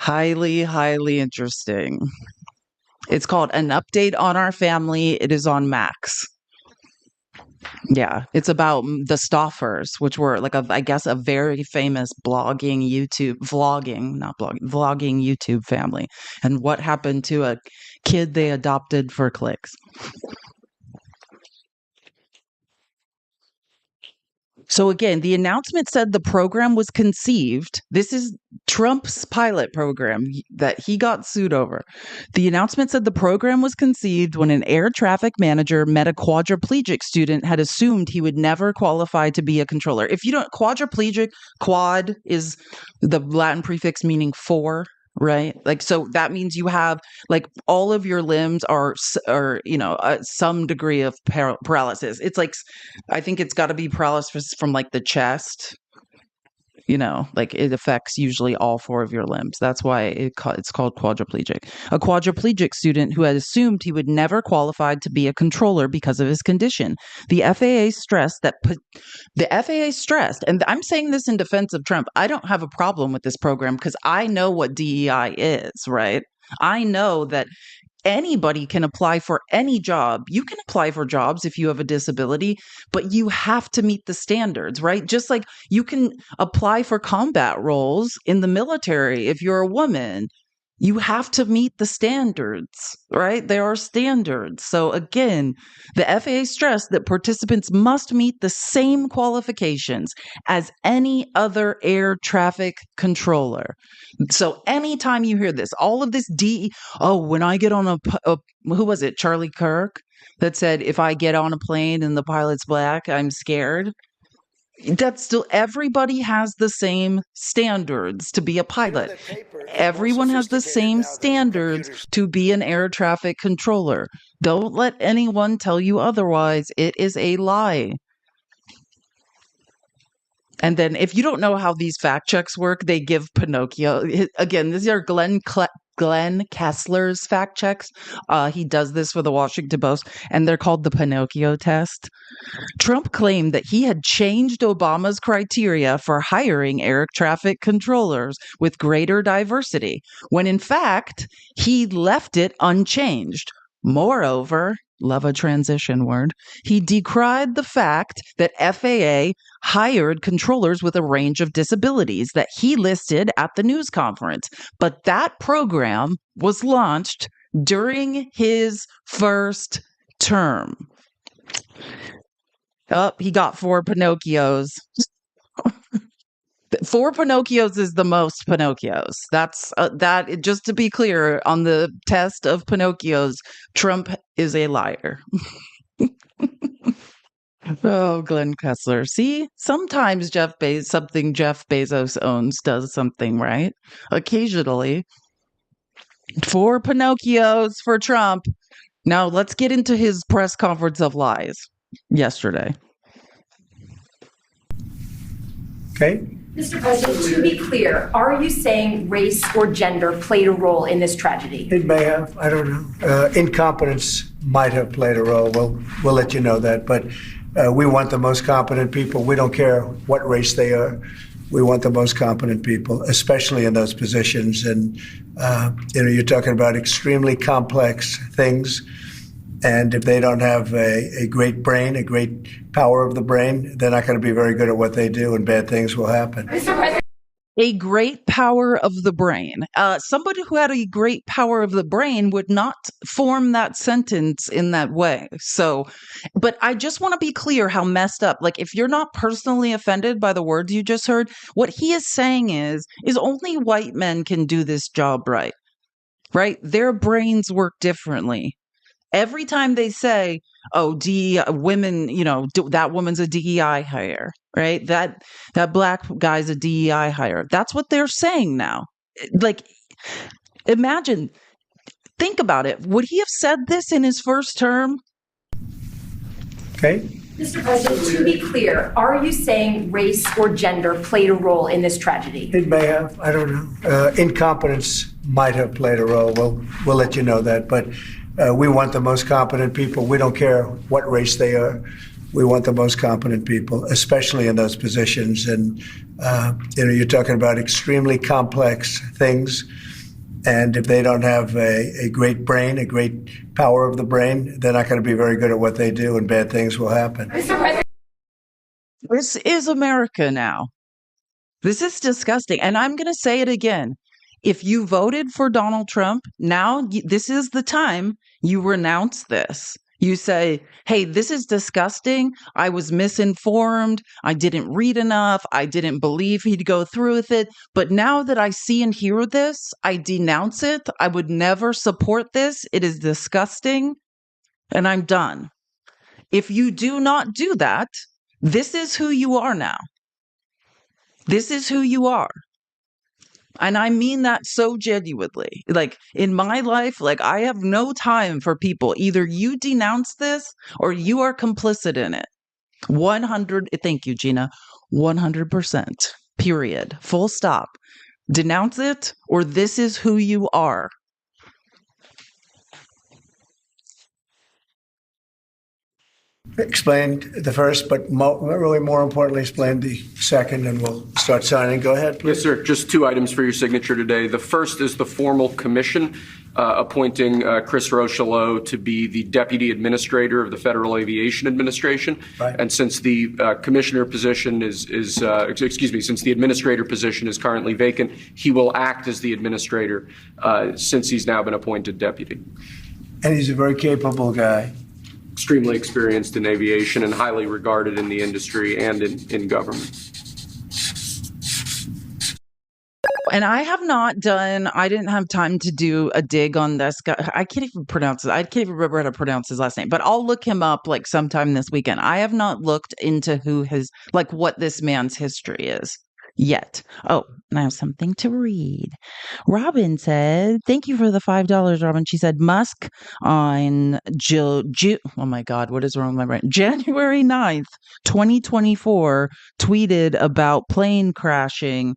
Highly, highly interesting. It's called An Update on Our Family. It is on Max. Yeah, it's about the Stoffers, which were like I guess a very famous vlogging YouTube family, and what happened to a kid they adopted for clicks. So again, the announcement said the program was conceived. This is Trump's pilot program that he got sued over. The announcement said the program was conceived when an air traffic manager met a quadriplegic student had assumed he would never qualify to be a controller. If you don't, quadriplegic, quad is the Latin prefix meaning four. Right. Like, so that means you have like all of your limbs are you know, some degree of paralysis. It's like, I think it's got to be paralysis from like the chest, you know, like it affects usually all 4 of your limbs. That's why it's called quadriplegic. A quadriplegic student who had assumed he would never qualify to be a controller because of his condition. The FAA stressed, and I'm saying this in defense of Trump, I don't have a problem with this program because I know what DEI is, right? I know that anybody can apply for any job. You can apply for jobs if you have a disability, but you have to meet the standards, right? Just like you can apply for combat roles in the military if you're a woman. You have to meet the standards, right? There are standards. So again, the FAA stressed that participants must meet the same qualifications as any other air traffic controller. So anytime you hear this, all of this when I get on who was it? Charlie Kirk that said, if I get on a plane and the pilot's black, I'm scared. That's still, everybody has the same standards to be a pilot. Everyone has the same standards to be an air traffic controller. Don't let anyone tell you otherwise. It is a lie. And then if you don't know how these fact checks work, they give Pinocchio. Again, these are Glenn Kessler's fact checks. He does this for the Washington Post, and they're called the Pinocchio test. Trump claimed that he had changed Obama's criteria for hiring air traffic controllers with greater diversity, when in fact, he left it unchanged. Moreover, love a transition word, he decried the fact that FAA hired controllers with a range of disabilities that he listed at the news conference. But that program was launched during his first term. He got 4 Pinocchios. 4 Pinocchios is the most Pinocchios. That's that. Just to be clear, on the test of Pinocchios, Trump is a liar. Oh, Glenn Kessler. See, sometimes Jeff Bezos owns does something right. Occasionally, 4 Pinocchios for Trump. Now let's get into his press conference of lies yesterday. Okay. Mr. President, to be clear, are you saying race or gender played a role in this tragedy? It may have. I don't know. Incompetence might have played a role. We'll let you know that. But we want the most competent people. We don't care what race they are. We want the most competent people, especially in those positions. And, you're talking about extremely complex things. And if they don't have a great brain, a great power of the brain, they're not going to be very good at what they do, and bad things will happen. A great power of the brain. Somebody who had a great power of the brain would not form that sentence in that way. So, but I just want to be clear how messed up. Like, if you're not personally offended by the words you just heard, what he is saying is only white men can do this job right. Right? Their brains work differently. Every time they say, "Oh, women," that woman's a DEI hire, right? That black guy's a DEI hire. That's what they're saying now. Like, imagine, think about it. Would he have said this in his first term? Okay. Mr. President, to be clear, are you saying race or gender played a role in this tragedy? It may have. I don't know. Incompetence might have played a role. We'll let you know that. But we want the most competent people. We don't care what race they are. We want the most competent people, especially in those positions. And, you're talking about extremely complex things. And if they don't have a great brain, a great power of the brain, they're not going to be very good at what they do, and bad things will happen. This is America now. This is disgusting. And I'm going to say it again. If you voted for Donald Trump, now this is the time you renounce this. You say, hey, this is disgusting. I was misinformed. I didn't read enough. I didn't believe he'd go through with it. But now that I see and hear this, I denounce it. I would never support this. It is disgusting. And I'm done. If you do not do that, this is who you are now. This is who you are. And I mean that so genuinely. Like, in my life, like, I have no time for people. Either you denounce this or you are complicit in it. 100. Thank you, Gina. 100%. Period. Full stop. Denounce it or this is who you are. explained the first, but really more importantly, explained the second, and we'll start signing. Go ahead, please. Yes, sir. Just 2 items for your signature today. The first is the formal commission appointing Chris Rochelot to be the Deputy Administrator of the Federal Aviation Administration. Right. And since the commissioner position since the administrator position is currently vacant, he will act as the administrator since he's now been appointed deputy. And he's a very capable guy. Extremely experienced in aviation and highly regarded in the industry and in government. And I didn't have time to do a dig on this guy. I can't even pronounce it. I can't even remember how to pronounce his last name, but I'll look him up like sometime this weekend. I have not looked into what this man's history is yet. Oh, and I have something to read. Robin said, thank you for the $5, Robin. She said, Musk on oh my God, what is wrong with my brain? January 9th, 2024, tweeted about plane crashing.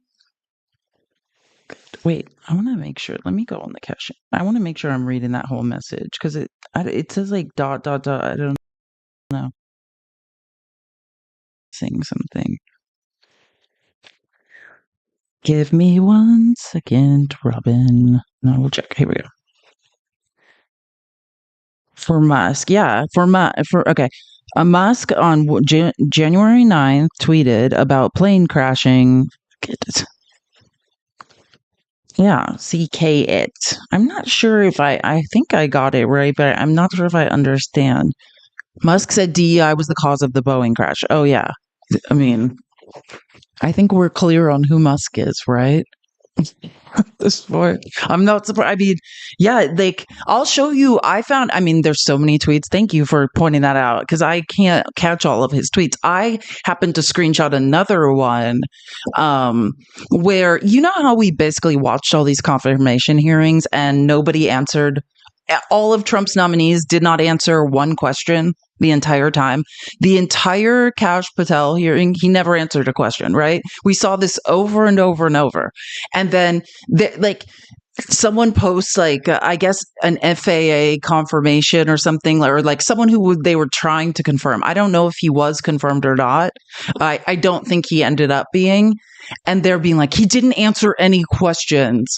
Wait, I want to make sure. Let me go on the cache. I want to make sure I'm reading that whole message because it says like ... I don't know. Saying something. Give me 1 second, Robin. No, we'll check. Here we go. For Musk, yeah, okay. Musk on January 9th tweeted about plane crashing. Yeah, CK it. I'm not sure if I think I got it right, but I'm not sure if I understand. Musk said DEI was the cause of the Boeing crash. Oh, yeah. I mean, I think we're clear on who Musk is, right? This point, I'm not surprised. I mean, yeah, like I'll show you. There's so many tweets. Thank you for pointing that out because I can't catch all of his tweets. I happened to screenshot another one where you know how we basically watched all these confirmation hearings and nobody answered. All of Trump's nominees did not answer one question the entire time. The entire Kash Patel hearing, he never answered a question, right? We saw this over and over and over. And then, someone posts, I guess, an FAA confirmation or something, or someone who they were trying to confirm. I don't know if he was confirmed or not. I don't think he ended up being. And they're being like, he didn't answer any questions.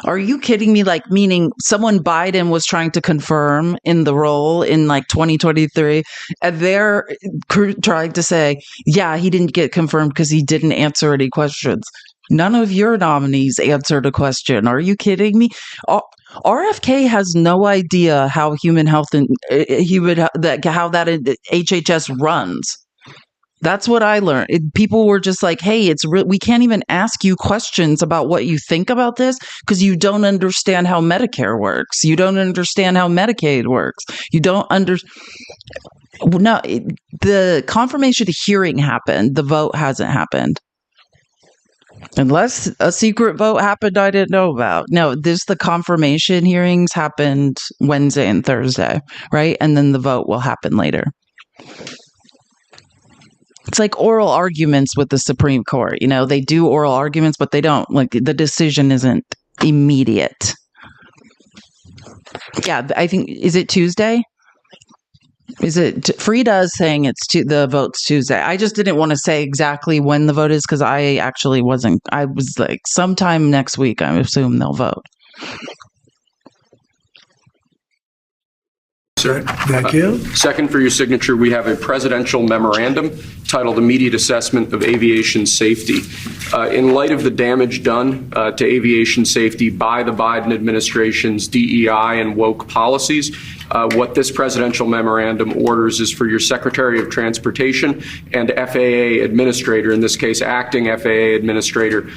Are you kidding me? Meaning someone Biden was trying to confirm in the role in 2023, and they're trying to say, yeah, he didn't get confirmed because he didn't answer any questions. None of your nominees answered a question. Are you kidding me? RFK has no idea how human health and how that HHS runs. That's what I learned. People were just like, hey, we can't even ask you questions about what you think about this because you don't understand how Medicare works. You don't understand how Medicaid works. You don't the confirmation hearing happened. The vote hasn't happened. Unless a secret vote happened I didn't know about. No, the confirmation hearings happened Wednesday and Thursday, right? And then the vote will happen later. It's like oral arguments with the Supreme Court. They do oral arguments, but they don't. The decision isn't immediate. Yeah, I think, is it Tuesday? Is it Frida is saying the vote's Tuesday? I just didn't want to say exactly when the vote is because I actually wasn't. I was like sometime next week. I assume they'll vote. Sir. Thank you. Second, for your signature, we have a presidential memorandum titled Immediate Assessment of Aviation Safety. In light of the damage done to aviation safety by the Biden administration's DEI and woke policies, what this presidential memorandum orders is for your Secretary of Transportation and FAA Administrator, in this case acting FAA Administrator,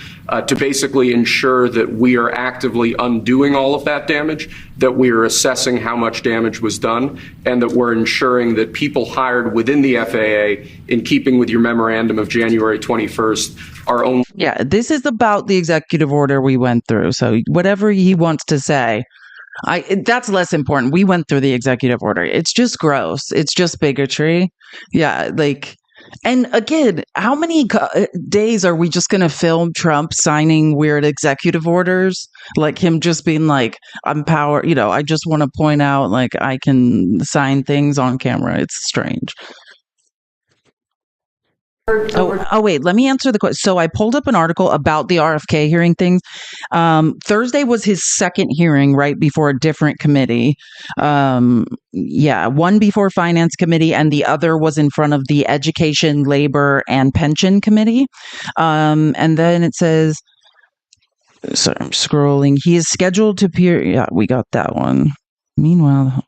to basically ensure that we are actively undoing all of that damage, that we are assessing how much damage was done, and that we're ensuring that people hired within the FAA, in keeping with your memorandum of January 21st, are only... Yeah, this is about the executive order we went through. So whatever he wants to say, that's less important. We went through the executive order. It's just gross. It's just bigotry. Yeah, And again, how many days are we just going to film Trump signing weird executive orders? Like him just being like, I'm power, I just want to point out, like, I can sign things on camera. It's strange. Wait, let me answer the question. So I pulled up an article about the RFK hearing things. Thursday was his second hearing, right before a different committee. One before Finance Committee, and the other was in front of the Education, Labor, and Pension Committee. And then it says, sorry, I'm scrolling. He is scheduled to appear. Yeah, we got that one. Meanwhile,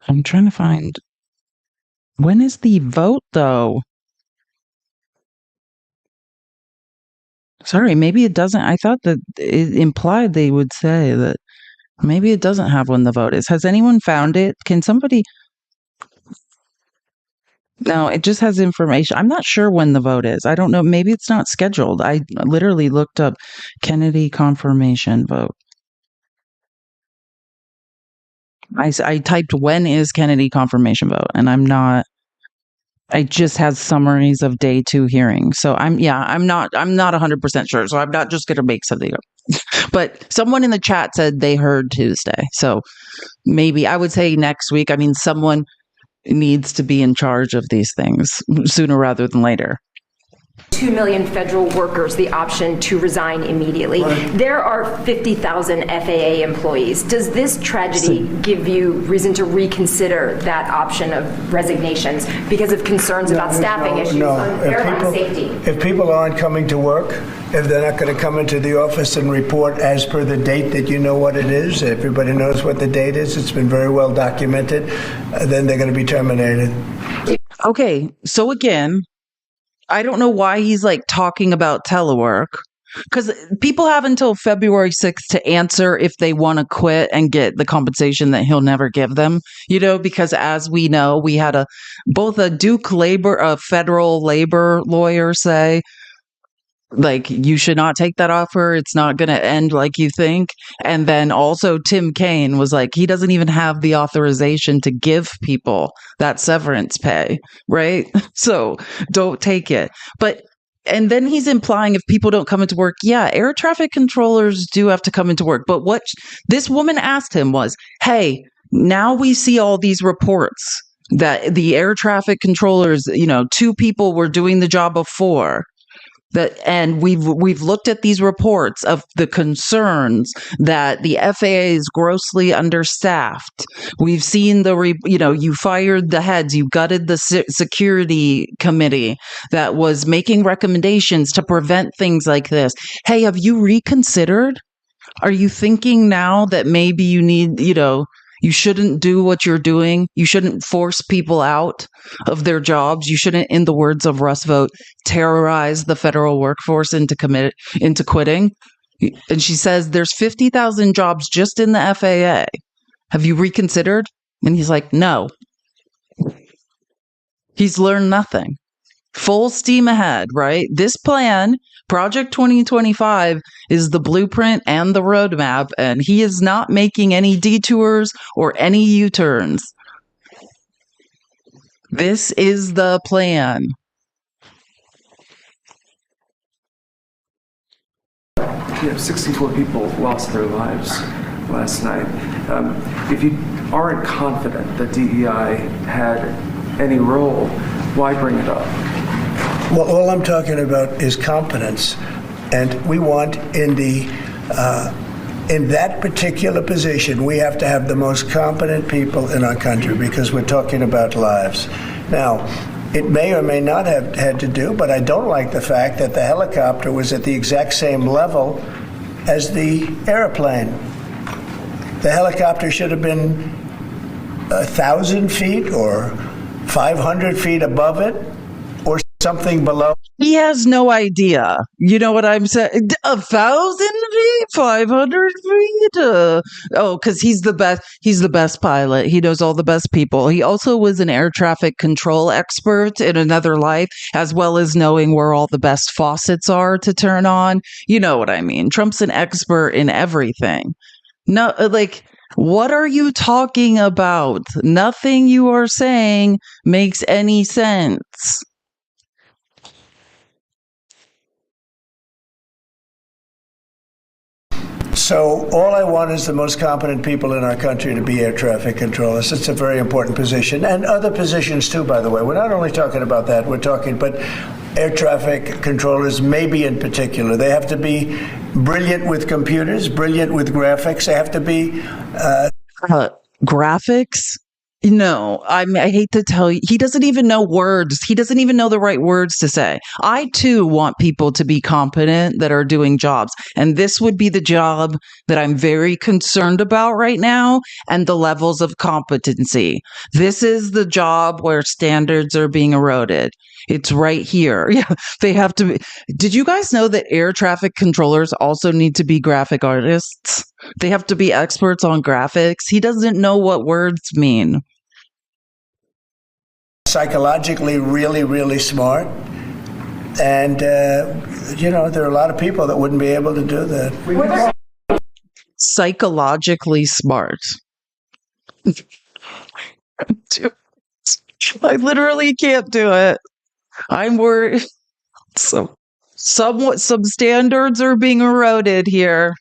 I'm trying to find. When is the vote, though? Sorry, maybe it doesn't. I thought that it implied they would say that maybe it doesn't have when the vote is. Has anyone found it? Can somebody? No, it just has information. I'm not sure when the vote is. I don't know. Maybe it's not scheduled. I literally looked up Kennedy confirmation vote. I typed when is Kennedy confirmation vote, and I'm not. It just has summaries of day 2 hearings. So I'm not 100% sure. So I'm not just going to make something up. But someone in the chat said they heard Tuesday. So maybe I would say next week. I mean, someone needs to be in charge of these things sooner rather than later. 2 million federal workers the option to resign immediately. There are 50,000 FAA employees. Does this tragedy give you reason to reconsider that option of resignations because of concerns about staffing issues on airline safety? If people aren't coming to work, if they're not going to come into the office and report as per the date that you know what it is, everybody knows what the date is, it's been very well documented, then they're going to be terminated. Okay, so again, I don't know why he's like talking about telework, because people have until February 6th to answer if they want to quit and get the compensation that he'll never give them, because as we know, we had both a federal labor lawyer say, like, you should not take that offer. It's not going to end like you think. And then also Tim Kaine was like, he doesn't even have the authorization to give people that severance pay, right? So don't take it. And then he's implying if people don't come into work, yeah, air traffic controllers do have to come into work. But what this woman asked him was, hey, now we see all these reports that the air traffic controllers, 2 people were doing the job of 4. And we've looked at these reports of the concerns that the FAA is grossly understaffed. We've seen you fired the heads, you gutted the security committee that was making recommendations to prevent things like this. Hey, have you reconsidered? Are you thinking now that maybe you need, you shouldn't do what you're doing? You shouldn't force people out of their jobs. You shouldn't, in the words of Russ Vogt, terrorize the federal workforce into quitting. And she says there's 50,000 jobs just in the FAA. Have you reconsidered? And he's like, no. He's learned nothing. Full steam ahead, right? This plan, Project 2025, is the blueprint and the roadmap, and he is not making any detours or any U-turns. This is the plan. 64 people lost their lives last night. If you aren't confident that DEI had any role, why bring it up? Well, all I'm talking about is competence, and we want in that particular position, we have to have the most competent people in our country because we're talking about lives. Now, it may or may not have had to do, but I don't like the fact that the helicopter was at the exact same level as the airplane. The helicopter should have been 1,000 feet or 500 feet above it, or something below. He has no idea. You know what I'm saying? 1,000 feet, 500 feet. Because he's the best. He's the best pilot. He knows all the best people. He also was an air traffic control expert in another life, as well as knowing where all the best faucets are to turn on. You know what I mean? Trump's an expert in everything. No, like, What are you talking about? Nothing you are saying makes any sense. So all I want is the most competent people in our country to be air traffic controllers. It's a very important position, and other positions too, by the way. We're not only talking about that, but air traffic controllers, maybe in particular. They have to be brilliant with computers, brilliant with graphics. They have to be... graphics? No, I hate to tell you, he doesn't even know words. He doesn't even know the right words to say. I too want people to be competent that are doing jobs. And this would be the job that I'm very concerned about right now, and the levels of competency. This is the job where standards are being eroded. It's right here. Yeah, they have to be. Did you guys know that air traffic controllers also need to be graphic artists? They have to be experts on graphics. He doesn't know what words mean. Psychologically really, really smart. And, there are a lot of people that wouldn't be able to do that. Psychologically smart. I literally can't do it. I'm worried. So, some standards are being eroded here.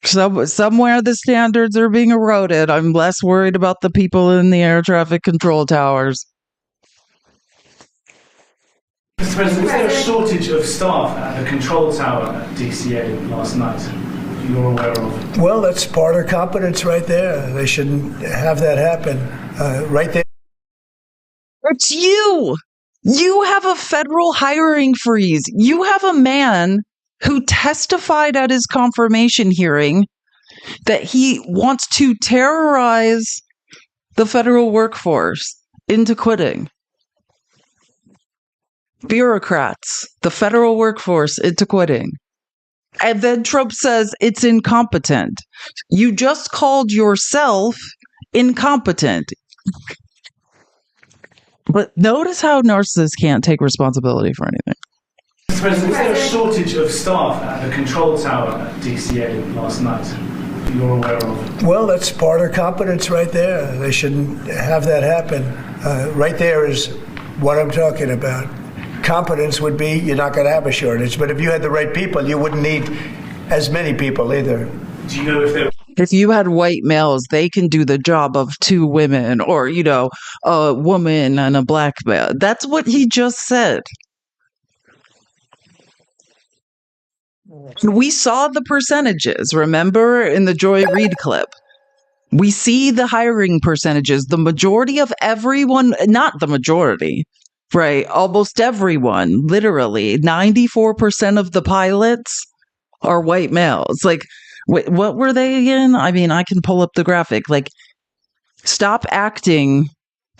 Somewhere the standards are being eroded. I'm less worried about the people in the air traffic control towers. Mr. President, was there a shortage of staff at the control tower at DCA last night you're aware of? Well, that's part of competence right there. They shouldn't have that happen. Right there. It's you. You have a federal hiring freeze. You have a man who testified at his confirmation hearing that he wants to terrorize the federal workforce into quitting. Bureaucrats, the federal workforce into quitting. And then Trump says it's incompetent. You just called yourself incompetent. But notice how narcissists can't take responsibility for anything. Mr. President, was there a shortage of staff at the control tower at DCA last night you're aware of? Well, that's part of competence right there. They shouldn't have that happen. Right there is what I'm talking about. Competence would be you're not going to have a shortage. But if you had the right people, you wouldn't need as many people either. Do you know if there... If you had white males, they can do the job of two women or, a woman and a black male. That's what he just said. We saw the percentages, remember, in the Joy Reid clip. We see the hiring percentages. The majority of everyone, not the majority, right? Almost everyone, literally, 94% of the pilots are white males. Like, wait, what were they again? I mean, I can pull up the graphic. Like, stop acting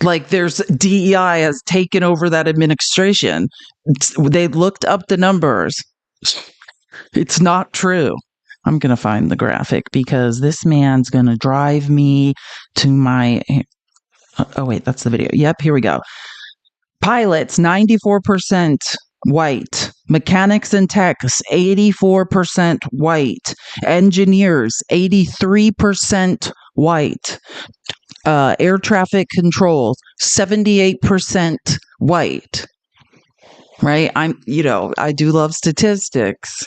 like there's DEI has taken over that administration. They looked up the numbers. It's not true. I'm going to find the graphic because this man's going to drive me to my... Oh, wait, that's the video. Yep, here we go. Pilots, 94% white. Mechanics and techs, 84% white. Engineers, 83% white. Air traffic control, 78% white. Right? I do love statistics.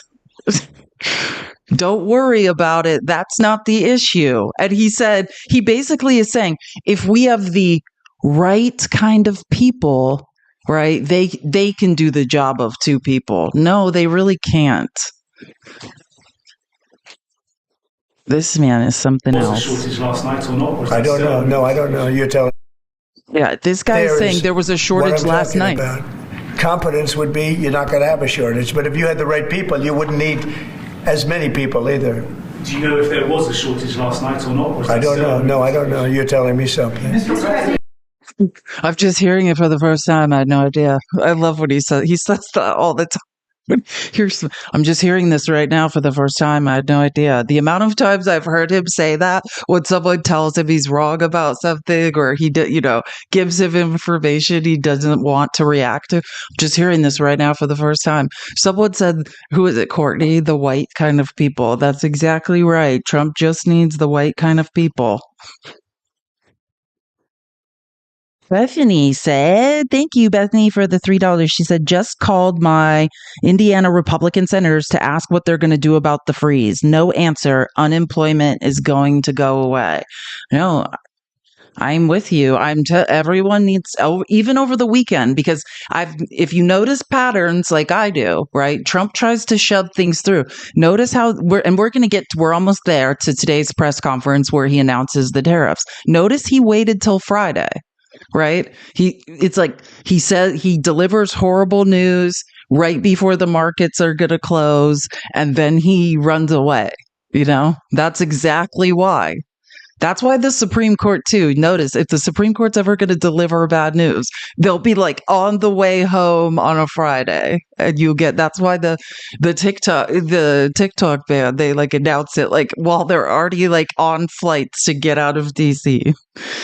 Don't worry about it. That's not the issue. And he basically is saying, if we have the right kind of people, right, they can do the job of two people. No, they really can't. This man is something else. Was there a shortage last night or not? I don't know. No, I don't know. You're telling. Yeah, this guy is saying there was a shortage last night. Competence would be you're not going to have a shortage. But if you had the right people, you wouldn't need as many people either. Do you know if there was a shortage last night or not? I don't know. No, I don't know. You're telling me something. I'm just hearing it for the first time. I had no idea. I love what he says. He says that all the time. I'm just hearing this right now for the first time. I had no idea. The amount of times I've heard him say that when someone tells him he's wrong about something or gives him information he doesn't want to react to. Just hearing this right now for the first time. Someone said, who is it, Courtney? The white kind of people. That's exactly right. Trump just needs the white kind of people. Bethany said, thank you, Bethany, for the $3. She said, just called my Indiana Republican senators to ask what they're going to do about the freeze. No answer. Unemployment is going to go away. No, I'm with you. Everyone needs, even over the weekend, because if you notice patterns like I do, right? Trump tries to shove things through. Notice how we're almost there to today's press conference where he announces the tariffs. Notice he waited till Friday. Right? It's like he said he delivers horrible news right before the markets are going to close, and then he runs away. That's exactly why. That's why the Supreme Court too. Notice if the Supreme Court's ever going to deliver bad news, they'll be like on the way home on a Friday, and that's why the TikTok ban, they like announce it like while they're already like on flights to get out of DC.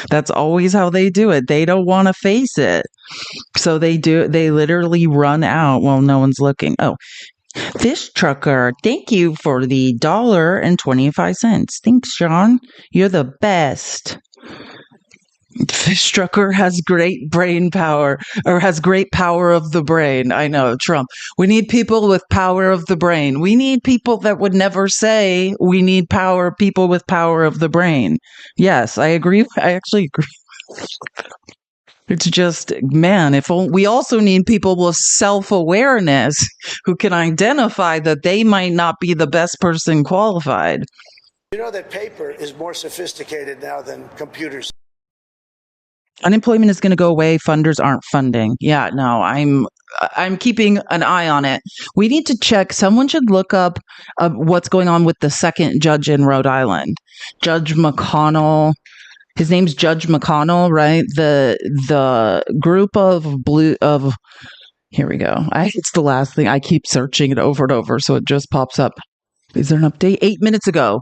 That's always how they do it. They don't want to face it, so they literally run out while no one's looking. Oh, Fish Trucker, thank you for the $1.25. Thanks, Sean. You're the best. Fish Trucker has great brain power, or has great power of the brain. I know, Trump. We need people with power of the brain. We need people that would never say we need people with power of the brain. Yes, I agree. I actually agree. It's just, man, we also need people with self-awareness who can identify that they might not be the best person qualified. You know that paper is more sophisticated now than computers. Unemployment is going to go away. Funders aren't funding. Yeah, no, I'm keeping an eye on it. We need to check. Someone should look up what's going on with the second judge in Rhode Island, Judge McConnell. His name's Judge McConnell, right? The group of here we go. It's the last thing. I keep searching it over and over, so it just pops up. Is there an update? 8 minutes ago.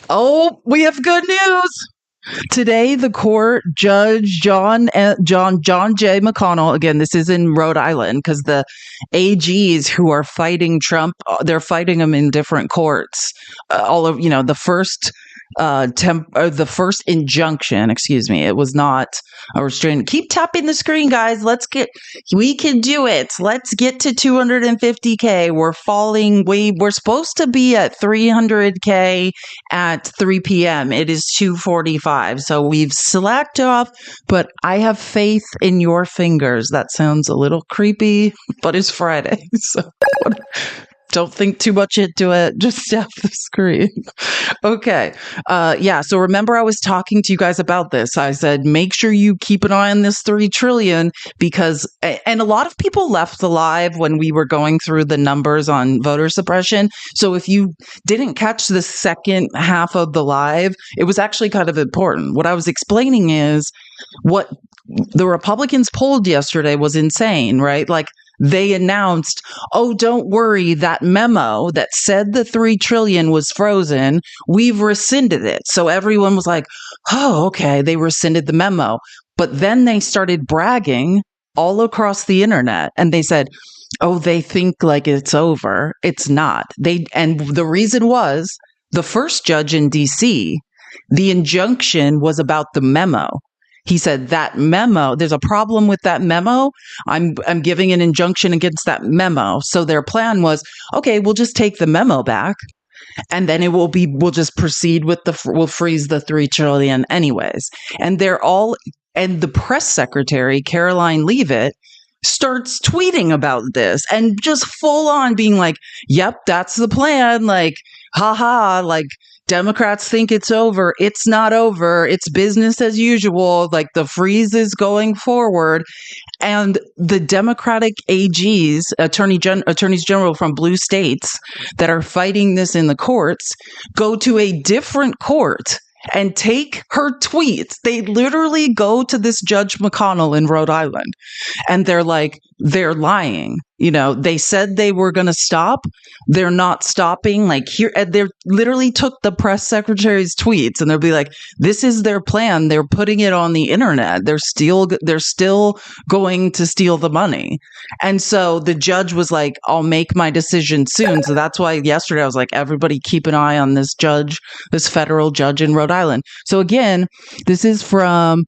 Oh, we have good news. Today, the court, Judge John J. McConnell, again, this is in Rhode Island, because the AGs who are fighting Trump, they're fighting him in different courts. The first the first injunction, excuse me, it was not a restraint. Keep tapping the screen, guys. We can do it. Let's get to 250K. We're supposed to be at 300K at 3 p.m. It is 2:45. So we've slacked off, but I have faith in your fingers. That sounds a little creepy, but it's Friday. So don't think too much into it. Just tap the screen. Okay. So remember I was talking to you guys about this. I said, make sure you keep an eye on this 3 trillion and a lot of people left the live when we were going through the numbers on voter suppression. So if you didn't catch the second half of the live, it was actually kind of important. What I was explaining is what the Republicans pulled yesterday was insane, right? Like, they announced, oh, don't worry, that memo that said the 3 trillion was frozen, we've rescinded it. So everyone was like, oh, okay, they rescinded the memo. But then they started bragging all across the internet, and they said, oh, they think like it's over. It's not. And the reason was the first judge in DC, the injunction was about the memo. He said that memo, there's a problem with that memo. I'm giving an injunction against that memo. So their plan was, okay, we'll just take the memo back, and then we'll just proceed with we'll freeze the 3 trillion anyways. And the press secretary, Caroline Leavitt, starts tweeting about this and just full on being like, yep, that's the plan. Like, haha, like, Democrats think it's over. It's not over. It's business as usual. Like, the freeze is going forward. And the Democratic AGs, attorneys general from blue states that are fighting this in the courts, go to a different court and take her tweets. They literally go to this Judge McConnell in Rhode Island, and they're like, they're lying. They said they were going to stop. They're not stopping. Like here, they literally took the press secretary's tweets and they'll be like, this is their plan. They're putting it on the internet. They're still going to steal the money. And so the judge was like, I'll make my decision soon. So that's why yesterday I was like, everybody keep an eye on this judge, this federal judge in Rhode Island. So again, this is from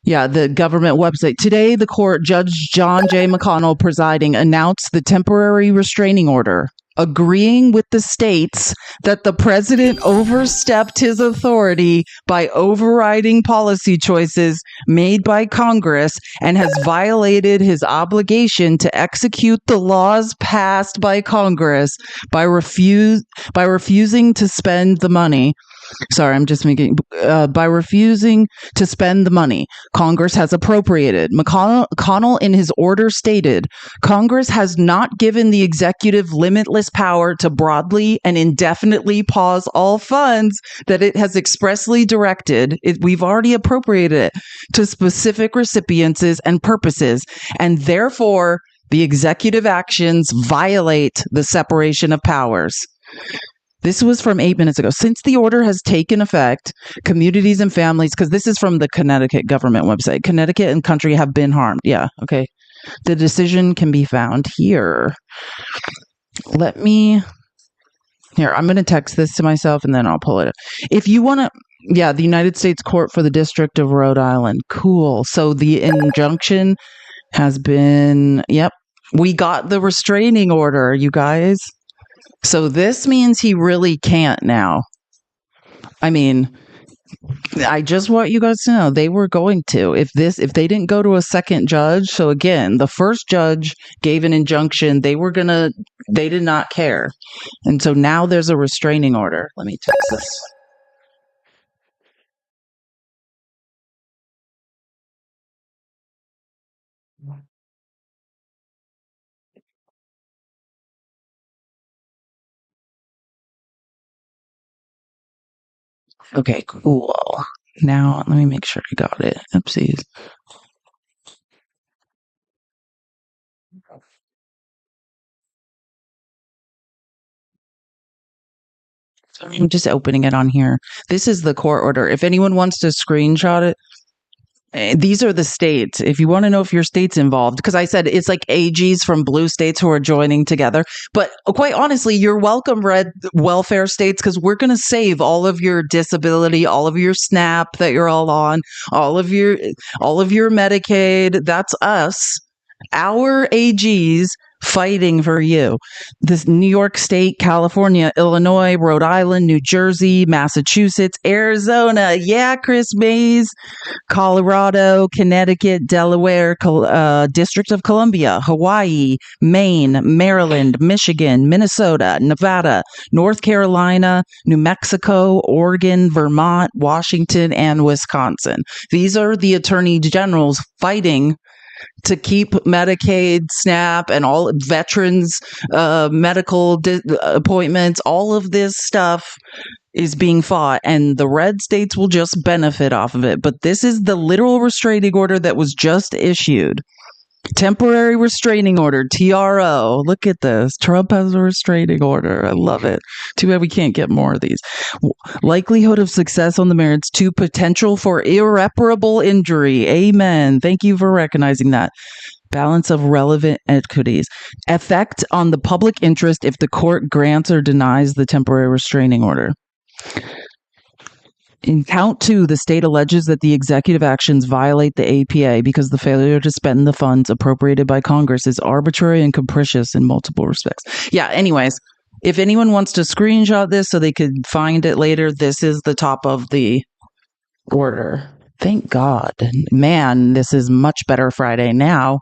the government website. Today, the court, Judge John J. McConnell presiding, announced the temporary restraining order, agreeing with the states that the president overstepped his authority by overriding policy choices made by Congress and has violated his obligation to execute the laws passed by Congress by refusing to spend the money. Sorry, I'm just making by refusing to spend the money Congress has appropriated. McConnell in his order stated, Congress has not given the executive limitless power to broadly and indefinitely pause all funds that it has expressly directed. We've already appropriated it to specific recipients and purposes, and therefore the executive actions violate the separation of powers. This was from 8 minutes ago. Since the order has taken effect, communities and families, because this is from the Connecticut government website, Connecticut and country have been harmed. Yeah, okay. The decision can be found here. I'm going to text this to myself and then I'll pull it up. If you want to, the United States Court for the District of Rhode Island. Cool. So the injunction has been, we got the restraining order, you guys. So this means he really can't now. I mean, I just want you guys to know they were going to if they didn't go to a second judge. So again, the first judge gave an injunction. They did not care. And so now there's a restraining order. Let me text this. Okay, cool. Now, let me make sure I got it. Oopsies. So I'm just opening it on here. This is the court order. If anyone wants to screenshot it, these are the states. If you want to know if your state's involved, because I said it's like AGs from blue states who are joining together. But quite honestly, you're welcome, red welfare states, because we're going to save all of your disability, all of your SNAP that you're all on, all of your Medicaid. That's us, our AGs fighting for you. This New York State, California, Illinois, Rhode Island, New Jersey, Massachusetts, Arizona. Yeah, Chris Mays. Colorado, Connecticut, Delaware, District of Columbia, Hawaii, Maine, Maryland, Michigan, Minnesota, Nevada, North Carolina, New Mexico, Oregon, Vermont, Washington, and Wisconsin. These are the attorney generals fighting to keep Medicaid, SNAP, and all veterans, medical appointments. All of this stuff is being fought, and the red states will just benefit off of it. But this is the literal restraining order that was just issued. Temporary restraining order, TRO. Look at this. Trump has a restraining order. I love it. Too bad we can't get more of these. Likelihood of success on the merits to potential for irreparable injury. Amen. Thank you for recognizing that. Balance of relevant equities. Effect on the public interest if the court grants or denies the temporary restraining order. In count 2, the state alleges that the executive actions violate the APA because the failure to spend the funds appropriated by Congress is arbitrary and capricious in multiple respects. Yeah, anyways, if anyone wants to screenshot this so they could find it later, this is the top of the order. Thank God. Man, this is much better Friday now.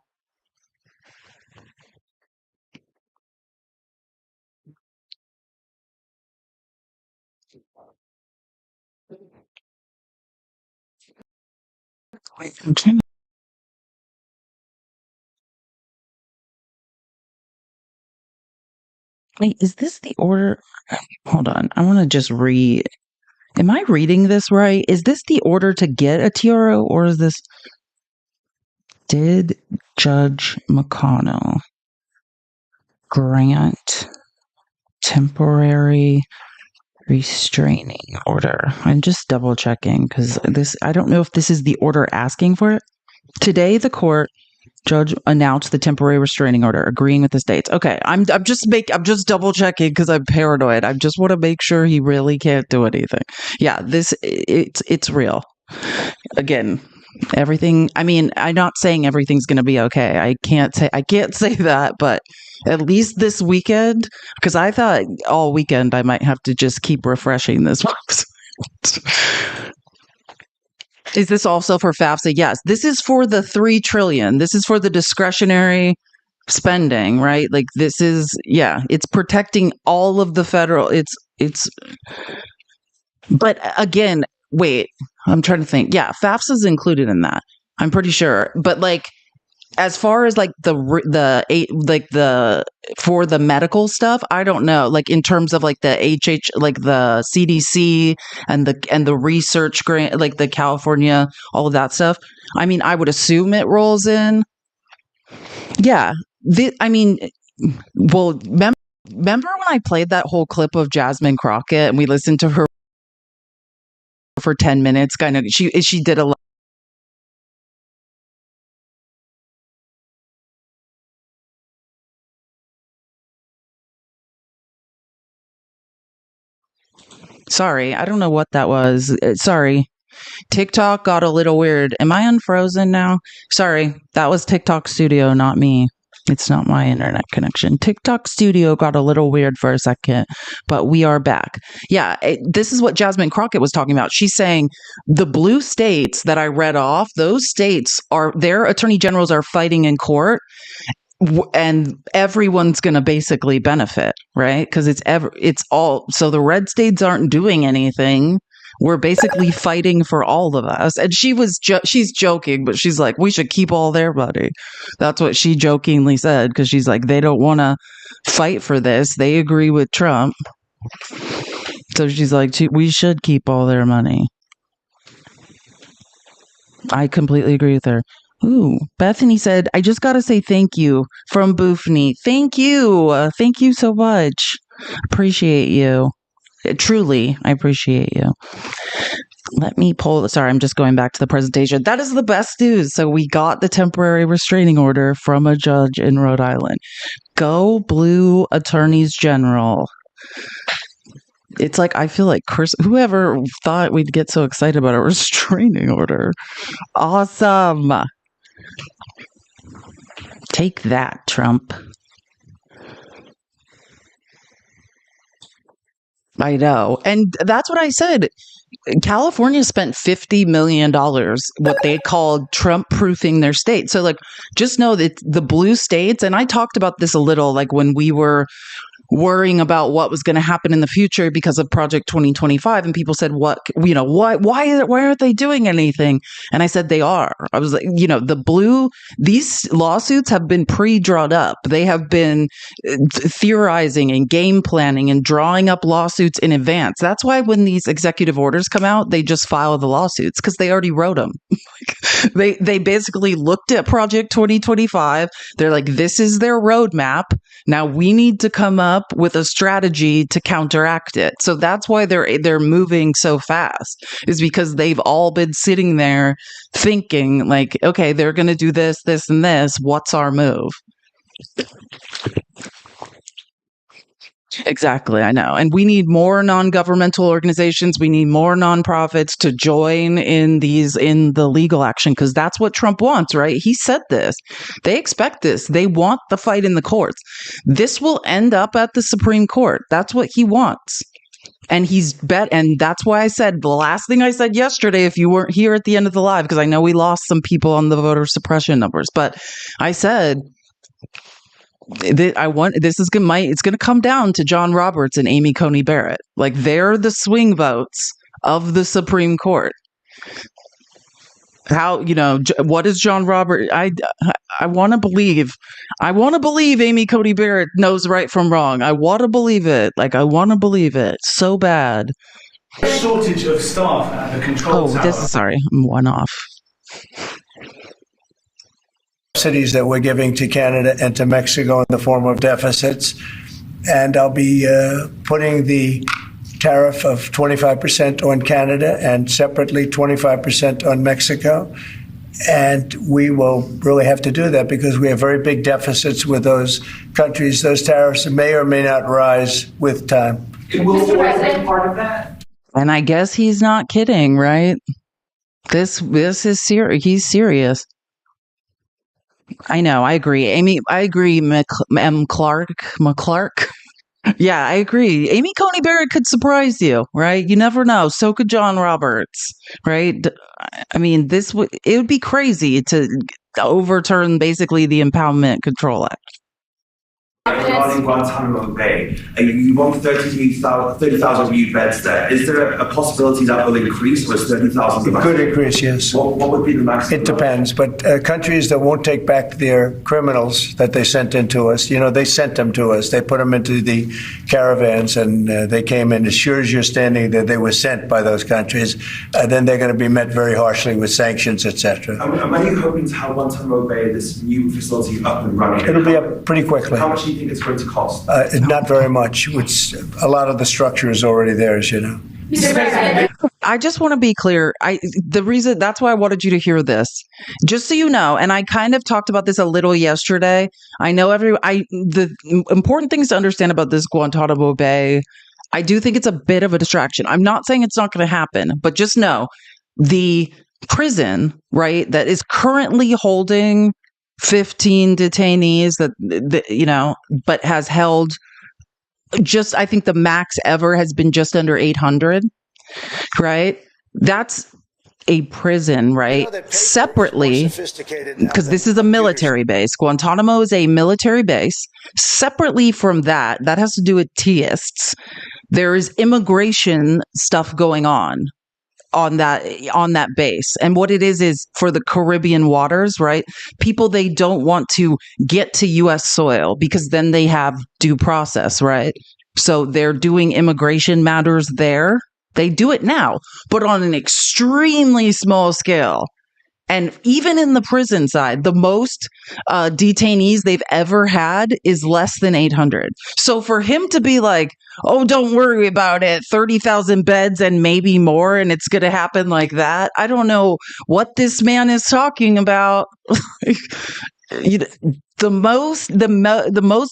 Wait, I'm trying to... Wait, is this the order? Hold on. I want to just read. Am I reading this right? Is this the order to get a TRO, or is this... Did Judge McConnell grant temporary restraining order. I'm just double checking because I don't know if this is the order asking for it. Today, the court judge announced the temporary restraining order, agreeing with the states. Okay, I'm just double checking because I'm paranoid. I just want to make sure he really can't do anything. Yeah, it's real. Again, everything. I mean, I'm not saying everything's going to be okay. I can't say that, but at least this weekend, because I thought all weekend I might have to just keep refreshing this website. Is this also for FAFSA? Yes. This is for the $3 trillion. This is for the discretionary spending, right? Like this is, yeah, it's protecting all of the federal. But again, wait, I'm trying to think. Yeah, FAFSA is included in that. I'm pretty sure. But like, as far as like the for the medical stuff, I don't know. Like in terms of like the like the CDC and the research grant, like the California, all of that stuff. I mean, I would assume it rolls in. Yeah. Well, remember when I played that whole clip of Jasmine Crockett and we listened to her for 10 minutes? Kind of, she did a lot. Sorry, I don't know what that was. Sorry. TikTok got a little weird. Am I unfrozen now? Sorry, that was TikTok Studio, not me. It's not my internet connection. TikTok Studio got a little weird for a second, but we are back. Yeah, this is what Jasmine Crockett was talking about. She's saying the blue states that I read off, those states their attorney generals are fighting in court, and everyone's going to basically benefit, right? Because it's all, so the red states aren't doing anything. We're basically fighting for all of us. And she's joking, but she's like, we should keep all their money. That's what she jokingly said, because she's like, they don't want to fight for this. They agree with Trump. So she's like, we should keep all their money. I completely agree with her. Ooh, Bethany said, I just got to say thank you from Boofney. Thank you. Thank you so much. Appreciate you. Truly, I appreciate you. Let me sorry, I'm just going back to the presentation. That is the best news. So we got the temporary restraining order from a judge in Rhode Island. Go blue attorneys general. It's like, I feel like whoever thought we'd get so excited about a restraining order. Awesome. Take that, Trump. I know. And that's what I said. California spent $50 million, what they called Trump proofing their state. So like, just know that the blue states, and I talked about this a little, like when we were worrying about what was going to happen in the future because of Project 2025, and people said, why aren't they doing anything? And I said, they are. I was like, these lawsuits have been pre-drawn up. They have been theorizing and game planning and drawing up lawsuits in advance. That's why when these executive orders come out, they just file the lawsuits, because they already wrote them. They basically looked at Project 2025. They're like, this is their roadmap. Now we need to come up with a strategy to counteract it. So that's why they're moving so fast, is because they've all been sitting there thinking like, okay, they're going to do this, this, and this. What's our move? Exactly, I know. And we need more non-governmental organizations. We need more nonprofits to join in the legal action, because that's what Trump wants, right? He said this. They expect this. They want the fight in the courts. This will end up at the Supreme Court. That's what he wants. And and that's why I said the last thing I said yesterday, if you weren't here at the end of the live, because I know we lost some people on the voter suppression numbers, but I said, it's going to come down to John Roberts and Amy Coney Barrett. Like, they're the swing votes of the Supreme Court. How, what is John Roberts? I want to believe Amy Coney Barrett knows right from wrong. I want to believe it. Like, I want to believe it so bad. Shortage of staff at the control tower. Sorry, I'm one off. subsidies that we're giving to Canada and to Mexico in the form of deficits. And I'll be putting the tariff of 25% on Canada and separately 25% on Mexico. And we will really have to do that because we have very big deficits with those countries. Those tariffs may or may not rise with time. Will Florida be part of that? And I guess he's not kidding, right? This is serious. He's serious. I know. I agree. Amy, I agree. McClark. Yeah, I agree. Amy Coney Barrett could surprise you, right? You never know. So could John Roberts, right? I mean, it would be crazy to overturn basically the Impoundment Control Act. Regarding Guantanamo Bay, you want 30,000 new beds there. Is there a possibility that will increase, or is 30,000? It could increase, yes. What would be the maximum? It depends, but countries that won't take back their criminals that they sent into us, they sent them to us. They put them into the caravans, and they came in. As sure as you're standing there, they were sent by those countries. Then they're going to be met very harshly with sanctions, etc. And when are you hoping to have Guantanamo Bay, this new facility, up and running? It'll be up pretty quickly. How much do you think it's going to cost? Not very much. A lot of the structure is already there, as you know. I just want to be clear. That's why I wanted you to hear this, just so you know. And I kind of talked about this a little yesterday. I know the important things to understand about this Guantanamo Bay. I do think it's a bit of a distraction. I'm not saying it's not going to happen, but just know the prison, right, that is currently holding 15 detainees but has held I think the max ever has been just under 800, right? That's a prison, right? Separately, because this is a military base. Guantanamo is a military base. Separately from that has to do with teists. There is immigration stuff going on that base. And what it is for the Caribbean waters, right? People, they don't want to get to US soil because then they have due process, right? So they're doing immigration matters there. They do it now, but on an extremely small scale. And even in the prison side, the most detainees they've ever had is less than 800. So for him to be like, oh, don't worry about it, 30,000 beds and maybe more, and it's going to happen like that, I don't know what this man is talking about. The most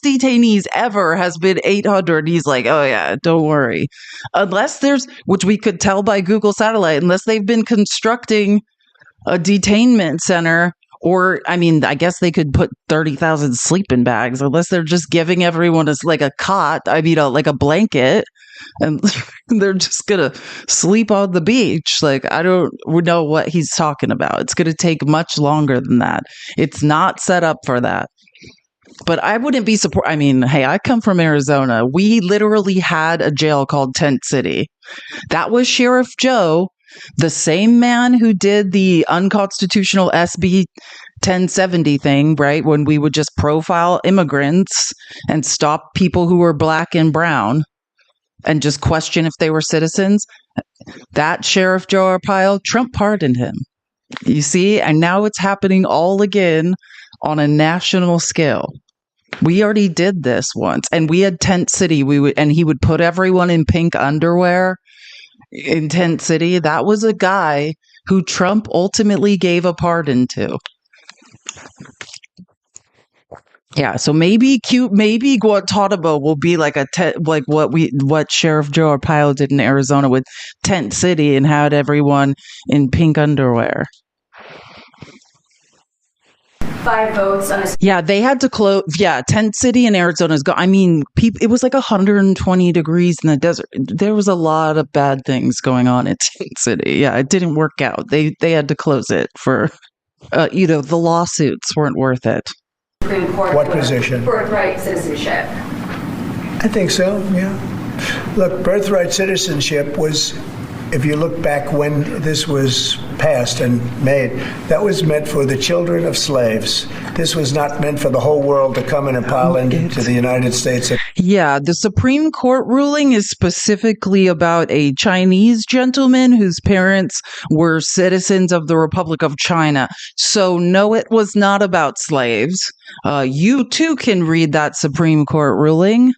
detainees ever has been 800. He's like, oh yeah, don't worry. Unless which we could tell by Google Satellite, unless they've been constructing a detainment center, or I guess they could put 30,000 sleeping bags, unless they're just giving everyone like a cot, like a blanket, and they're just gonna sleep on the beach. Like, I don't know what he's talking about. It's gonna take much longer than that. It's not set up for that. But I wouldn't be surprised. Hey, I come from Arizona. We literally had a jail called Tent City. That was Sheriff Joe, the same man who did the unconstitutional SB 1070 thing, right? When we would just profile immigrants and stop people who were black and brown and just question if they were citizens. That Sheriff Joe Arpaio, Trump pardoned him. You see? And now it's happening all again on a national scale. We already did this once, and we had Tent City. And he would put everyone in pink underwear in Tent City. That was a guy who Trump ultimately gave a pardon to. Yeah, so maybe Guantanamo will be like what Sheriff Joe Arpaio did in Arizona with Tent City and had everyone in pink underwear. 5 votes on a... Yeah, they had to close. Yeah, Tent City in Arizona is it was like 120 degrees in the desert. There was a lot of bad things going on at Tent City. Yeah, it didn't work out. They had to close it for, the lawsuits weren't worth it. Supreme Court. What position? Birthright citizenship. I think so, yeah. Look, birthright citizenship was, if you look back when this was passed and made, that was meant for the children of slaves. This was not meant for the whole world to come in and pile into the United States. Yeah, the Supreme Court ruling is specifically about a Chinese gentleman whose parents were citizens of the Republic of China. So, no, it was not about slaves. You too can read that Supreme Court ruling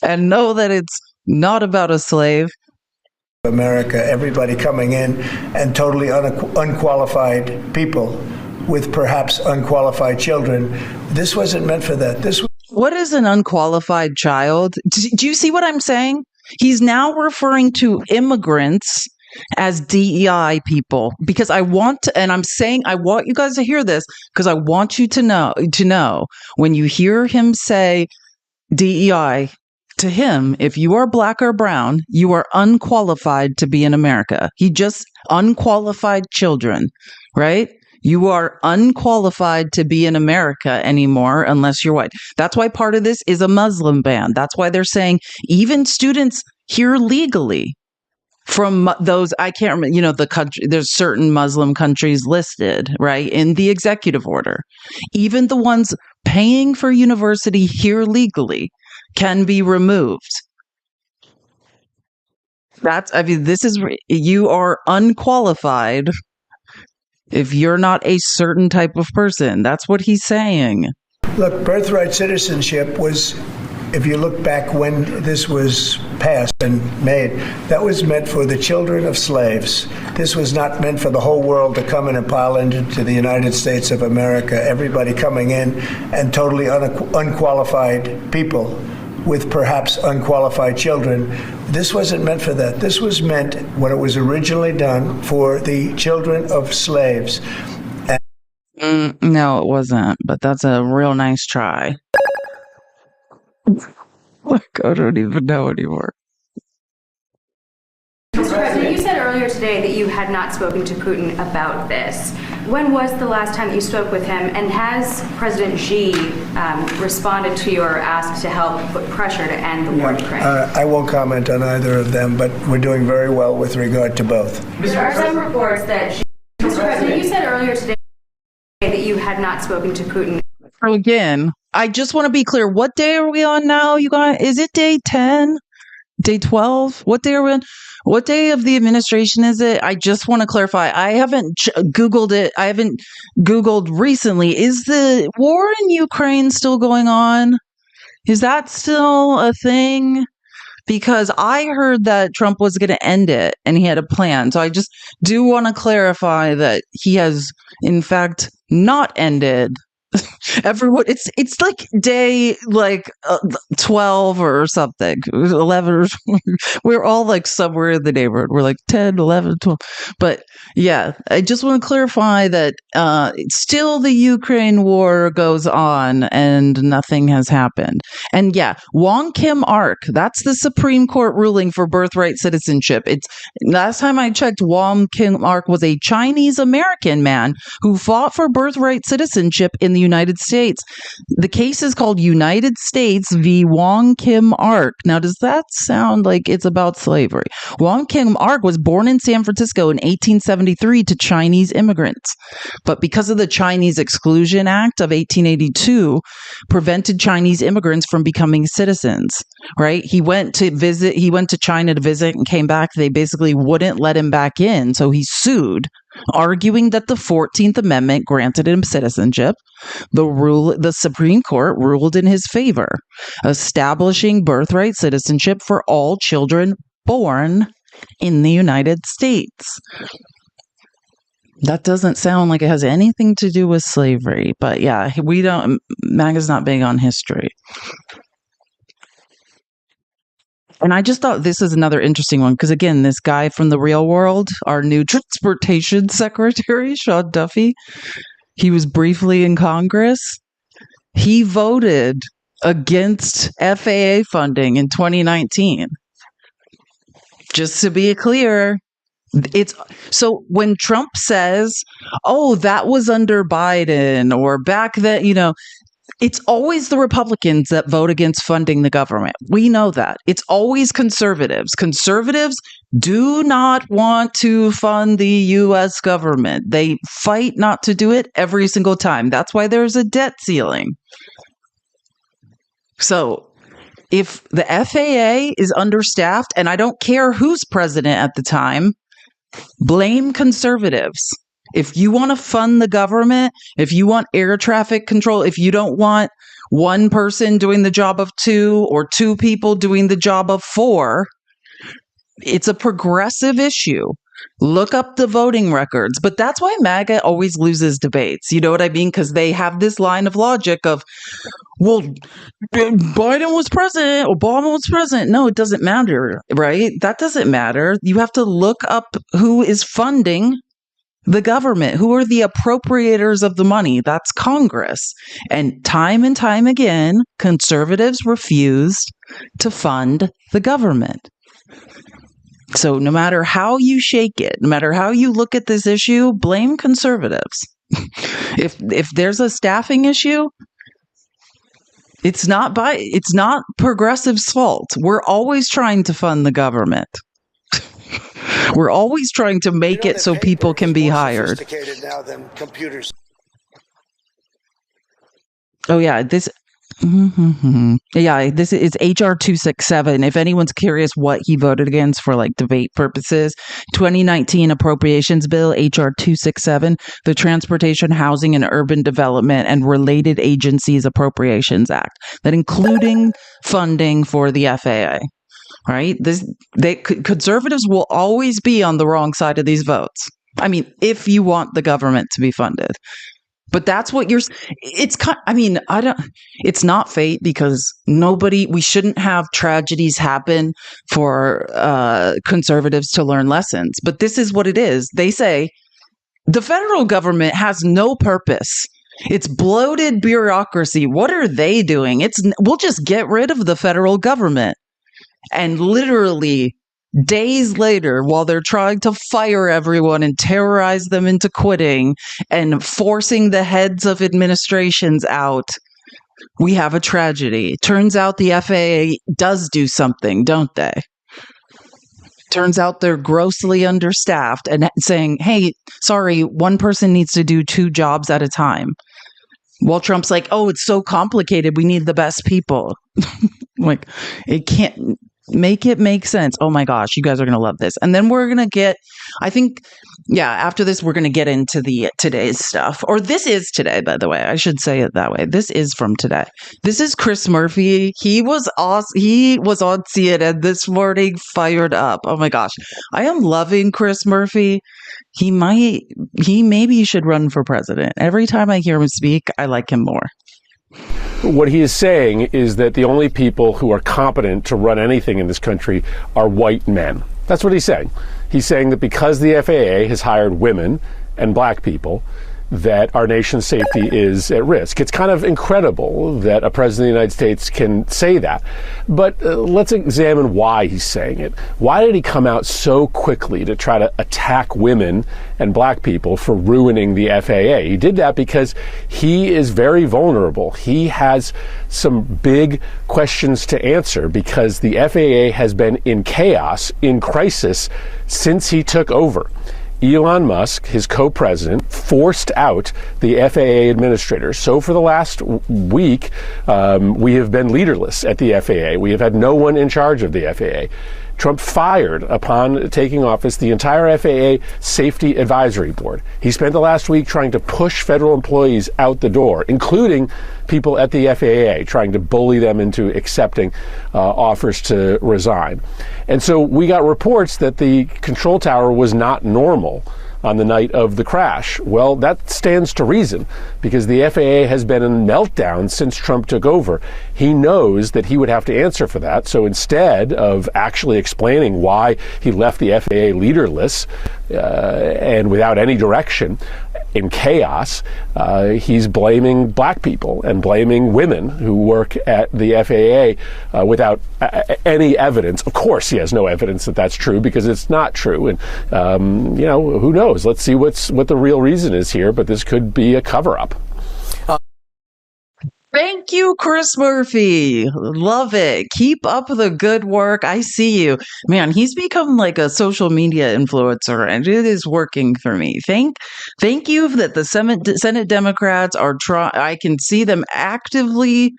and know that it's not about a slave. America, everybody coming in, and totally unqualified people with perhaps unqualified children. This wasn't meant for that. What is an unqualified child? Do you see what I'm saying? He's now referring to immigrants as DEI people because I want to, and I'm saying I want you guys to hear this because I want you to know when you hear him say DEI, to him, if you are black or brown, you are unqualified to be in America. He just unqualified children, right? You are unqualified to be in America anymore unless you're white. That's why part of this is a Muslim ban. That's why they're saying even students here legally from those, I can't remember, the country, there's certain Muslim countries listed, right, in the executive order. Even the ones paying for university here legally can be removed. You are unqualified if you're not a certain type of person. That's what he's saying. Look, birthright citizenship was, if you look back when this was passed and made, that was meant for the children of slaves. This was not meant for the whole world to come in and pile into the United States of America, everybody coming in and totally unqualified people with perhaps unqualified children. This wasn't meant for that. This was meant, when it was originally done, for the children of slaves. No, it wasn't, but that's a real nice try. Like, I don't even know anymore. Mr. President, you said earlier today that you had not spoken to Putin about this. When was the last time that you spoke with him, and has President Xi responded to your ask to help put pressure to end the war in Ukraine? I won't comment on either of them, but we're doing very well with regard to both. There are some reports that Mr. President, you said earlier today that you had not spoken to Putin. Again, I just want to be clear. What day are we on now, you guys? Is it day 10? Day 12? What day are we on? What day of the administration is it? I just want to clarify. I haven't Googled it. I haven't Googled recently. Is the war in Ukraine still going on? Is that still a thing? Because I heard that Trump was going to end it and he had a plan. So I just do want to clarify that he has, in fact, not ended. Everyone, it's like day 12 or something, 11 or we're all like somewhere in the neighborhood. We're like 10, 11, 12. But yeah, I just want to clarify that still the Ukraine war goes on and nothing has happened. And yeah, Wong Kim Ark, that's the Supreme Court ruling for birthright citizenship. It's last time I checked, Wong Kim Ark was a Chinese American man who fought for birthright citizenship in the United States. The case is called United States v. Wong Kim Ark. Now, does that sound like it's about slavery? Wong Kim Ark was born in San Francisco in 1873 to Chinese immigrants. But because of the Chinese Exclusion Act of 1882, prevented Chinese immigrants from becoming citizens, right? He went to China to visit and came back. They basically wouldn't let him back in. So he sued, arguing that the 14th Amendment granted him citizenship. The Supreme Court ruled in his favor, establishing birthright citizenship for all children born in the United States. That doesn't sound like it has anything to do with slavery, but yeah, MAGA's not big on history. And I just thought this is another interesting one because, again, this guy from the real world, our new transportation secretary, Sean Duffy, he was briefly in Congress. He voted against FAA funding in 2019. Just to be clear, so when Trump says, oh, that was under Biden or back then, it's always the Republicans that vote against funding the government. We know that. It's always conservatives. Conservatives do not want to fund the U.S. government. They fight not to do it every single time. That's why there's a debt ceiling. So if the FAA is understaffed, and I don't care who's president at the time, blame conservatives. If you want to fund the government, if you want air traffic control, if you don't want one person doing the job of two or two people doing the job of four, it's a progressive issue. Look up the voting records. But that's why MAGA always loses debates. You know what I mean? Because they have this line of logic of, well, Biden was president, Obama was president. No, it doesn't matter, right? That doesn't matter. You have to look up who is funding the government. Who are the appropriators of the money? That's Congress. And time again, conservatives refused to fund the government. So no matter how you shake it, no matter how you look at this issue, blame conservatives. If there's a staffing issue, it's not progressive's fault. We're always trying to fund the government. We're always trying to make it so people can be hired. Sophisticated now than computers. Oh yeah, this is HR 267. If anyone's curious what he voted against for like debate purposes, 2019 appropriations bill HR 267, the Transportation, Housing and Urban Development and Related Agencies Appropriations Act, that including funding for the FAA. Right? Conservatives will always be on the wrong side of these votes. I mean, if you want the government to be funded. But that's what it's not fate, because we shouldn't have tragedies happen for conservatives to learn lessons. But this is what it is. They say the federal government has no purpose. It's bloated bureaucracy. What are they doing? We'll just get rid of the federal government. And literally days later, while they're trying to fire everyone and terrorize them into quitting and forcing the heads of administrations out, we have a tragedy. Turns out the FAA does do something, don't they? Turns out they're grossly understaffed and saying, hey, sorry, one person needs to do two jobs at a time. While Trump's like, oh, it's so complicated. We need the best people. Like, it can't make it make sense. Oh my gosh, you guys are going to love this. And then we're going to after this, we're going to get into the today's stuff. Or this is today, by the way. I should say it that way. This is from today. This is Chris Murphy. He was awesome. He was on CNN this morning, fired up. Oh my gosh. I am loving Chris Murphy. He maybe should run for president. Every time I hear him speak, I like him more. What he is saying is that the only people who are competent to run anything in this country are white men. That's what he's saying. He's saying that because the FAA has hired women and black people, that our nation's safety is at risk. It's kind of incredible that a president of the United States can say that. But let's examine why he's saying it. Why did he come out so quickly to try to attack women and black people for ruining the FAA? He did that because he is very vulnerable. He has some big questions to answer because the FAA has been in chaos, in crisis, since he took over. Elon Musk, his co-president, forced out the FAA administrators. So for the last week, we have been leaderless at the FAA. We have had no one in charge of the FAA. Trump fired, upon taking office, the entire FAA Safety Advisory Board. He spent the last week trying to push federal employees out the door, including people at the FAA, trying to bully them into accepting offers to resign. And so we got reports that the control tower was not normal on the night of the crash. Well, that stands to reason because the FAA has been in meltdown since Trump took over. He knows that he would have to answer for that. So instead of actually explaining why he left the FAA leaderless and without any direction, in chaos, he's blaming black people and blaming women who work at the FAA without any evidence. Of course, he has no evidence that that's true because it's not true. And, who knows? Let's see what the real reason is here, but this could be a cover-up. Thank you, Chris Murphy. Love it. Keep up the good work. I see you. Man, he's become like a social media influencer, and it is working for me. Thank you that the Senate Democrats are I can see them actively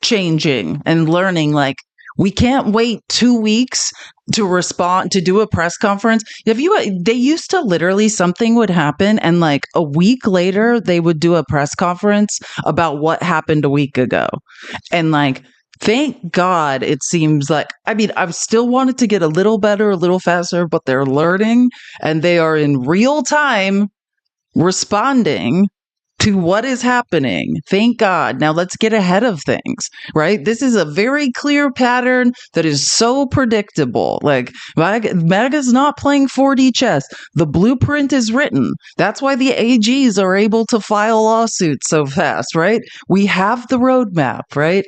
changing and learning, like, we can't wait 2 weeks to respond, to do a press conference. They used to literally, something would happen and like a week later they would do a press conference about what happened a week ago. And like, thank God, it seems like, I mean, I've still wanted to get a little better, a little faster, but they're learning and they are in real time responding to what is happening. Thank God. Now let's get ahead of things, right? This is a very clear pattern that is so predictable. Like, MAGA's not playing 4D chess. The blueprint is written. That's why the AGs are able to file lawsuits so fast, right? We have the roadmap, right?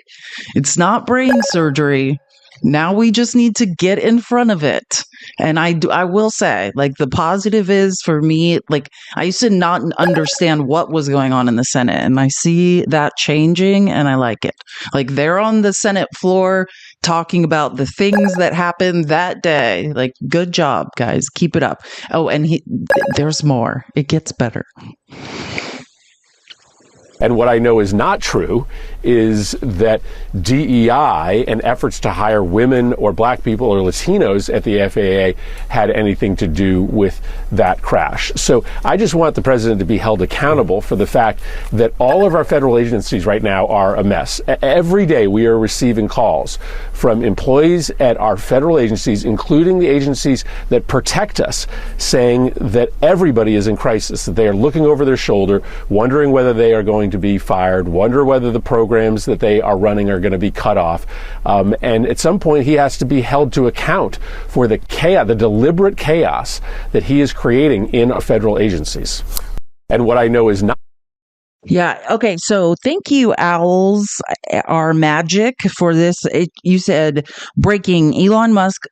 It's not brain surgery. Now we just need to get in front of it. And I will say, like, the positive is, for me, like, I used to not understand what was going on in the Senate, and I see that changing, and I like it. Like, they're on the Senate floor talking about the things that happened that day. Like, good job, guys. Keep it up. Oh, and there's more. It gets better. And what I know is not true is that DEI and efforts to hire women or black people or Latinos at the FAA had anything to do with that crash. So I just want the president to be held accountable for the fact that all of our federal agencies right now are a mess. Every day we are receiving calls from employees at our federal agencies, including the agencies that protect us, saying that everybody is in crisis, that they are looking over their shoulder, wondering whether they are going to be fired, wonder whether the programs that they are running are going to be cut off. And at some point, he has to be held to account for the chaos, the deliberate chaos that he is creating in our federal agencies. And what I know is not. Yeah. Okay. So thank you, Owls, our magic, for this. You said breaking: Elon Musk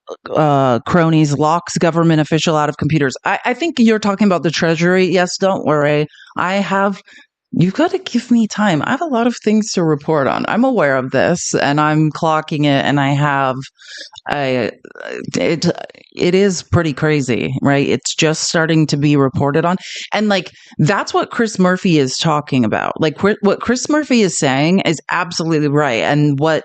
cronies locks government official out of computers. I think you're talking about the Treasury. Yes. Don't worry. You've got to give me time. I have a lot of things to report on. I'm aware of this and I'm clocking it, and it is pretty crazy, right? It's just starting to be reported on. And like, that's what Chris Murphy is talking about. Like, what Chris Murphy is saying is absolutely right. And what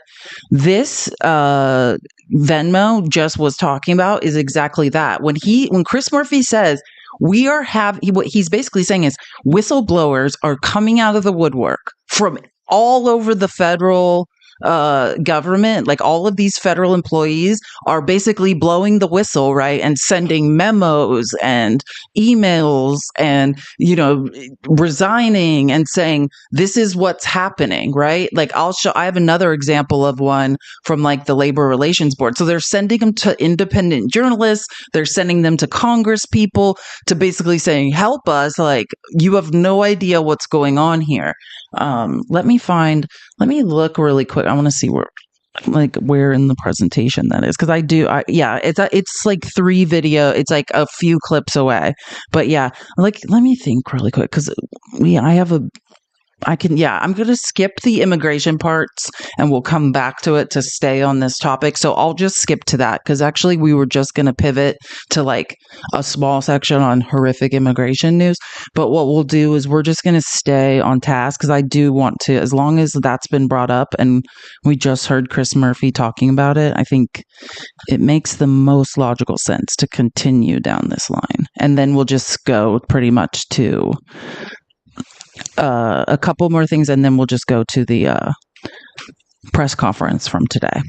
this Venmo just was talking about is exactly that. When Chris Murphy says, what he's basically saying is whistleblowers are coming out of the woodwork from all over the federal government. Like, all of these federal employees are basically blowing the whistle, right? And sending memos and emails and, resigning and saying, this is what's happening, right? Like, I have another example of one from like the Labor Relations Board. So they're sending them to independent journalists. They're sending them to Congress people to basically saying, help us. Like, you have no idea what's going on here. Let me look really quick. I want to see where in the presentation that is. Cause it's like 3 video. It's like a few clips away, but yeah, like, let me think really quick. Cause I'm going to skip the immigration parts and we'll come back to it to stay on this topic. So I'll just skip to that, because actually we were just going to pivot to like a small section on horrific immigration news. But what we'll do is we're just going to stay on task, because I do want to, as long as that's been brought up and we just heard Chris Murphy talking about it, I think it makes the most logical sense to continue down this line. And then we'll just go pretty much to a couple more things, and then we'll just go to the press conference from today.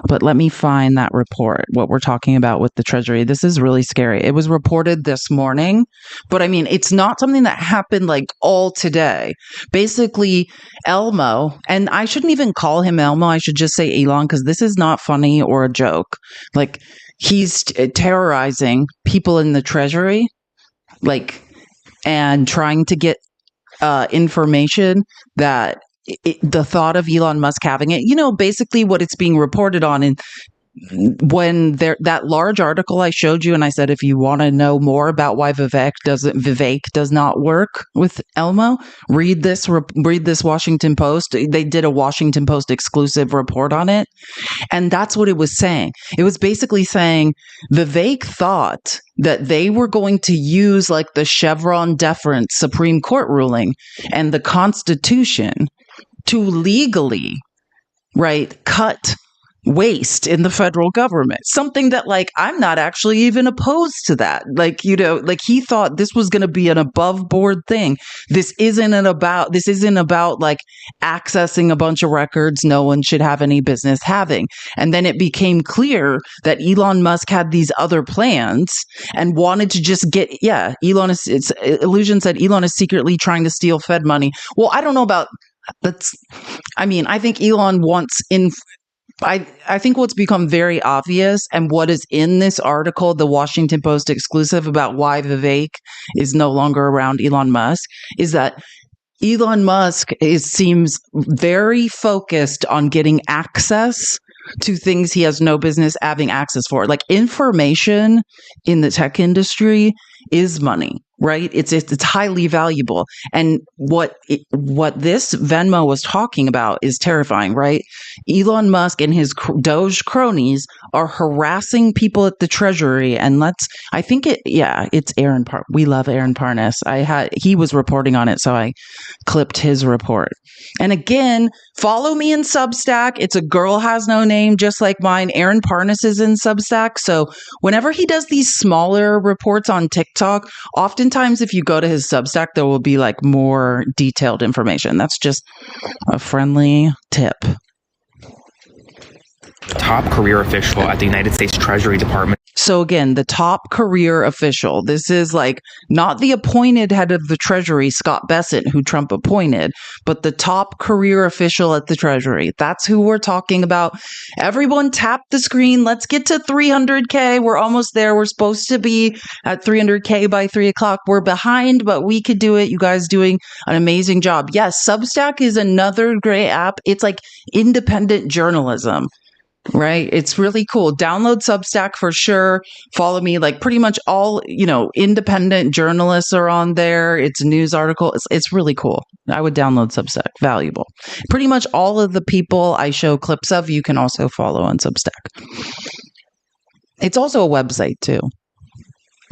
But let me find that report, what we're talking about with the Treasury. This is really scary. It was reported this morning, but I mean, it's not something that happened like all today. Basically, Elmo, and I shouldn't even call him Elmo, I should just say Elon, because this is not funny or a joke. Like, he's terrorizing people in the Treasury, like, and trying to get information that the thought of Elon Musk having it, basically what it's being reported on. And when that large article I showed you, and I said, if you want to know more about why Vivek does not work with Elmo, read this Washington Post. They did a Washington Post exclusive report on it. And that's what it was saying. It was basically saying Vivek thought that they were going to use like the Chevron deference Supreme Court ruling and the Constitution to legally right, cut waste in the federal government, something that, like, I'm not actually even opposed to that. Like, like, he thought this was going to be an above board thing. This isn't about like accessing a bunch of records no one should have any business having. And then it became clear that Elon Musk had these other plans and wanted to just Illusion said Elon is secretly trying to steal Fed money. Well, I don't know about that's, I think Elon wants I think what's become very obvious, and what is in this article, the Washington Post exclusive, about why Vivek is no longer around Elon Musk, is that Elon Musk seems very focused on getting access to things he has no business having access for. Like, information in the tech industry is money, right? It's highly valuable. And what this Venmo was talking about is terrifying, right? Elon Musk and his Doge cronies are harassing people at the Treasury. And it's Aaron we love Aaron Parnas. He was reporting on it, so I clipped his report. And again, follow me in Substack. It's a girl has no name, just like mine. Aaron Parnas is in Substack. So whenever he does these smaller reports on TikTok, oftentimes if you go to his Substack, there will be like more detailed information. That's just a friendly tip. Top career official at the United States Treasury Department. So again, the top career official. This is like not the appointed head of the Treasury, Scott Bessent, who Trump appointed, but the top career official at the Treasury. That's who we're talking about. Everyone tap the screen. Let's get to 300K. We're almost there. We're supposed to be at 300K by 3:00. We're behind, but we could do it. You guys doing an amazing job. Yes, Substack is another great app. It's like independent journalism. Right. It's really cool. Download Substack for sure. Follow me. Like, pretty much all, independent journalists are on there. It's a news article. It's really cool. I would download Substack. Valuable. Pretty much all of the people I show clips of, you can also follow on Substack. It's also a website too.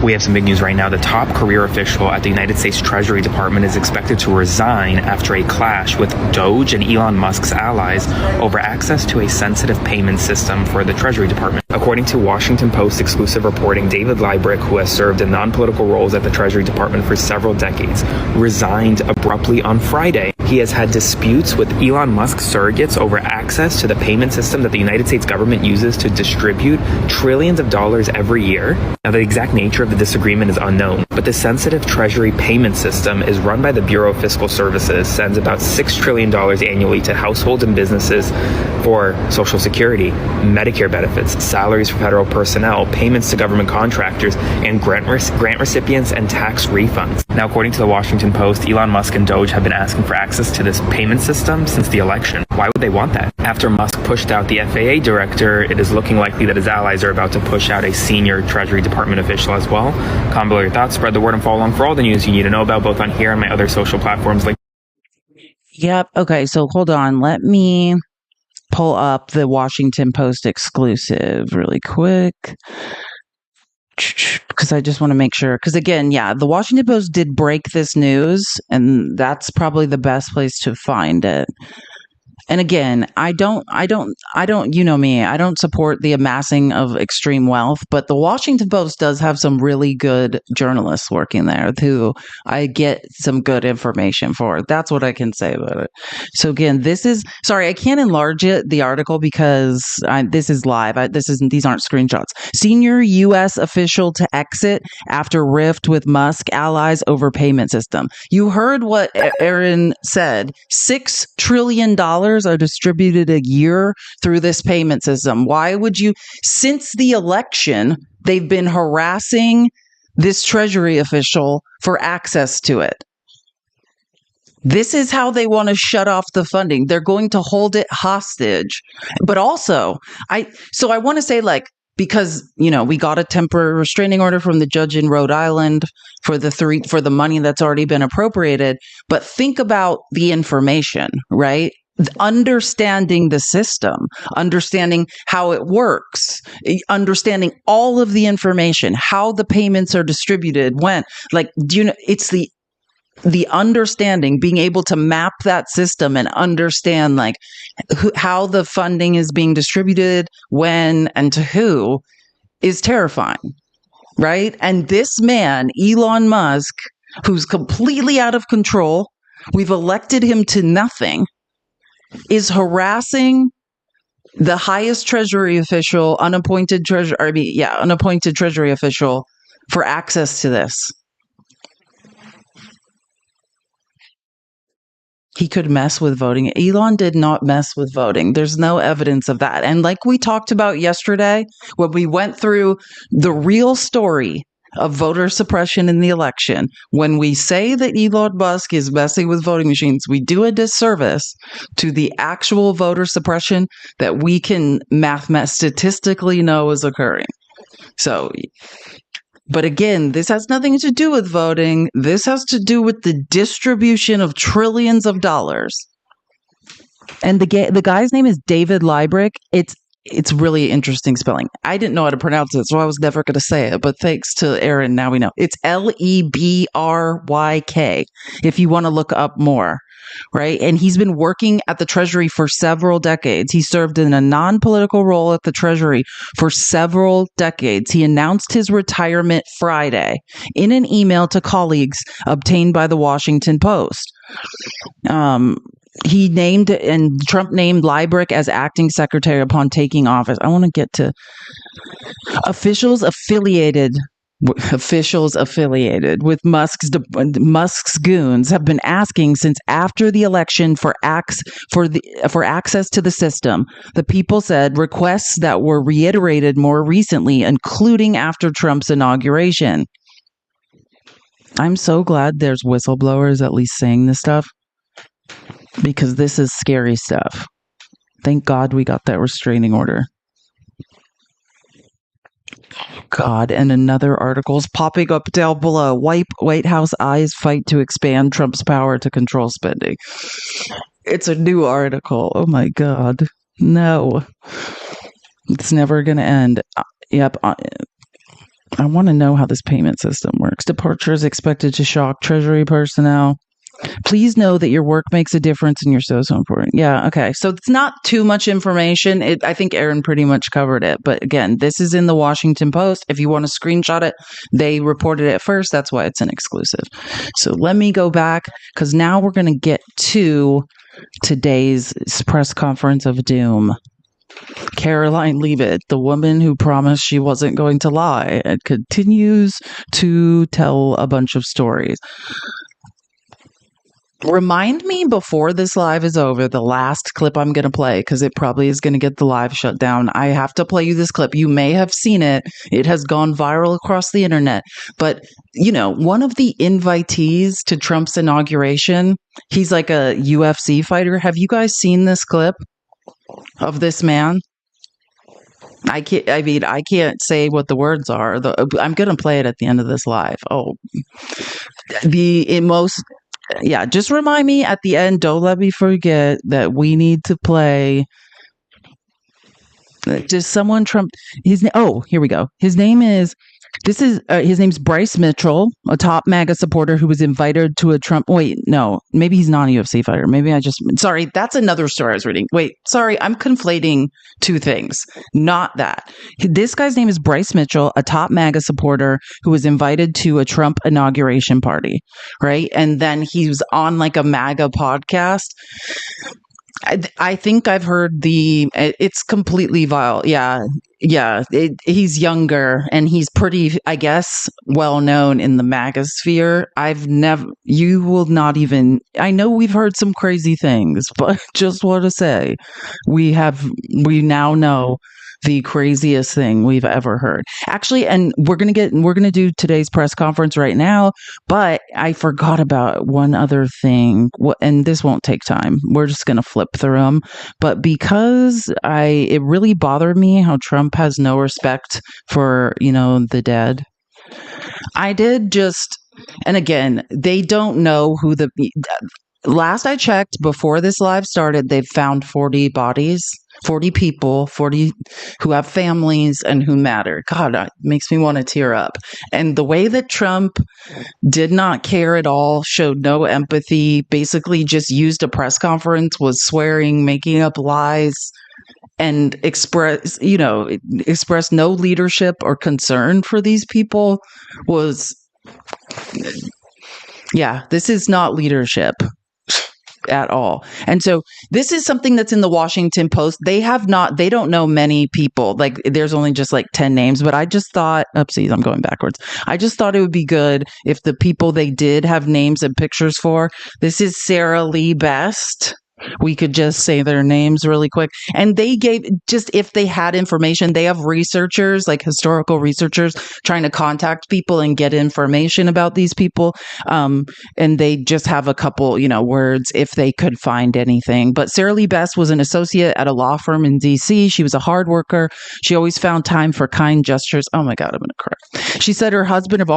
We have some big news right now. The top career official at the United States Treasury Department is expected to resign after a clash with Doge and Elon Musk's allies over access to a sensitive payment system for the Treasury Department. According to Washington Post exclusive reporting, David Liebrecht, who has served in non-political roles at the Treasury Department for several decades, resigned abruptly on Friday. He has had disputes with Elon Musk surrogates over access to the payment system that the United States government uses to distribute trillions of dollars every year. Now, the exact nature of the disagreement is unknown, but the sensitive Treasury payment system is run by the Bureau of Fiscal Services, sends about $6 trillion annually to households and businesses for Social Security, Medicare benefits, salaries for federal personnel, payments to government contractors, and grant recipients and tax refunds. Now, according to the Washington Post, Elon Musk and Doge have been asking for access to this payment system since the election. Why would they want that? After Musk pushed out the FAA director, it is looking likely that his allies are about to push out a senior Treasury Department official as well. Comment below your thoughts, spread the word, and follow along for all the news you need to know about, both on here and my other social platforms. Yep. Okay, so hold on. Let me pull up the Washington Post exclusive really quick, because I just want to make sure. Because again, the Washington Post did break this news, and that's probably the best place to find it. And again, I don't, you know me, I don't support the amassing of extreme wealth, but the Washington Post does have some really good journalists working there who I get some good information for. That's what I can say about it. So again, sorry, I can't enlarge the article because this is live. These aren't screenshots. Senior U.S. official to exit after rift with Musk allies over payment system. You heard what Aaron said. $6 trillion are distributed a year through this payment system. Why would you? Since the election, they've been harassing this Treasury official for access to it. This is how they want to shut off the funding. They're going to hold it hostage. But also, I want to say, because we got a temporary restraining order from the judge in Rhode Island for the money that's already been appropriated. But think about the information, right? Understanding the system, understanding how it works, understanding all of the information, how the payments are distributed, when, it's The understanding, being able to map that system and understand like how the funding is being distributed, when and to who, is terrifying, right? And this man, Elon Musk, who's completely out of control, we've elected him to nothing, is harassing the highest treasury official, unappointed treasury official for access to this. He could mess with voting. Elon did not mess with voting. There's no evidence of that. And like we talked about yesterday, when we went through the real story of voter suppression in the election, when we say that Elon Musk is messing with voting machines, we do a disservice to the actual voter suppression that we can statistically know is occurring. So, but again, this has nothing to do with voting. This has to do with the distribution of trillions of dollars. And the guy's name is David Libryk. It's really interesting spelling. I didn't know how to pronounce it, so I was never going to say it. But thanks to Aaron, now we know. It's Lebryk, if you want to look up more, right? And he's been working at the Treasury for several decades. He served in a non-political role at the Treasury for several decades. He announced his retirement Friday in an email to colleagues obtained by the Washington Post. Trump named Libryk as acting secretary upon taking office. I want to get to officials affiliated with Musk's goons have been asking since after the election for access to the system. The People said requests that were reiterated more recently, including after Trump's inauguration. I'm so glad there's whistleblowers at least saying this stuff, because this is scary stuff. Thank God we got that restraining order. God, and another article is popping up down below. White House eyes fight to expand Trump's power to control spending. It's a new article. Oh my God. No. It's never going to end. Yep. I want to know how this payment system works. Departure is expected to shock Treasury personnel. Please know that your work makes a difference and you're so important. Yeah, okay. So it's not too much information. I think Aaron pretty much covered it. But again, this is in the Washington Post. If you want to screenshot it, they reported it first. That's why it's an exclusive. So let me go back, because now we're going to get to today's press conference of doom. Caroline Leavitt, the woman who promised she wasn't going to lie, and continues to tell a bunch of stories. Remind me before this live is over, the last clip I'm going to play, because it probably is going to get the live shut down. I have to play you this clip. You may have seen it. It has gone viral across the internet. But, one of the invitees to Trump's inauguration, he's like a UFC fighter. Have you guys seen this clip of this man? I can't say what the words are. I'm going to play it at the end of this live. Just remind me at the end. Don't let me forget that we need to play. Does someone Trump? Here we go. His name's Bryce Mitchell, a top MAGA supporter who was invited to a Trump. Wait, no, maybe he's not a UFC fighter. Sorry, that's another story I was reading. Wait, sorry, I'm conflating two things. Not that. This guy's name is Bryce Mitchell, a top MAGA supporter who was invited to a Trump inauguration party, right? And then he was on like a MAGA podcast. I think I've heard it's completely vile. Yeah. He's younger and he's pretty, I guess, well known in the MAGA sphere. I know we've heard some crazy things, but just want to say we now know the craziest thing we've ever heard. Actually, and we're going to do today's press conference right now, but I forgot about one other thing, and this won't take time. We're just going to flip through them. But because it really bothered me how Trump has no respect for, the dead. I did just, and again, they don't know last I checked before this live started, they've found 40 bodies. 40 people, 40 who have families and who matter. God, it makes me want to tear up. And the way that Trump did not care at all, showed no empathy, basically just used a press conference, was swearing, making up lies, and express no leadership or concern for these people was, this is not leadership at all. And so this is something that's in the Washington Post. They don't know many people. Like, there's only just like 10 names, but I just thought, oopsies, I'm going backwards. I just thought it would be good if the people they did have names and pictures for, this is Sarah Lee Best. We could just say their names really quick. And they gave, just if they had information, they have researchers, like historical researchers, trying to contact people and get information about these people. And they just have a couple, words if they could find anything. But Sarah Lee Best was an associate at a law firm in DC. She was a hard worker. She always found time for kind gestures. Oh my God, I'm going to cry. She said her husband of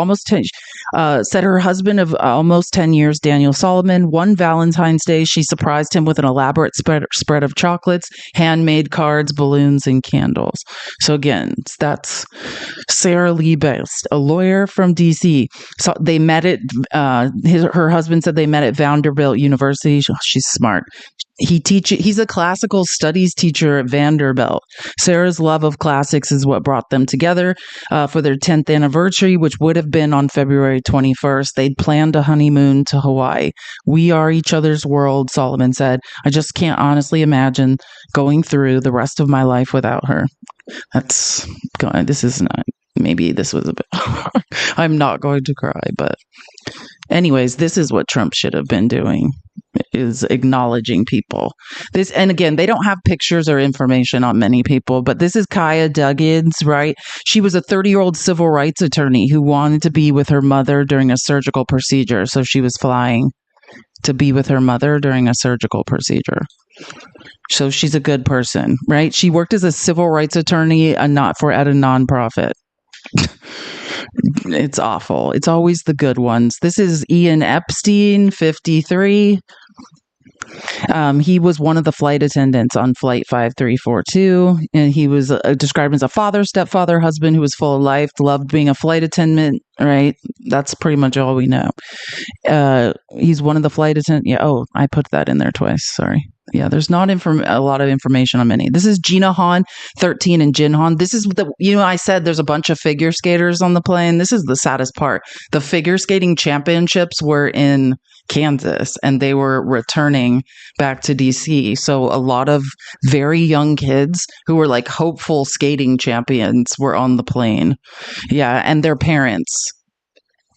almost 10 years, Daniel Solomon, one Valentine's Day, she surprised him with an elaborate spread of chocolates, handmade cards, balloons, and candles. So again, that's Sarah Lee Best, a lawyer from DC. So they met at her husband said they met at Vanderbilt University. She's smart. He's a classical studies teacher at Vanderbilt. Sarah's love of classics is what brought them together for their 10th anniversary, which would have been on February 21st. They'd planned a honeymoon to Hawaii. We are each other's world, Solomon said. I just can't honestly imagine going through the rest of my life without her. This is not, maybe this was a bit, I'm not going to cry, but anyways, this is what Trump should have been doing, is acknowledging people. And again, they don't have pictures or information on many people, but this is Kaya Duggins, right? She was a 30-year-old civil rights attorney who wanted to be with her mother during a surgical procedure. So she was flying to be with her mother during a surgical procedure. So she's a good person, right? She worked as a civil rights attorney at a nonprofit. It's awful. It's always the good ones. This is Ian Epstein, 53. He was one of the flight attendants on Flight 5342, and he was described as a father, stepfather, husband who was full of life, loved being a flight attendant, right? That's pretty much all we know. He's one of the flight attendants. Yeah, I put that in there twice. Sorry. Yeah, there's not a lot of information on many. This is Gina Han, 13, and Jin Han. This is I said there's a bunch of figure skaters on the plane. This is the saddest part. The figure skating championships were in Kansas, and they were returning back to DC. So a lot of very young kids who were like hopeful skating champions were on the plane. Yeah, and their parents.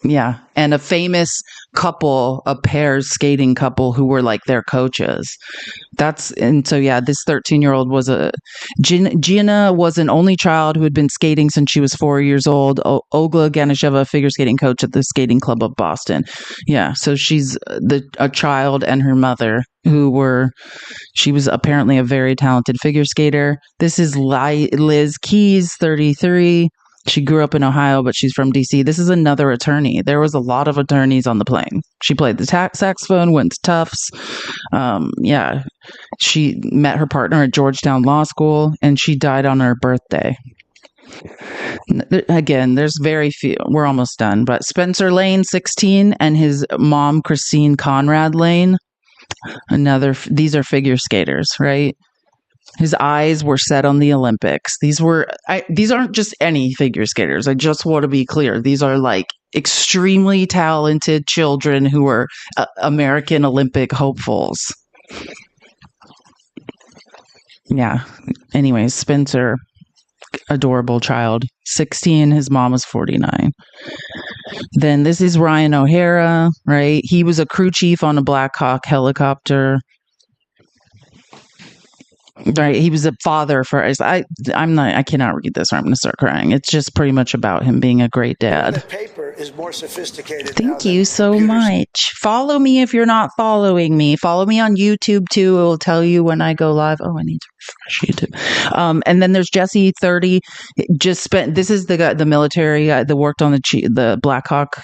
Yeah, and a famous couple, a pairs skating couple who were like their coaches. This 13-year-old was Gina was an only child who had been skating since she was 4 years old. Olga Ganesheva, figure skating coach at the Skating Club of Boston. Yeah, so she's a child and her mother she was apparently a very talented figure skater. This is Liz Keys, 33. She grew up in Ohio, but she's from DC. This is another attorney. There was a lot of attorneys on the plane. She played the saxophone, went to Tufts. She met her partner at Georgetown Law School, and she died on her birthday. Again, there's very few. We're almost done. But Spencer Lane, 16, and his mom, Christine Conrad Lane. These are figure skaters, right? His eyes were set on the Olympics. These aren't just any figure skaters. I just want to be clear. These are like extremely talented children who are American Olympic hopefuls. Yeah. Anyways, Spencer, adorable child, 16. His mom was 49. Then this is Ryan O'Hara, right? He was a crew chief on a Black Hawk helicopter. Right, he was a father for us. I cannot read this or I'm going to start crying. It's just pretty much about him being a great dad. The paper is more sophisticated. Thank you so much. Follow me if you're not following me. Follow me on YouTube too. It will tell you when I go live. Oh, I need to refresh YouTube. And then there's Jesse, 30. This is the guy, the military guy that worked on the Black Hawk.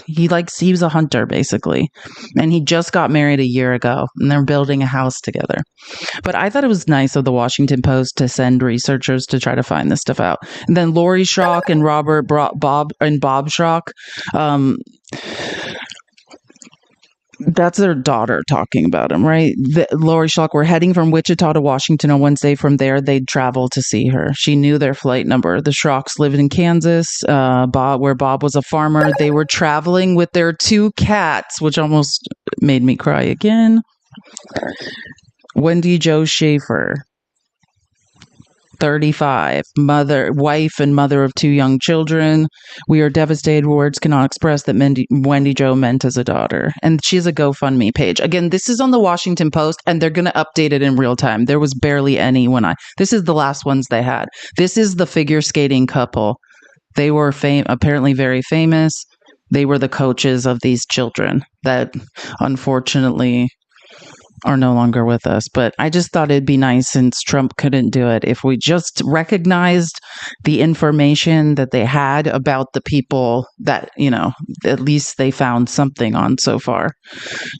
He was a hunter basically, and he just got married a year ago, and they're building a house together. But I thought it was was nice of the Washington Post to send researchers to try to find this stuff out. And then Lori Schrock and Bob Schrock, that's their daughter talking about him, right? Lori Schlock were heading from Wichita to Washington on Wednesday. From there, they'd travel to see her. She knew their flight number. The Schrocks lived in Kansas, where Bob was a farmer. They were traveling with their 2 cats, which almost made me cry again. Wendy Jo Schaefer, 35, wife and mother of 2 young children. We are devastated. Words cannot express that Wendy Jo meant as a daughter. And she has a GoFundMe page. Again, this is on the Washington Post, and they're going to update it in real time. There was barely any this is the last ones they had. This is the figure skating couple. They were apparently very famous. They were the coaches of these children that unfortunately are no longer with us. But I just thought it'd be nice, since Trump couldn't do it, if we just recognized the information that they had about the people that, at least they found something on so far.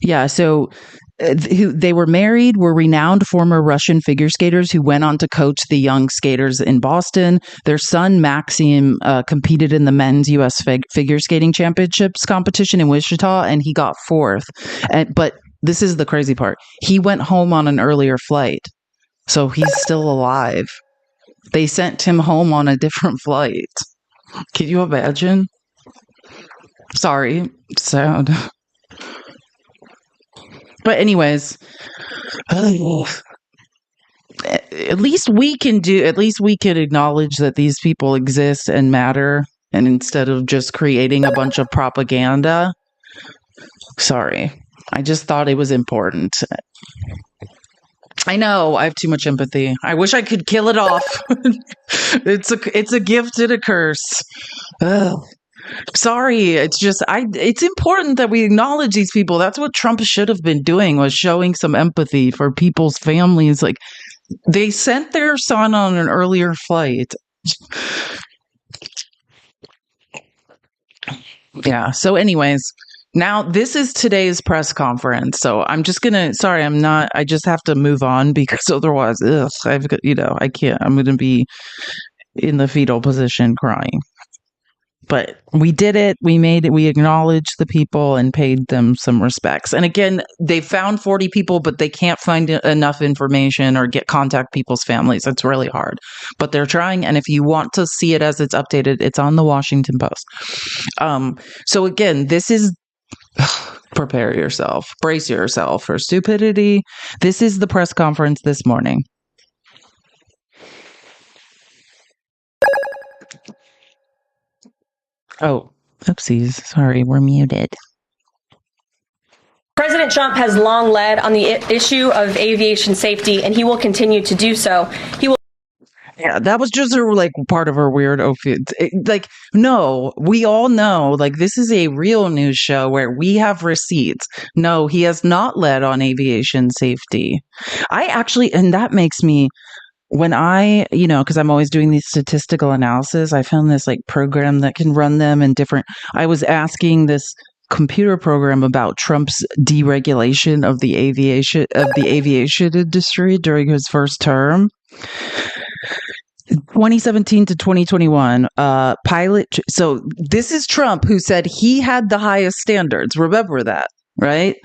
Yeah, so they were married, were renowned former Russian figure skaters who went on to coach the young skaters in Boston. Their son, Maxim, competed in the men's U.S. figure skating championships competition in Wichita, and he got 4th. But this is the crazy part. He went home on an earlier flight, so he's still alive. They sent him home on a different flight. Can you imagine? Sorry, sad. But anyways, at least we can acknowledge that these people exist and matter, and instead of just creating a bunch of propaganda. Sorry. I just thought it was important. I know I have too much empathy. I wish I could kill it off. It's a gift and a curse. Ugh. Sorry, it's important that we acknowledge these people. That's what Trump should have been doing, was showing some empathy for people's families. Like, they sent their son on an earlier flight. Yeah, so anyways, now this is today's press conference. So I'm just I just have to move on, because otherwise, I can't. I'm going to be in the fetal position crying. But we did it. We made it. We acknowledged the people and paid them some respects. And again, they found 40 people, but they can't find enough information or contact people's families. It's really hard, but they're trying. And if you want to see it as it's updated, it's on the Washington Post. So again, this is prepare yourself, brace yourself for stupidity. This is the press conference this morning. Oh, oopsies. Sorry, we're muted. President Trump has long led on the issue of aviation safety, and he will continue to do so. Yeah, that was just part of her weird no, we all know, this is a real news show where we have receipts. No, he has not led on aviation safety. And that makes me, when because I'm always doing these statistical analysis, I found this program that can run them in I was asking this computer program about Trump's deregulation of the aviation industry during his first term. 2017 to 2021, so this is Trump, who said he had the highest standards. Remember that, right?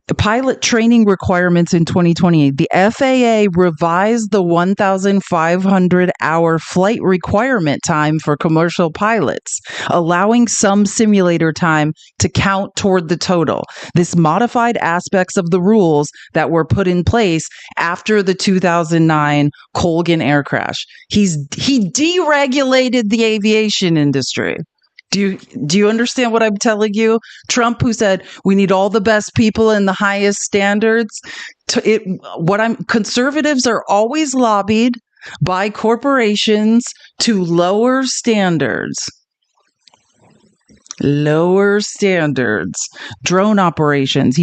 The pilot training requirements in 2028. The FAA revised the 1,500-hour flight requirement time for commercial pilots, allowing some simulator time to count toward the total. This modified aspects of the rules that were put in place after the 2009 Colgan air crash. He deregulated the aviation industry. Do you understand what I'm telling you? Trump, who said we need all the best people and the highest standards. Conservatives are always lobbied by corporations to lower standards. Lower standards, drone operations.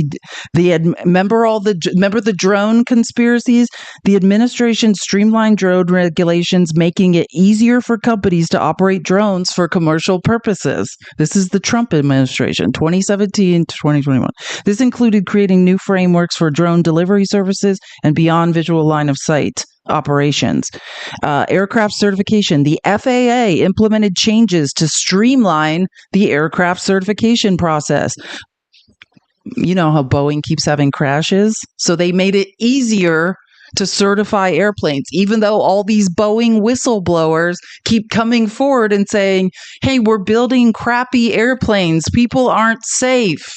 Remember the drone conspiracies? The administration streamlined drone regulations, making it easier for companies to operate drones for commercial purposes. This is the Trump administration, 2017 to 2021. This included creating new frameworks for drone delivery services and beyond visual line of sight operations. Aircraft certification. The FAA implemented changes to streamline the aircraft certification process. You know how Boeing keeps having crashes? So they made it easier to certify airplanes, even though all these Boeing whistleblowers keep coming forward and saying, hey, we're building crappy airplanes. People aren't safe.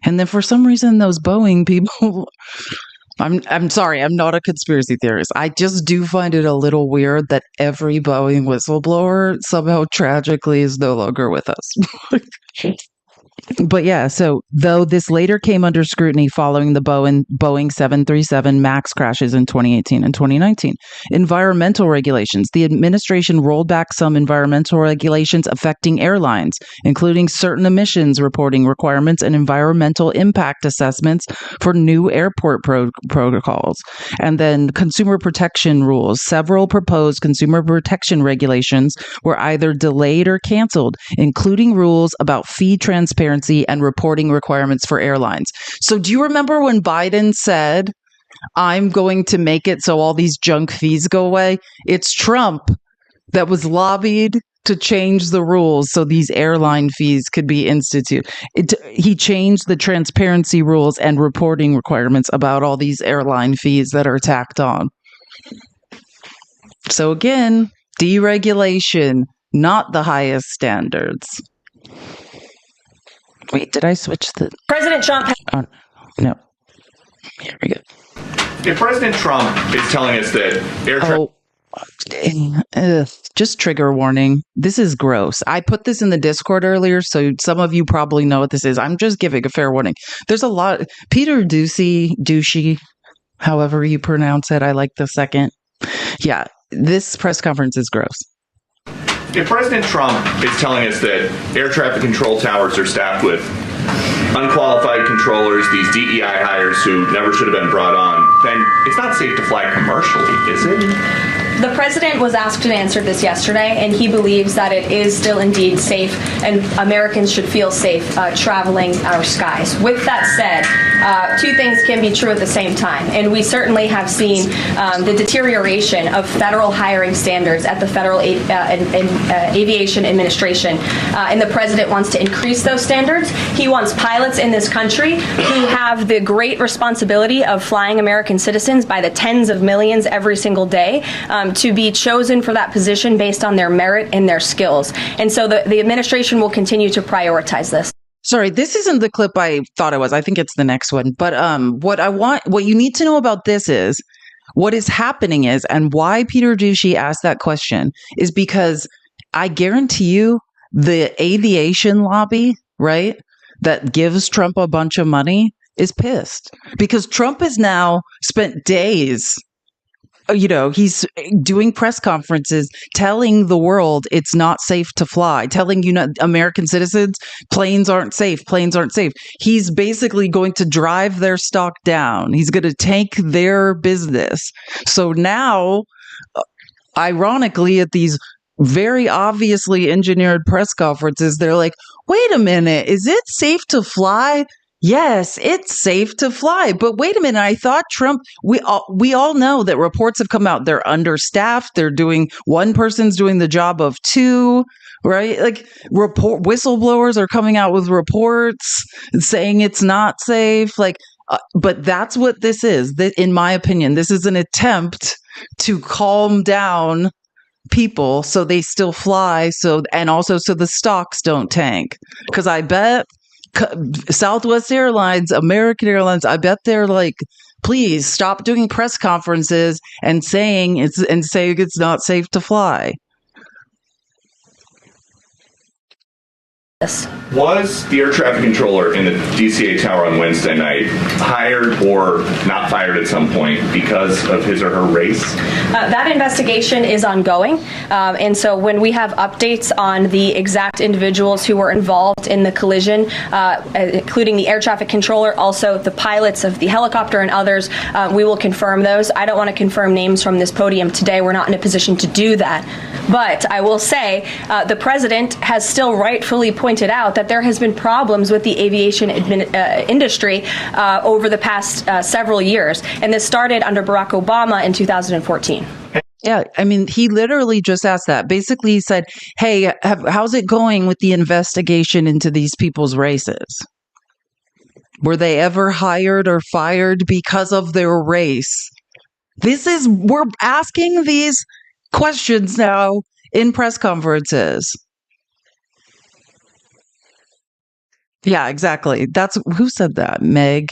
And then for some reason, those Boeing people... I'm sorry, I'm not a conspiracy theorist. I just do find it a little weird that every Boeing whistleblower somehow tragically is no longer with us. But yeah, so though this later came under scrutiny following the Boeing 737 MAX crashes in 2018 and 2019. Environmental regulations. The administration rolled back some environmental regulations affecting airlines, including certain emissions reporting requirements and environmental impact assessments for new airport protocols. And then consumer protection rules. Several proposed consumer protection regulations were either delayed or canceled, including rules about fee transparency and reporting requirements for airlines. So do you remember when Biden said, I'm going to make it so all these junk fees go away? It's Trump that was lobbied to change the rules so these airline fees could be instituted. He changed the transparency rules and reporting requirements about all these airline fees that are tacked on. So again, deregulation, not the highest standards. Wait, did I switch the... President Trump... Oh, no. Here we go. If President Trump is telling us that air traffic... just trigger warning. This is gross. I put this in the Discord earlier, so some of you probably know what this is. I'm just giving a fair warning. There's a lot... Peter Doocy, however you pronounce it, I like the second. Yeah, this press conference is gross. If President Trump is telling us that air traffic control towers are staffed with unqualified controllers, these DEI hires who never should have been brought on, then it's not safe to fly commercially, is it? The president was asked and answered this yesterday, and he believes that it is still indeed safe, and Americans should feel safe traveling our skies. With that said, two things can be true at the same time, and we certainly have seen the deterioration of federal hiring standards at the Federal Aviation Administration, and the president wants to increase those standards. He wants pilots in this country who have the great responsibility of flying American citizens by the tens of millions every single day to be chosen for that position based on their merit and their skills. And so the administration will continue to prioritize this. Sorry, this isn't the clip I thought it was. I think it's the next one. But what you need to know about this is what is happening is, and why Peter Doocy asked that question is because I guarantee you the aviation lobby, right, that gives Trump a bunch of money is pissed because Trump has now spent days, he's doing press conferences telling the world it's not safe to fly, telling American citizens planes aren't safe. He's basically going to drive their stock down. He's going to tank their business. So now, ironically, at these very obviously engineered press conferences, they're like, wait a minute, is it safe to fly? Yes, it's safe to fly. But wait a minute, I thought Trump, we all know that reports have come out. They're understaffed. One person's doing the job of two, right? Like whistleblowers are coming out with reports saying it's not safe. But that's what this is. In my opinion, this is an attempt to calm down people so they still fly. And also so the stocks don't tank. Because I bet Southwest Airlines, American Airlines, I bet they're like, please stop doing press conferences and saying it's not safe to fly. Yes. Was the air traffic controller in the DCA tower on Wednesday night hired or not fired at some point because of his or her race? That investigation is ongoing. And so when we have updates on the exact individuals who were involved in the collision, including the air traffic controller, also the pilots of the helicopter and others, we will confirm those. I don't want to confirm names from this podium today. We're not in a position to do that. But I will say the president has still rightfully pointed out that there has been problems with the aviation industry over the past several years. And this started under Barack Obama in 2014. Yeah, I mean, he literally just asked that. Basically, he said, hey, how's it going with the investigation into these people's races? Were they ever hired or fired because of their race? We're asking these questions now in press conferences. Yeah, exactly. Who said that? Meg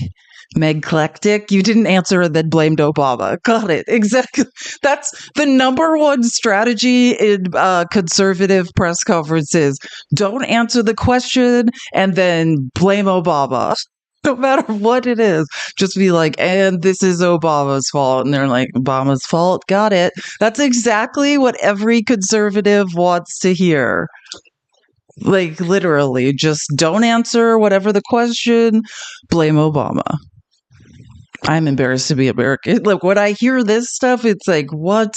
Eclectic. You didn't answer and then blamed Obama. Got it. Exactly. That's the number one strategy in conservative press conferences. Don't answer the question and then blame Obama. No matter what it is, just be like, and this is Obama's fault. And they're like, Obama's fault. Got it. That's exactly what every conservative wants to hear. Like, literally, just don't answer whatever the question, blame Obama. I'm embarrassed to be American. Look, when I hear this stuff, it's like, what?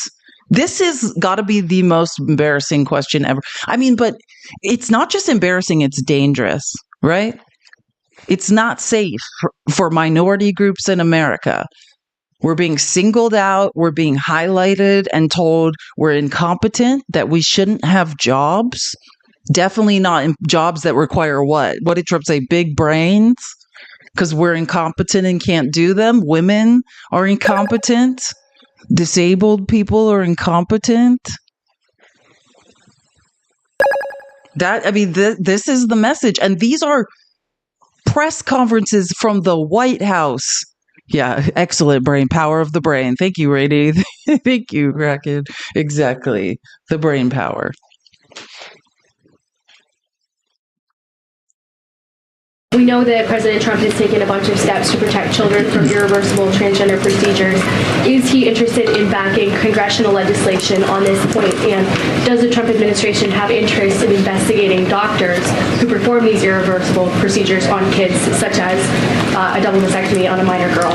This has got to be the most embarrassing question ever. I mean, but it's not just embarrassing, it's dangerous, right? It's not safe for minority groups in America. We're being singled out, we're being highlighted and told we're incompetent, that we shouldn't have jobs. Definitely not in jobs that require what? What did Trump say? Big brains? Because we're incompetent and can't do them. Women are incompetent. Disabled people are incompetent. This is the message. And these are press conferences from the White House. Yeah, excellent brain. Power of the brain. Thank you, Rady. Thank you, Kraken. Exactly. The brain power. We know that President Trump has taken a bunch of steps to protect children from irreversible transgender procedures. Is he interested in backing congressional legislation on this point? And does the Trump administration have interest in investigating doctors who perform these irreversible procedures on kids, such as a double mastectomy on a minor girl?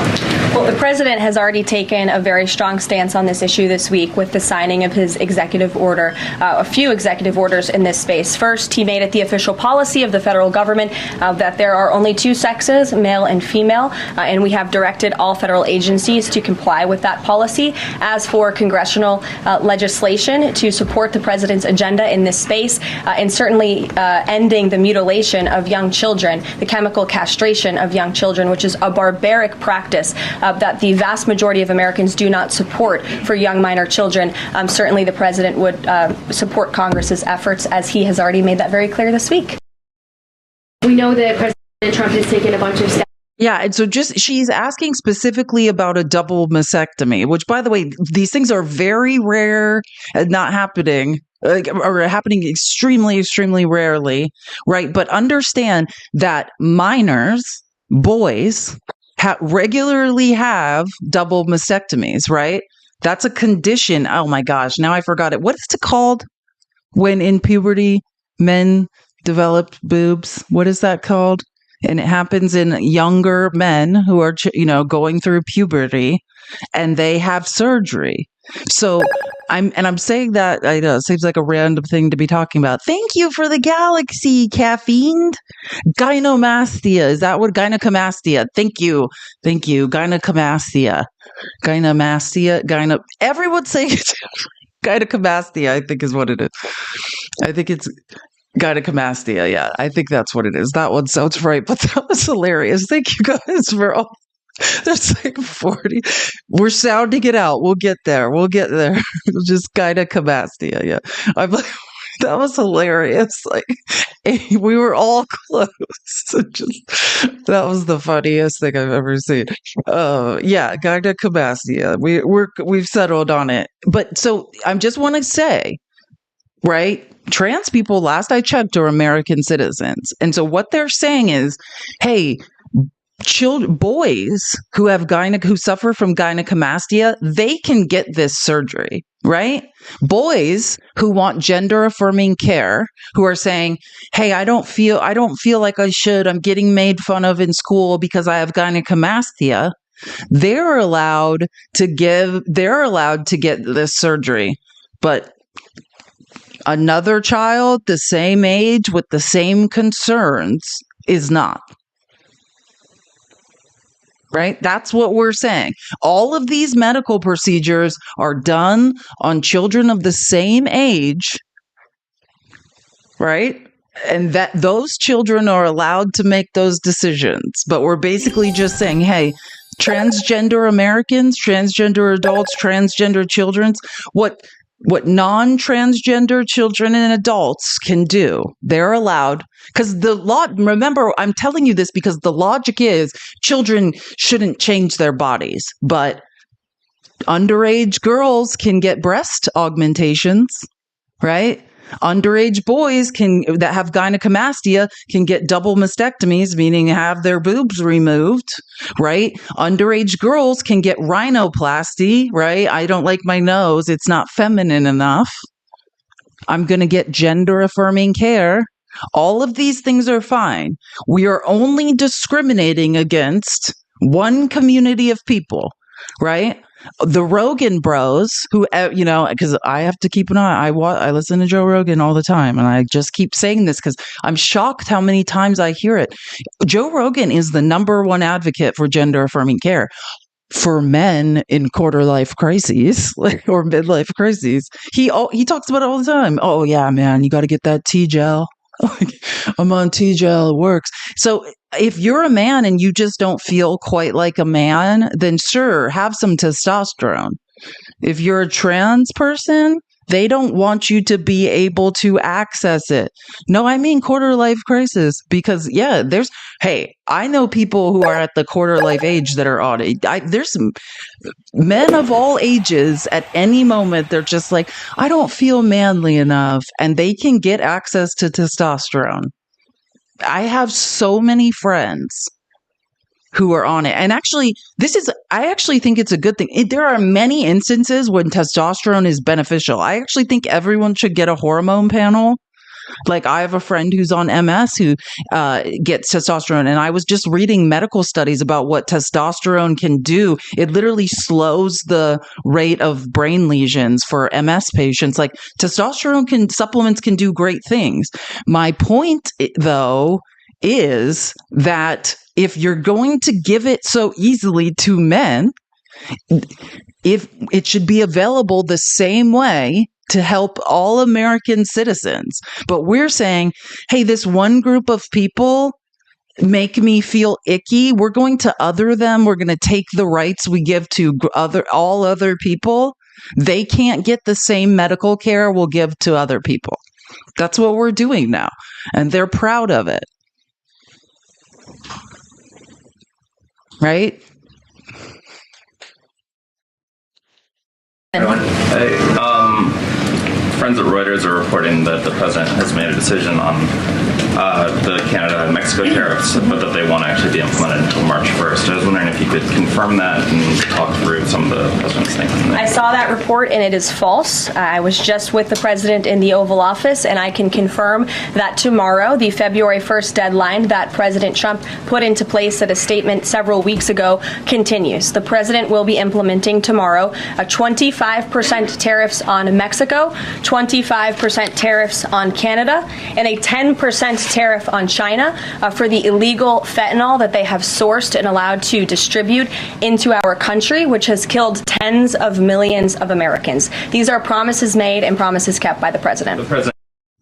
Well, the president has already taken a very strong stance on this issue this week with the signing of his executive order, a few executive orders in this space. First, he made it the official policy of the federal government that there are only two sexes, male and female, and we have directed all federal agencies to comply with that policy. As for congressional legislation to support the president's agenda in this space, and certainly ending the mutilation of young children, the chemical castration of young children, which is a barbaric practice that the vast majority of Americans do not support for young minor children. Certainly the president would support Congress's efforts, as he has already made that very clear this week. We know that President Trump has taken a bunch of steps. Yeah, and so she's asking specifically about a double mastectomy, which, by the way, these things are very rare and not happening, or happening extremely, extremely rarely, right? But understand that minors, boys, regularly have double mastectomies, right? That's a condition. Oh my gosh, now I forgot it. What is it called when in puberty men develop boobs? What is that called? And it happens in younger men who are, going through puberty, and they have surgery. So I'm saying that, I know it seems like a random thing to be talking about. Thank you for the galaxy, caffeine. Gynecomastia. Is that what gynecomastia? Thank you. Gynecomastia. Everyone say it. Gynecomastia, I think is what it is. I think it's gynecomastia. Yeah, I think that's what it is. That one sounds right, but that was hilarious. Thank you guys for all. There's like 40. We're sounding it out. We'll get there. Just gynecomastia. Yeah. I'm like, that was hilarious. Like, we were all close. That was the funniest thing I've ever seen. Yeah, gynecomastia. We've settled on it. But so I just want to say, right? Trans people, last I checked, are American citizens. And so what they're saying is, hey, boys who have who suffer from gynecomastia, they can get this surgery, right? Boys who want gender affirming care, who are saying, hey, I don't feel like I should, I'm getting made fun of in school because I have gynecomastia, they're allowed to get this surgery. But another child the same age with the same concerns is not. Right? That's what we're saying. All of these medical procedures are done on children of the same age, right? And that those children are allowed to make those decisions. But we're basically just saying, hey, transgender Americans, transgender adults, transgender children, what non-transgender children and adults can do, they're allowed. Because the law, remember, I'm telling you this because the logic is children shouldn't change their bodies, but underage girls can get breast augmentations, right? Underage boys that have gynecomastia can get double mastectomies, meaning have their boobs removed, right? Underage girls can get rhinoplasty, right? I don't like my nose. It's not feminine enough. I'm going to get gender affirming care. All of these things are fine. We are only discriminating against one community of people, right? The Rogan bros, who, because I have to keep an eye. I listen to Joe Rogan all the time, and I just keep saying this because I'm shocked how many times I hear it. Joe Rogan is the number one advocate for gender affirming care for men in quarter life crises or midlife crises. He talks about it all the time. Oh yeah, man, you got to get that T-gel. I'm on T-gel, it works. So if you're a man and you just don't feel quite like a man, then sure, have some testosterone. If you're a trans person, they don't want you to be able to access it. No, I mean quarter life crisis, because I know people who are at the quarter life age that are on it. There's some men of all ages at any moment, they're just like, I don't feel manly enough, and they can get access to testosterone. I have so many friends who are on it. And actually, I actually think it's a good thing. There are many instances when testosterone is beneficial. I actually think everyone should get a hormone panel. Like, I have a friend who's on MS who gets testosterone, and I was just reading medical studies about what testosterone can do. It literally slows the rate of brain lesions for MS patients. Like, supplements can do great things. My point, though, is that if you're going to give it so easily to men, if it should be available the same way to help all American citizens. But we're saying, hey, this one group of people make me feel icky. We're going to other them. We're going to take the rights we give to all other people. They can't get the same medical care we'll give to other people. That's what we're doing now. And they're proud of it. Right? Friends at Reuters are reporting that the president has made a decision on the Canada-Mexico tariffs, but that they won't actually be implemented until March 1st. I was wondering if you could confirm that and talk through some of the president's things. I saw that report, and it is false. I was just with the president in the Oval Office, and I can confirm that tomorrow, the February 1st deadline that President Trump put into place at a statement several weeks ago, continues. The president will be implementing tomorrow a 25% tariffs on Mexico, 25% tariffs on Canada, and a 10% tariff on China for the illegal fentanyl that they have sourced and allowed to distribute into our country, which has killed tens of millions of Americans. These are promises made and promises kept by the president.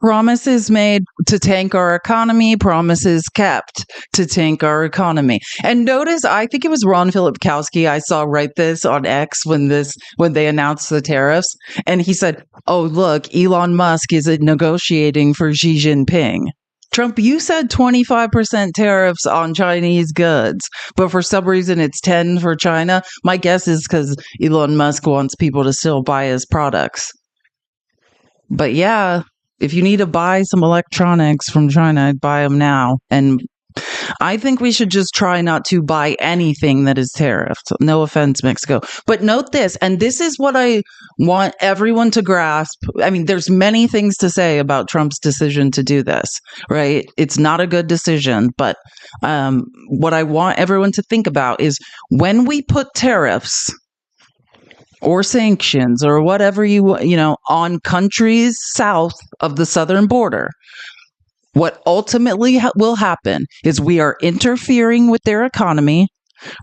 Promises made to tank our economy, promises kept to tank our economy. And notice, I think it was Ron Filipkowski I saw write this on X when they announced the tariffs. And he said, oh, look, Elon Musk is negotiating for Xi Jinping. Trump, you said 25% tariffs on Chinese goods, but for some reason it's 10 for China. My guess is because Elon Musk wants people to still buy his products. But yeah, if you need to buy some electronics from China, I'd buy them now. And I think we should just try not to buy anything that is tariffed. No offense, Mexico. But note this, and this is what I want everyone to grasp. I mean, there's many things to say about Trump's decision to do this, right? It's not a good decision. But what I want everyone to think about is when we put tariffs or sanctions or whatever on countries south of the southern border, what ultimately will happen is we are interfering with their economy,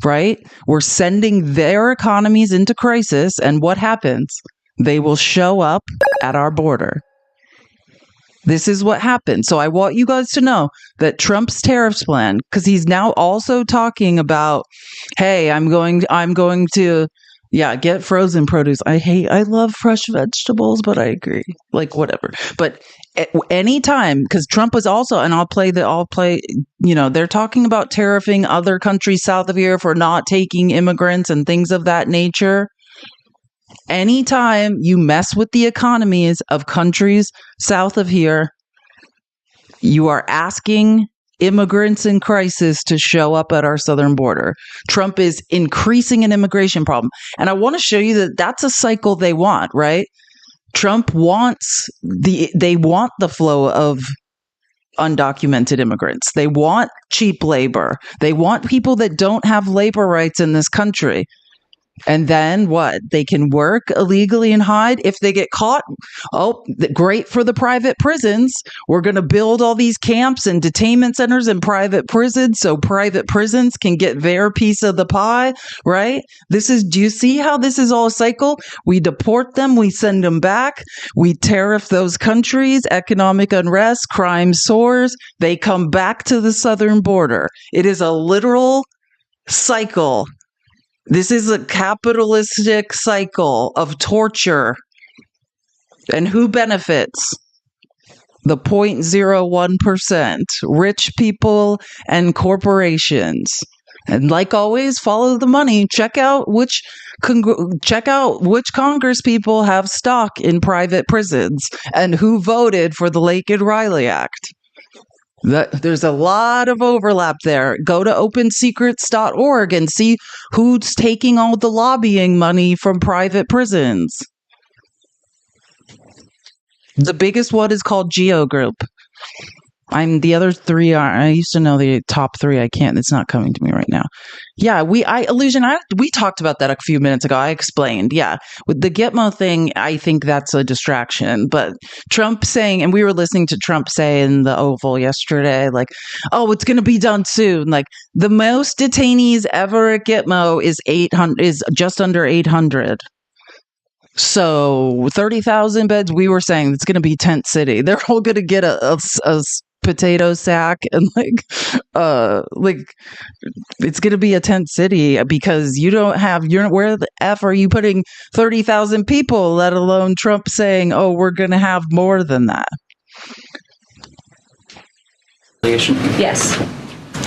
right? We're sending their economies into crisis. And what happens? They will show up at our border. This is what happened. So I want you guys to know that Trump's tariffs plan, because he's now also talking about, hey, I'm going to get frozen produce. I love fresh vegetables, but I agree. Like, whatever. But anytime, because Trump was also, and they're talking about tariffing other countries south of here for not taking immigrants and things of that nature. Anytime you mess with the economies of countries south of here, you are asking immigrants in crisis to show up at our southern border. Trump is increasing an immigration problem. And I want to show you that that's a cycle they want, right? Trump wants they want the flow of undocumented immigrants. They want cheap labor. They want people that don't have labor rights in this country. And then what? They can work illegally and hide if they get caught. Oh, great for the private prisons. We're going to build all these camps and detainment centers in private prisons so private prisons can get their piece of the pie, right? Do you see how this is all a cycle? We deport them. We send them back. We tariff those countries. Economic unrest, crime soars. They come back to the southern border. It is a literal cycle. This is a capitalistic cycle of torture. And who benefits? The 0.01%, rich people and corporations. And like always, follow the money. Check out which Congress people have stock in private prisons and who voted for the Laken Riley Act. There's a lot of overlap there. Go to opensecrets.org and see who's taking all the lobbying money from private prisons. The biggest one is called Geo Group. The other three I used to know the top three. I can't. It's not coming to me right now. Yeah, we talked about that a few minutes ago. I explained. Yeah, with the Gitmo thing, I think that's a distraction. But Trump saying, and we were listening to Trump say in the Oval yesterday, like, oh, it's going to be done soon. Like the most detainees ever at Gitmo is just under 800. So 30,000 beds. We were saying it's going to be tent city. They're all going to get a potato sack and it's going to be a tent city because where the F are you putting 30,000 people, let alone Trump saying, oh, we're going to have more than that. Yes.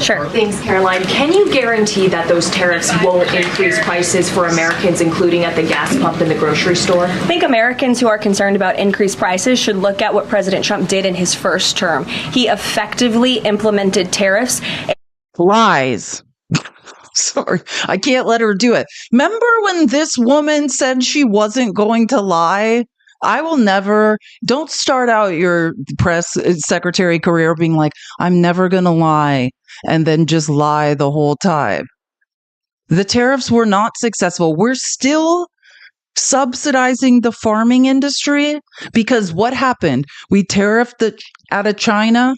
Sure. Thanks, Caroline. Can you guarantee that those tariffs won't increase prices for Americans, including at the gas pump and the grocery store? I think Americans who are concerned about increased prices should look at what President Trump did in his first term. He effectively implemented tariffs. Lies. Sorry, I can't let her do it. Remember when this woman said she wasn't going to lie? I will never, don't start out your press secretary career being like, I'm never going to lie, and then just lie the whole time. The tariffs were not successful. We're still subsidizing the farming industry because what happened? We tariffed out of China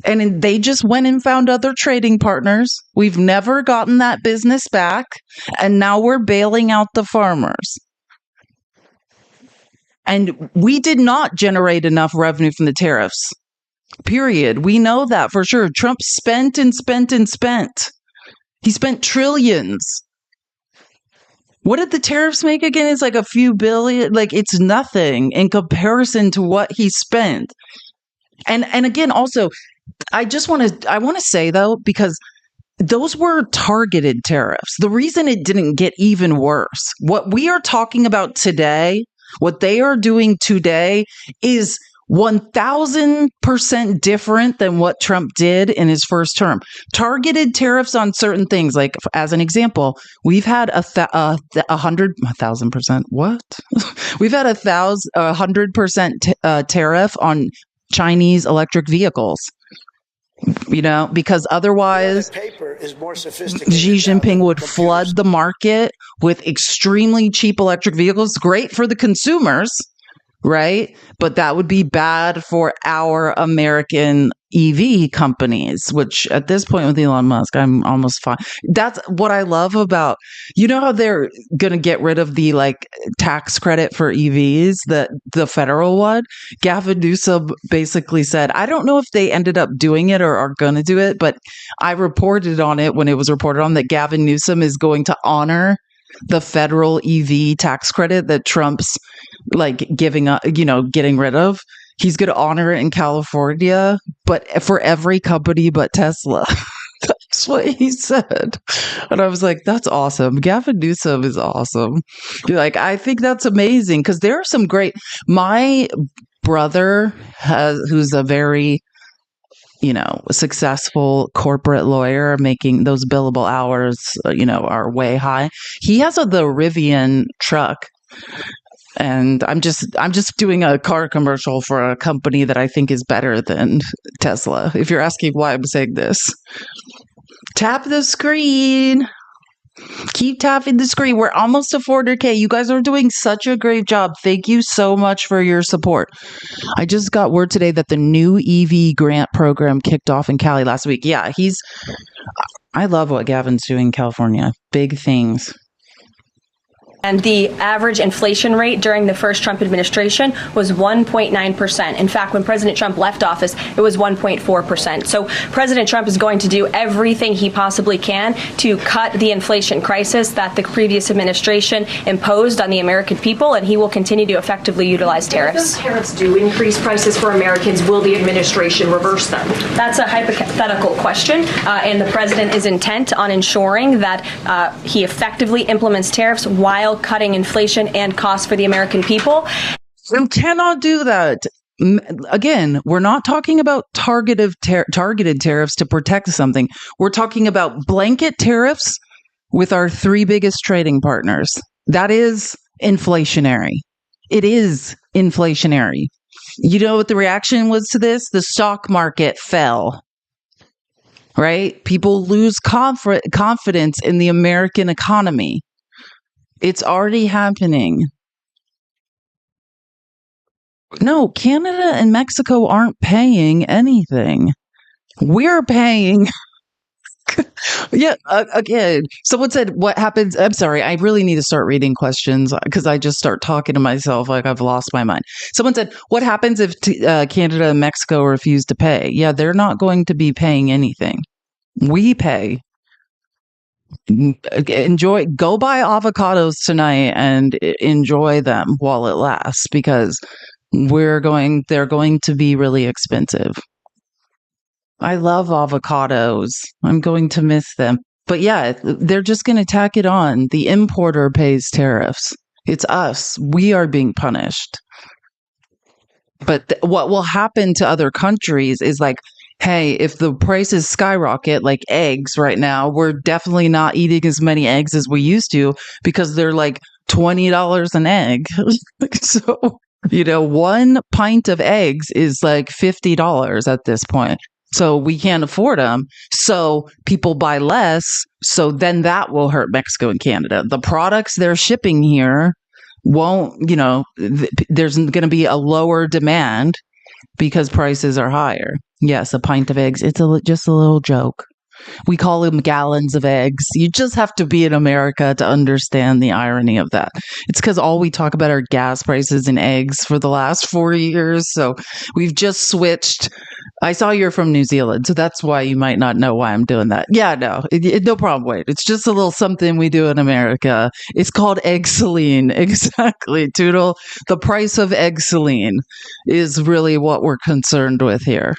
and they just went and found other trading partners. We've never gotten that business back. And now we're bailing out the farmers. And we did not generate enough revenue from the tariffs. Period. We know that for sure. Trump spent and spent and spent. He spent trillions. What did the tariffs make again? It's like a few billion. Like it's nothing in comparison to what he spent. And again, also, I want to say though, because those were targeted tariffs. The reason it didn't get even worse, what we are talking about today What they are doing today is 1000% different than what Trump did in his first term. Targeted tariffs on certain things, like as an example, we've had 1,000%. What? We've had 100% tariff on Chinese electric vehicles. Because otherwise, paper is more sophisticated. Xi Jinping would flood the market with extremely cheap electric vehicles. Great for the consumers, right? But that would be bad for our American EV companies, which at this point with Elon Musk, I'm almost fine. That's what I love about, how they're going to get rid of the tax credit for EVs, the federal one. Gavin Newsom basically said, I don't know if they ended up doing it or are going to do it, but I reported on it when it was reported on that Gavin Newsom is going to honor the federal EV tax credit that Trump's giving up, getting rid of. He's going to honor it in California, but for every company but Tesla. That's what he said. And I was like, that's awesome. Gavin Newsom is awesome. I think that's amazing because there are some my brother who's a very, successful corporate lawyer, making those billable hours, are way high. He has the Rivian truck. And I'm just doing a car commercial for a company that I think is better than Tesla. If you're asking why I'm saying this, tap the screen. Keep tapping the screen. We're almost to 400K. You guys are doing such a great job. Thank you so much for your support. I just got word today that the new EV grant program kicked off in Cali last week. Yeah, I love what Gavin's doing in California. Big things. And the average inflation rate during the first Trump administration was 1.9%. In fact, when President Trump left office, it was 1.4%. So President Trump is going to do everything he possibly can to cut the inflation crisis that the previous administration imposed on the American people, and he will continue to effectively utilize tariffs. If those tariffs do increase prices for Americans, will the administration reverse them? That's a hypothetical question, and the president is intent on ensuring that he effectively implements tariffs while cutting inflation and costs for the American people. You cannot do that. Again, we're not talking about targeted tariffs to protect something. We're talking about blanket tariffs with our three biggest trading partners. That is inflationary. It is inflationary. You know what the reaction was to this? The stock market fell. Right? People lose confidence in the American economy. It's already happening. No, Canada and Mexico aren't paying anything. We're paying. Yeah, again, someone said, what happens? I'm sorry, I really need to start reading questions because I just start talking to myself like I've lost my mind. Someone said, what happens if Canada and Mexico refuse to pay? Yeah, they're not going to be paying anything. We pay. Go buy avocados tonight and enjoy them while it lasts because they're going to be really expensive. I love avocados. I'm going to miss them. But yeah, they're just going to tack it on. The importer pays tariffs. It's us. We are being punished. But what will happen to other countries is hey, if the prices skyrocket like eggs right now, we're definitely not eating as many eggs as we used to because they're $20 an egg. So, one pint of eggs is $50 at this point. So we can't afford them. So people buy less. So then that will hurt Mexico and Canada. The products they're shipping here won't, there's going to be a lower demand because prices are higher. Yes, a pint of eggs. It's just a little joke. We call them gallons of eggs. You just have to be in America to understand the irony of that. It's because all we talk about are gas prices and eggs for the last 40 years. So we've just switched. I saw you're from New Zealand, so that's why you might not know why I'm doing that. Yeah, no, no problem. Wait, it's just a little something we do in America. It's called egg saline. Exactly, Toodle. The price of egg saline is really what we're concerned with here.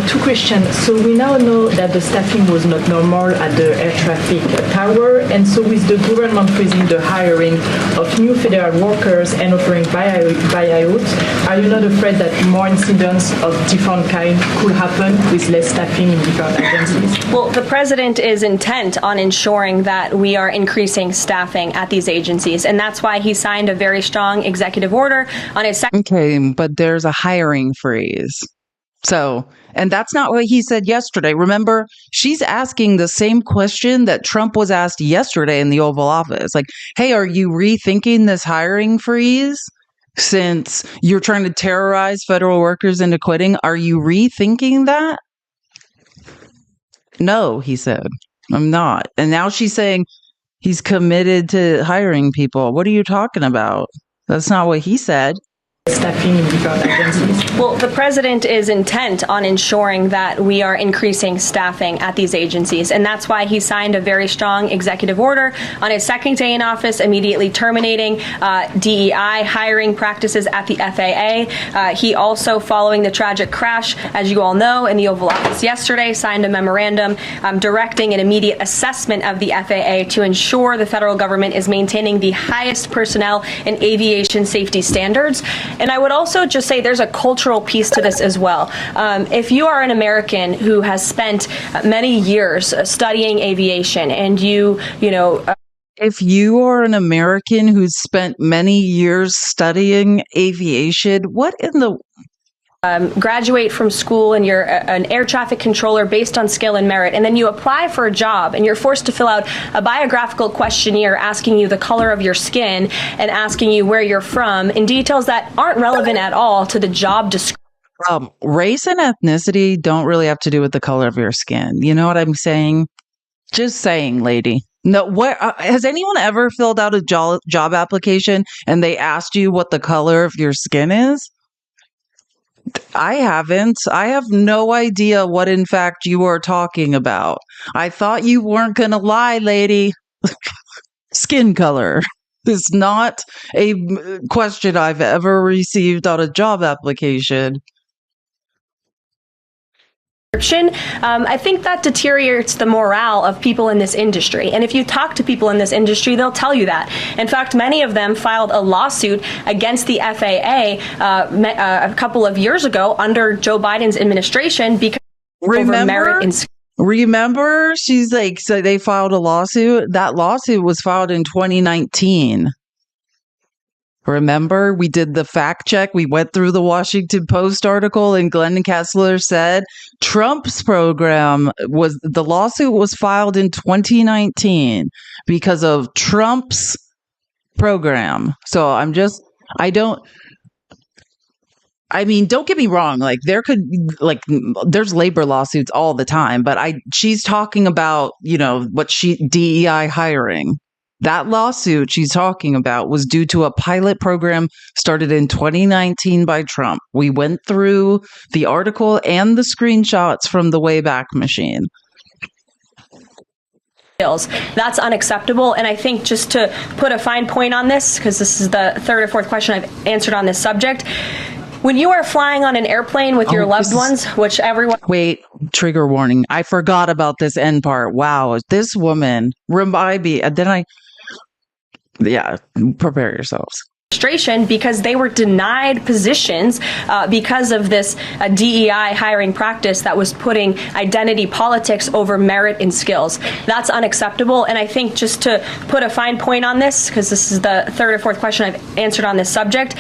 Two questions. So we now know that the staffing was not normal at the air traffic tower, and so with the government freezing the hiring of new federal workers and offering buyouts, are you not afraid that more incidents of different kind could happen with less staffing in different agencies? Well, the president is intent on ensuring that we are increasing staffing at these agencies, and that's why he signed a very strong executive order on his second. Okay, but there's a hiring freeze. So, and that's not what he said yesterday. Remember, she's asking the same question that Trump was asked yesterday in the Oval Office. Like, hey, are you rethinking this hiring freeze since you're trying to terrorize federal workers into quitting? Are you rethinking that? No, he said, I'm not. And now she's saying he's committed to hiring people. What are you talking about? That's not what he said. Staffing in different agencies? Well, the president is intent on ensuring that we are increasing staffing at these agencies, and that's why he signed a very strong executive order on his second day in office, immediately terminating DEI hiring practices at the FAA. He also, following the tragic crash, as you all know, in the Oval Office yesterday, signed a memorandum directing an immediate assessment of the FAA to ensure the federal government is maintaining the highest personnel and aviation safety standards. And I would also just say there's a cultural piece to this as well. If you are an American who has spent many years studying aviation and if you are an American who's spent many years studying aviation, what in the graduate from school and you're an air traffic controller based on skill and merit, and then you apply for a job and you're forced to fill out a biographical questionnaire asking you the color of your skin and asking you where you're from in details that aren't relevant at all to the job description. Race and ethnicity don't really have to do with the color of your skin. You know what I'm saying? Just saying, lady. No, what has anyone ever filled out a job application and they asked you what the color of your skin is? I haven't. I have no idea what, in fact, you are talking about. I thought you weren't going to lie, lady. Skin color is not a question I've ever received on a job application. I think that deteriorates the morale of people in this industry. And if you talk to people in this industry, they'll tell you that. In fact, many of them filed a lawsuit against the FAA a couple of years ago under Joe Biden's administration because over merit and Remember, she's like, so they filed a lawsuit. That lawsuit was filed in 2019. Remember, we did the fact check. We went through the Washington Post article, and Glenn Kessler said Trump's program the lawsuit was filed in 2019 because of Trump's program. So don't get me wrong. Like there's labor lawsuits all the time, but she's talking about, DEI hiring. That lawsuit she's talking about was due to a pilot program started in 2019 by Trump. We went through the article and the screenshots from the Wayback Machine. That's unacceptable. And I think just to put a fine point on this, because this is the third or fourth question I've answered on this subject, when you are flying on an airplane with your loved ones, which everyone... Wait, trigger warning. I forgot about this end part. Wow, this woman, remind me. And then prepare yourselves. Because they were denied positions because of this DEI hiring practice that was putting identity politics over merit and skills. That's unacceptable. And I think just to put a fine point on this, because this is the third or fourth question I've answered on this subject,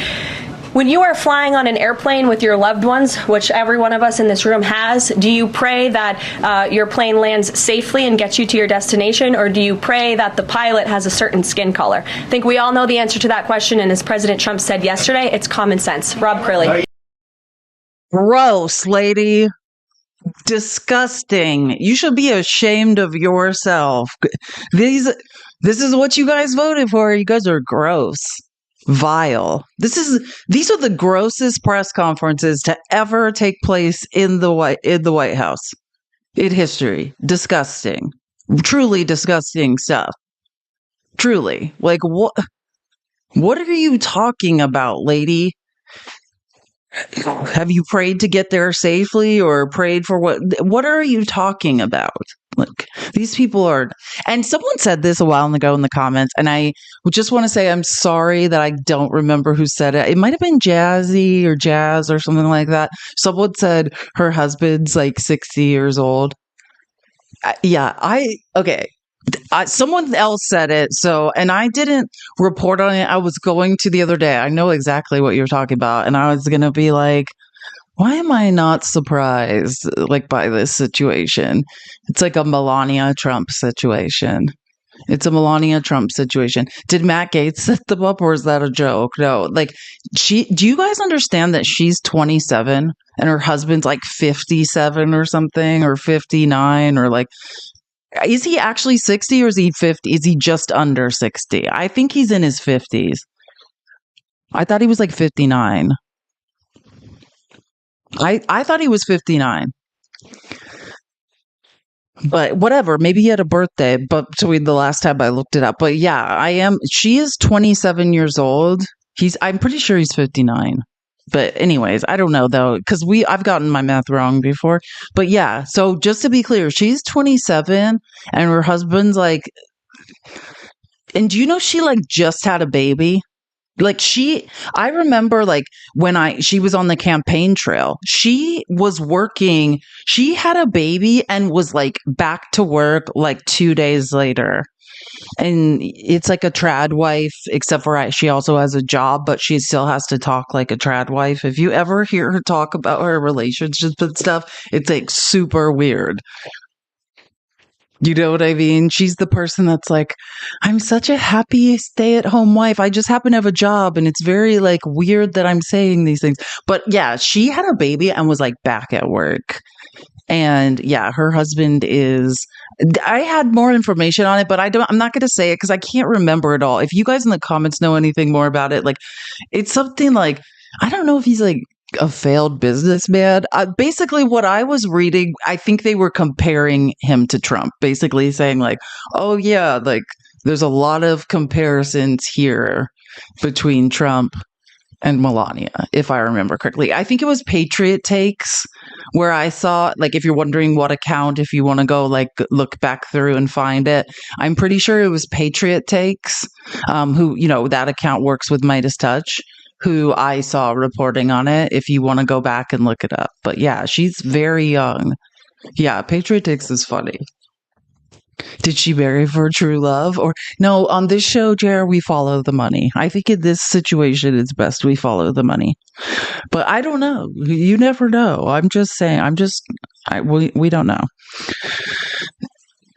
when you are flying on an airplane with your loved ones, which every one of us in this room has, do you pray that your plane lands safely and gets you to your destination, or do you pray that the pilot has a certain skin color? I think we all know the answer to that question, and as President Trump said yesterday, it's common sense. Rob Crilly. Gross, lady. Disgusting. You should be ashamed of yourself. This is what you guys voted for. You guys are gross. Vile. These are the grossest press conferences to ever take place in the White House in history. Disgusting. Truly disgusting stuff. Truly. Like what are you talking about, lady? Have you prayed to get there safely or prayed for what? What are you talking about? Look, these people are, and someone said this a while ago in the comments, and I just want to say I'm sorry that I don't remember who said it. It might have been Jazzy or Jazz or something like that. Someone said her husband's like 60 years old. Okay. Someone else said it, so, and I didn't report on it. I was going to the other day. I know exactly what you're talking about, and I was going to be like, why am I not surprised, like, by this situation? It's like a Melania Trump situation. It's a Melania Trump situation. Did Matt Gaetz set them up, or is that a joke? No, like, do you guys understand that she's 27 and her husband's like 57 or something, or 59, or like, is he actually 60 or is he 50? Is he just under 60? I think he's in his 50s. I thought he was like 59. I thought he was 59. But whatever, maybe he had a birthday, but between the last time I looked it up. But yeah, she is 27 years old. I'm pretty sure he's 59. But anyways, I don't know though, because I've gotten my math wrong before. But yeah, so just to be clear, she's 27 and her husband's like, and do you know she like just had a baby? Like I remember like when she was on the campaign trail, she was working, she had a baby and was like back to work like 2 days later. And it's like a trad wife, except for she also has a job, but she still has to talk like a trad wife. If you ever hear her talk about her relationships and stuff, it's like super weird. You know what I mean? She's the person that's like, I'm such a happy stay-at-home wife. I just happen to have a job, and it's very like weird that I'm saying these things. But yeah, she had a baby and was like back at work. And yeah, her husband I had more information on it, but I'm not going to say it because I can't remember it all. If you guys in the comments know anything more about it, like it's something like, I don't know if he's like a failed businessman. Basically what I was reading, I think they were comparing him to Trump, basically saying like, oh yeah, like there's a lot of comparisons here between Trump and Melania, if I remember correctly. I think it was Patriot Takes where I saw, like, if you're wondering what account, if you want to go like look back through and find it, I'm pretty sure it was Patriot Takes, who, that account works with Midas Touch, who I saw reporting on it, if you want to go back and look it up. But yeah, she's very young. Yeah, Patriot Takes is funny. Did she marry for true love? Or no, on this show, Jer, we follow the money. I think in this situation, it's best we follow the money. But I don't know. You never know. I'm just saying. We don't know.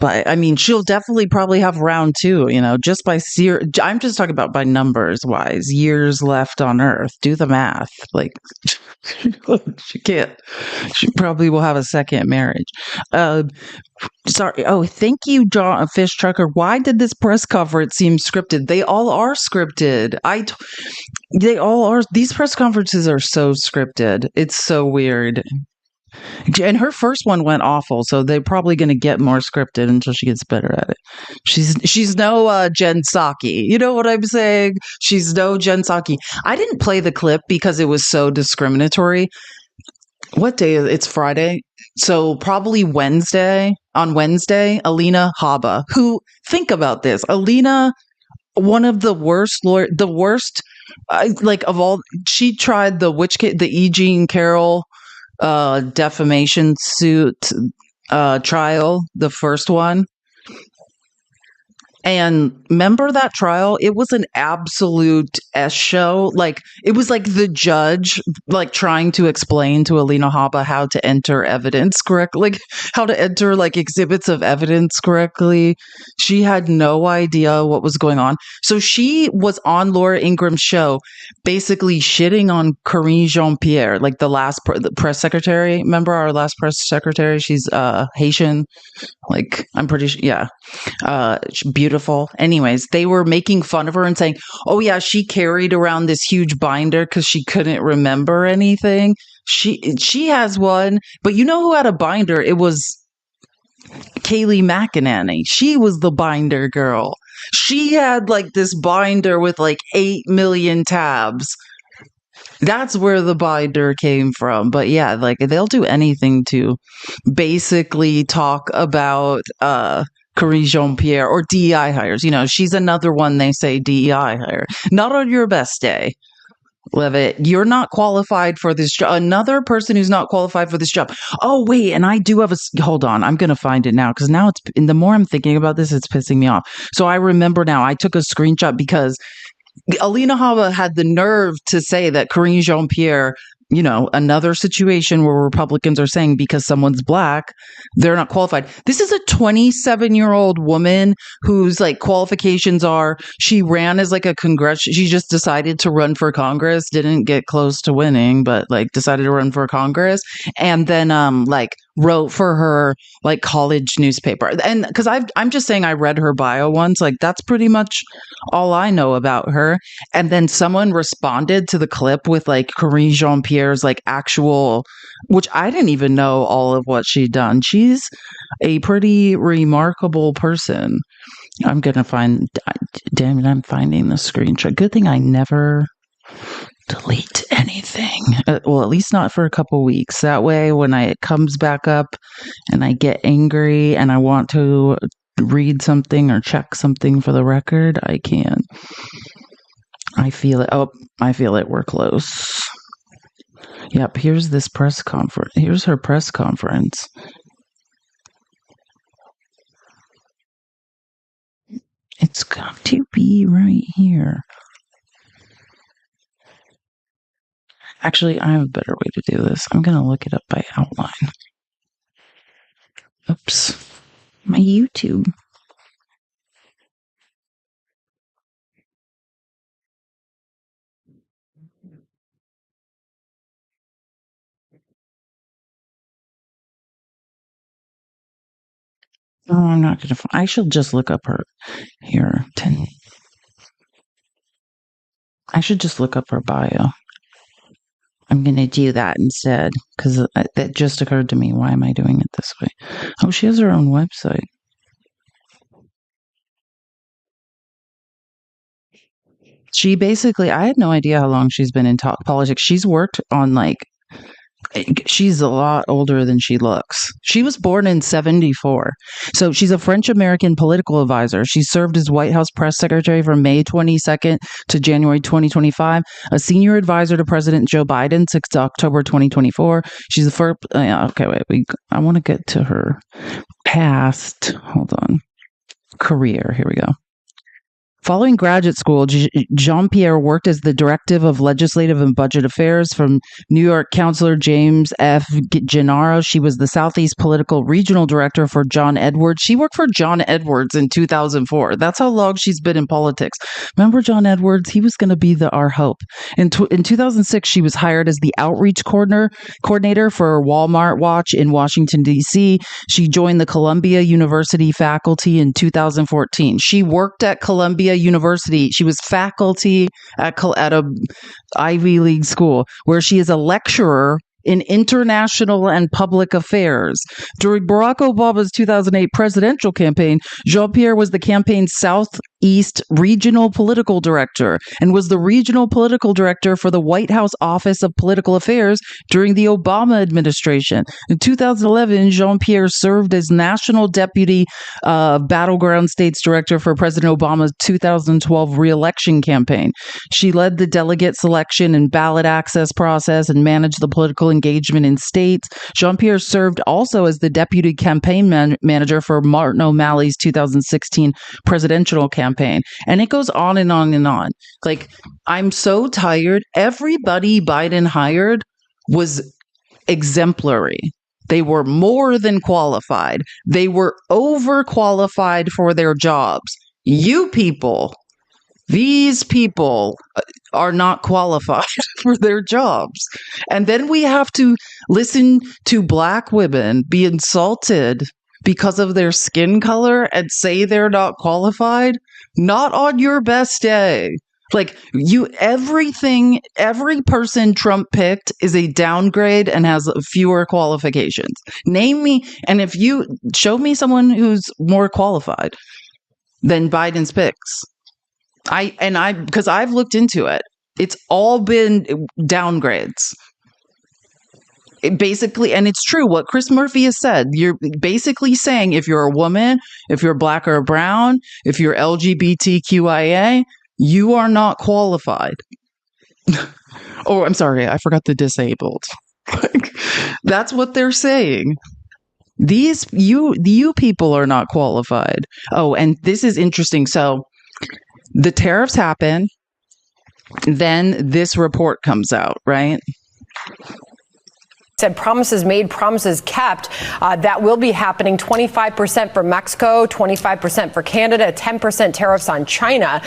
But I mean, she'll definitely probably have round two, just by I'm just talking about by numbers wise, years left on Earth. Do the math. Like, she can't. She probably will have a second marriage. Sorry. Oh, thank you, John Fish Trucker. Why did this press conference seem scripted? They all are scripted. They all are. These press conferences are so scripted. It's so weird. And her first one went awful, so they're probably going to get more scripted until she gets better at it. She's no Jen Psaki. You know what I'm saying? She's no Jen Psaki. I didn't play the clip because it was so discriminatory. What day is it? It's Friday. So probably Wednesday. On Wednesday, Alina Habba, who, think about this, Alina, one of the worst of all, she tried the E. Jean Carroll defamation suit trial, the first one. And remember that trial? It was an absolute S show. Like, it was like the judge, like, trying to explain to Alina Habba how to enter evidence correctly, like, how to enter, like, exhibits of evidence correctly. She had no idea what was going on. So she was on Laura Ingram's show, basically shitting on Karine Jean-Pierre, like the press secretary. Remember our last press secretary? She's Haitian. Like, I'm pretty sure, yeah. Beautiful. Anyways, they were making fun of her and saying, oh yeah, she carried around this huge binder because she couldn't remember anything. She has one, but you know who had a binder? It was Kayleigh McEnany. She was the binder girl. She had like this binder with like 8 million tabs. That's where the binder came from. But yeah, like they'll do anything to basically talk about Karine Jean-Pierre or DEI hires. You know, she's another one they say DEI hire. Not on your best day. Levitt, you're not qualified for this job. Another person who's not qualified for this job. Oh, wait, and I do have hold on. I'm going to find it now because now it's, and the more I'm thinking about this, it's pissing me off. So I remember now, I took a screenshot because Alina Habba had the nerve to say that Karine Jean-Pierre, you know, another situation where Republicans are saying because someone's black, they're not qualified. This is a 27-year-old woman whose like qualifications are she ran as like a she just decided to run for Congress, didn't get close to winning, but like decided to run for Congress, and then like wrote for her like college newspaper. And because I'm just saying I read her bio once, like that's pretty much all I know about her. And then someone responded to the clip with like Karine Jean-Pierre's like actual, which I didn't even know all of what she'd done. She's a pretty remarkable person. I'm gonna find, damn it, I'm finding the screenshot. Good thing I never delete anything. Well, at least not for a couple weeks. That way, when it comes back up and I get angry and I want to read something or check something for the record, I can. I feel it. Oh, I feel it. We're close. Yep, here's this press conference. Here's her press conference. It's got to be right here. Actually, I have a better way to do this. I'm going to look it up by outline. Oops. My YouTube. No, I'm not going to. I should just look up her here. 10. I should just look up her bio. I'm going to do that instead because that just occurred to me. Why am I doing it this way? Oh, she has her own website. She basically, I had no idea how long she's been in politics. She's worked on like, she's a lot older than she looks. She was born in 1974. So she's a French-American political advisor. She served as White House press secretary from May 22nd to January 2025, a senior advisor to President Joe Biden since October 2024. She's the first, okay, wait, I want to get to her past, hold on, career. Here we go. Following graduate school, Jean-Pierre worked as the Director of Legislative and Budget Affairs from New York Councilor James F. Gennaro. She was the Southeast Political Regional Director for John Edwards. She worked for John Edwards in 2004. That's how long she's been in politics. Remember John Edwards? He was going to be our hope. In 2006, she was hired as the Outreach Coordinator for Walmart Watch in Washington, D.C. She joined the Columbia University faculty in 2014. She worked at Columbia University. She was faculty at a Ivy League school where she is a lecturer in international and public affairs. During Barack Obama's 2008 presidential campaign, Jean-Pierre was the campaign's Southeast Regional Political Director and was the Regional Political Director for the White House Office of Political Affairs during the Obama administration. In 2011, Jean-Pierre served as National Deputy Battleground States Director for President Obama's 2012 re-election campaign. She led the delegate selection and ballot access process and managed the political engagement in states. Jean-Pierre served also as the deputy campaign manager for Martin O'Malley's 2016 presidential campaign. And it goes on and on and on. Like, I'm so tired. Everybody Biden hired was exemplary. They were more than qualified. They were overqualified for their jobs. You people, these people are not qualified for their jobs. And then we have to listen to Black women be insulted because of their skin color and say they're not qualified. Not on your best day. Like every person Trump picked is a downgrade and has fewer qualifications. Name me, and if you show me someone who's more qualified than Biden's picks. Because I've looked into it. It's all been downgrades. Basically, and it's true what Chris Murphy has said. You're basically saying if you're a woman, if you're black or brown, if you're LGBTQIA, you are not qualified. Oh, I'm sorry, I forgot the disabled. That's what they're saying. You people are not qualified. Oh, and this is interesting. So the tariffs happen, then this report comes out, right? Said promises made, promises kept. That will be happening. 25% for Mexico, 25% for Canada, 10% tariffs on China.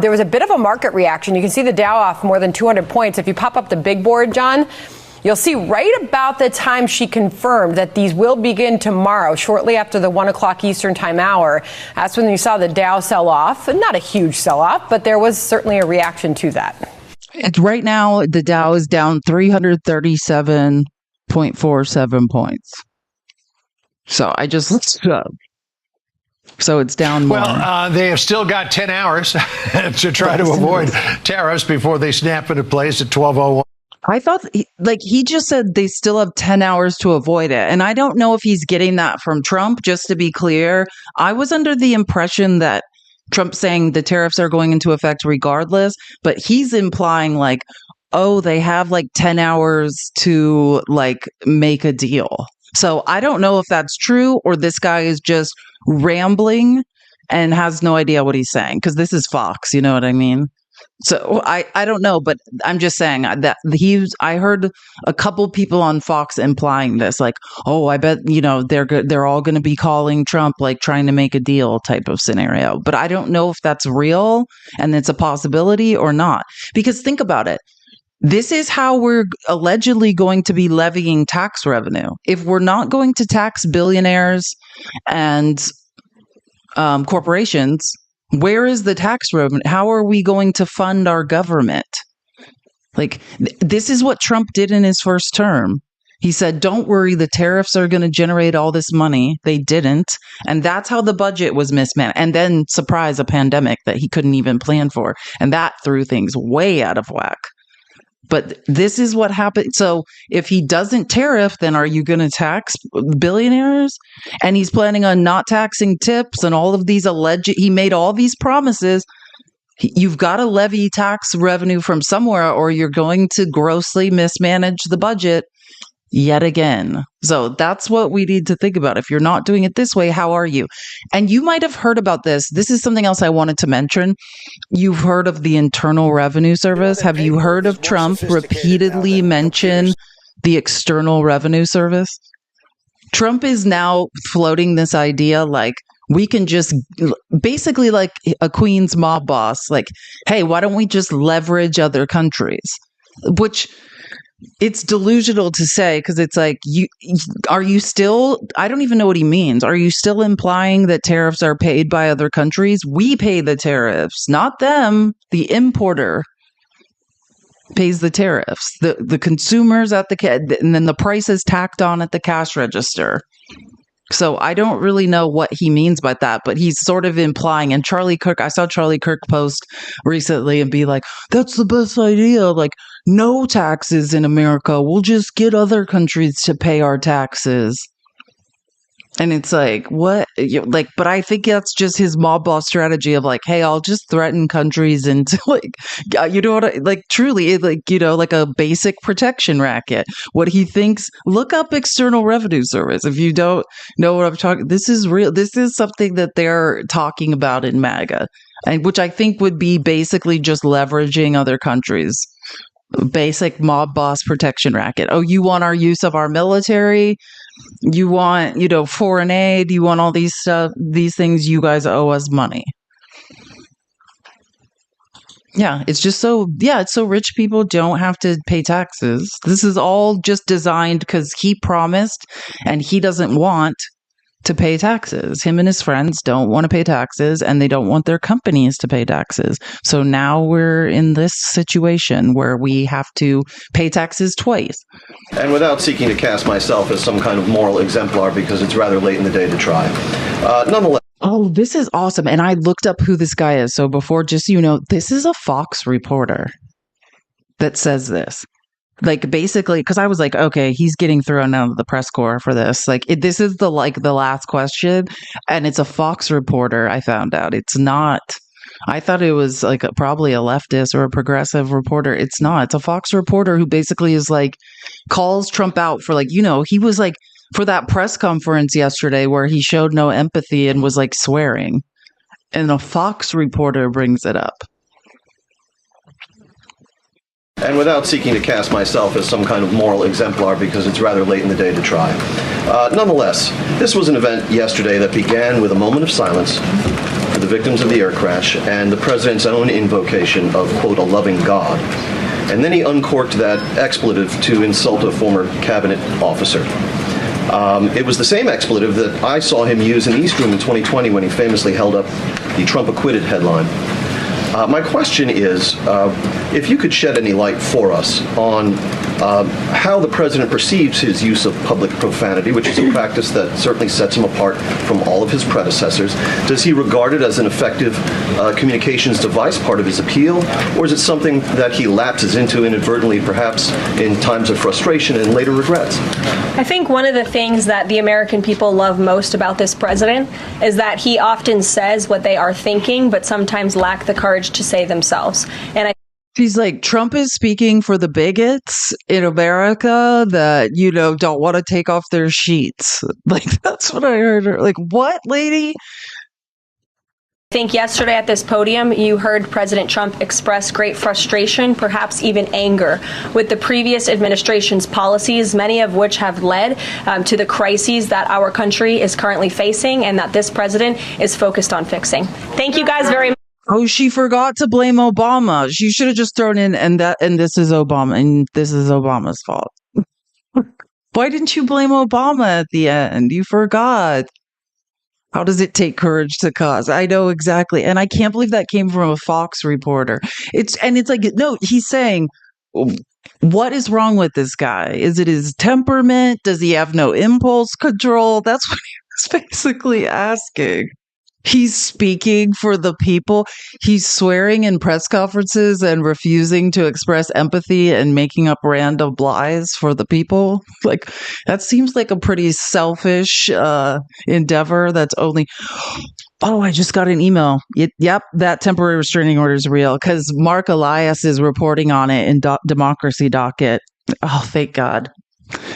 There was a bit of a market reaction. You can see the Dow off more than 200 points. If you pop up the big board, John, you'll see right about the time she confirmed that these will begin tomorrow, shortly after the 1 o'clock Eastern time hour. That's when you saw the Dow sell off. Not a huge sell off, but there was certainly a reaction to that. Right now, the Dow is down 337.47 points. So I just looked it up. So it's down more. Well, they have still got 10 hours to try to avoid tariffs before they snap into place at 12:01. I thought, he just said they still have 10 hours to avoid it. And I don't know if he's getting that from Trump, just to be clear. I was under the impression that Trump saying the tariffs are going into effect regardless, but he's implying they have 10 hours to make a deal. So I don't know if that's true or this guy is just rambling and has no idea what he's saying, because this is Fox, you know what I mean? So I don't know, but I'm just saying that I heard a couple people on Fox implying this, I bet, they're all going to be calling Trump, trying to make a deal type of scenario. But I don't know if that's real and it's a possibility or not, because think about it. This is how we're allegedly going to be levying tax revenue. If we're not going to tax billionaires and corporations, where is the tax revenue? How are we going to fund our government? This is what Trump did in his first term. He said, don't worry, the tariffs are going to generate all this money. They didn't. And that's how the budget was mismanaged. And then, surprise, a pandemic that he couldn't even plan for. And that threw things way out of whack. But this is what happened. So if he doesn't tariff, then are you going to tax billionaires? And he's planning on not taxing tips and all of these he made all these promises. You've got to levy tax revenue from somewhere or you're going to grossly mismanage the budget yet again. So that's what we need to think about. If you're not doing it this way, how are you? And you might have heard about this. This is something else I wanted to mention. You've heard of the Internal Revenue Service. Have you heard of Trump repeatedly mention the External Revenue Service? Trump is now floating this idea we can just basically a Queen's mob boss, hey, why don't we just leverage other countries? Which it's delusional to say, because it's are you still, I don't even know what he means. Are you still implying that tariffs are paid by other countries? We pay the tariffs, not them. The importer pays the tariffs. The consumers and then the price is tacked on at the cash register. So I don't really know what he means by that, but he's sort of implying, and I saw Charlie Kirk post recently and be like, that's the best idea. No taxes in America. We'll just get other countries to pay our taxes. And it's what? But I think that's just his mob boss strategy of hey, I'll just threaten countries into truly a basic protection racket. What he thinks, look up External Revenue Service. If you don't know what I'm talking, this is real. This is something that they're talking about in MAGA, and which I think would be basically just leveraging other countries. Basic mob boss protection racket. Oh, you want our use of our military? You want, foreign aid? You want all these things? You guys owe us money. Yeah, it's just it's so rich people don't have to pay taxes. This is all just designed because he promised and he doesn't want to pay taxes. Him and his friends don't want to pay taxes, and they don't want their companies to pay taxes. So now we're in this situation where we have to pay taxes twice. And without seeking to cast myself as some kind of moral exemplar, because it's rather late in the day to try. Nonetheless. Oh, this is awesome. And I looked up who this guy is. So before, just this is a Fox reporter. that says this. Like, basically, because I was like, okay, he's getting thrown out of the press corps for this. Like, this is the last question, and it's a Fox reporter. I found out it's not. I thought it was like probably a leftist or a progressive reporter. It's not. It's a Fox reporter who basically is like calls Trump out for, like, he was like for that press conference yesterday where he showed no empathy and was like swearing, and a Fox reporter brings it up. And without seeking to cast myself as some kind of moral exemplar, because it's rather late in the day to try. Nonetheless, this was an event yesterday that began with a moment of silence for the victims of the air crash and the president's own invocation of, quote, a loving God. And then he uncorked that expletive to insult a former cabinet officer. It was the same expletive that I saw him use in the East Room in 2020 when he famously held up the Trump acquitted headline. My question is, if you could shed any light for us on how the president perceives his use of public profanity, which is a practice that certainly sets him apart from all of his predecessors. Does he regard it as an effective communications device, part of his appeal, or is it something that he lapses into inadvertently, perhaps in times of frustration and later regrets? I think one of the things that the American people love most about this president is that he often says what they are thinking, but sometimes lack the courage to say themselves. And He's like, Trump is speaking for the bigots in America that, don't want to take off their sheets. Like, that's what I heard. Like, what, lady? I think yesterday at this podium, you heard President Trump express great frustration, perhaps even anger, with the previous administration's policies, many of which have led to the crises that our country is currently facing and that this president is focused on fixing. Thank you guys very much. Oh, she forgot to blame Obama. She should have just thrown in and this is Obama, and this is Obama's fault. Why didn't you blame Obama at the end? You forgot. How does it take courage to cause? I know exactly. And I can't believe that came from a Fox reporter. It's like, no, he's saying, what is wrong with this guy? Is it his temperament? Does he have no impulse control? That's what he was basically asking. He's speaking for the people. He's swearing in press conferences and refusing to express empathy and making up random lies for the people. Like, that seems like a pretty selfish endeavor. That's only... Oh, I just got an email. Yep, that temporary restraining order is real because Mark Elias is reporting on it in Democracy Docket. Oh, thank God.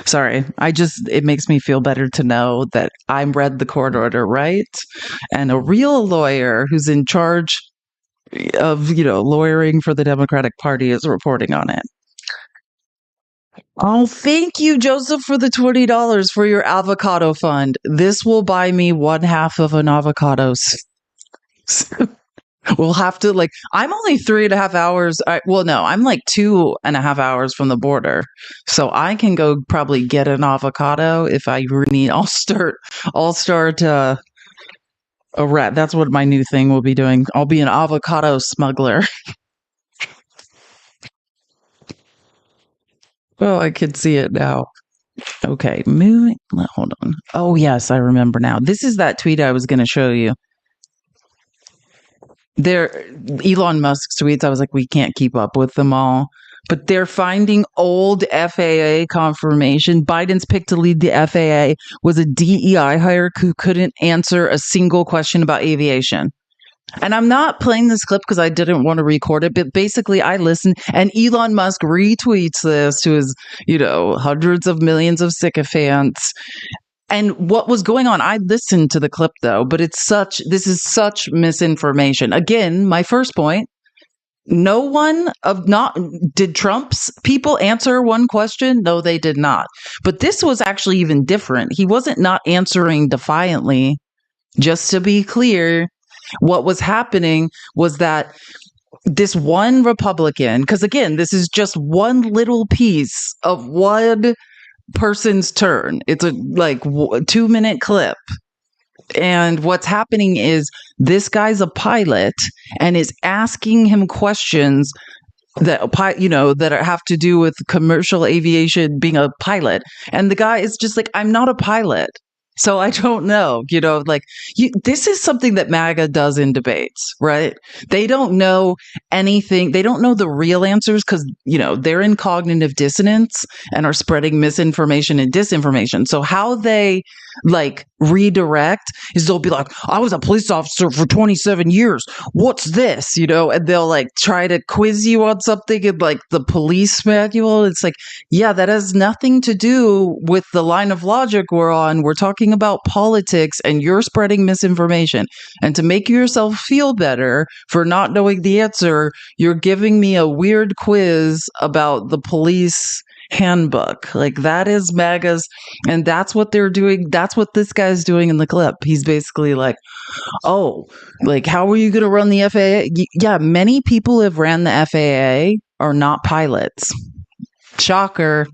Sorry, it makes me feel better to know that I read the court order right, and a real lawyer who's in charge of, lawyering for the Democratic Party is reporting on it. Oh, thank you, Joseph, for the $20 for your avocado fund. This will buy me 1/2 of an avocado. We'll have to, I'm only 3.5 hours. I'm like 2.5 hours from the border. So I can go probably get an avocado if I need. I'll start a rat. That's what my new thing will be doing. I'll be an avocado smuggler. Well, I can see it now. Okay, hold on. Oh, yes, I remember now. This is that tweet I was going to show you. Elon Musk's tweets, I was like, we can't keep up with them all. But they're finding old FAA confirmation. Biden's pick to lead the FAA was a DEI hire who couldn't answer a single question about aviation. And I'm not playing this clip because I didn't want to record it, but basically I listened, and Elon Musk retweets this to his, hundreds of millions of sycophants. And what was going on, I listened to the clip though, but this is such misinformation. Again, my first point, did Trump's people answer one question? No, they did not. But this was actually even different. He wasn't not answering defiantly. Just to be clear, what was happening was that this one Republican, because again, this is just one little piece of one person's turn. It's a 2-minute clip. And what's happening is this guy's a pilot and is asking him questions that have to do with commercial aviation, being a pilot. And the guy is just like, I'm not a pilot. So I don't know, this is something that MAGA does in debates, right? They don't know anything. They don't know the real answers because, they're in cognitive dissonance and are spreading misinformation and disinformation. So how they redirect is they'll be like, I was a police officer for 27 years. What's this? And they'll try to quiz you on something in the police manual. It's yeah, that has nothing to do with the line of logic we're on. We're talking about politics and you're spreading misinformation. And to make yourself feel better for not knowing the answer, you're giving me a weird quiz about the police handbook. That is MAGA's, and that's what they're doing. That's what this guy's doing in the clip. He's basically how are you going to run the FAA? Yeah, many people who have ran the FAA are not pilots. Shocker.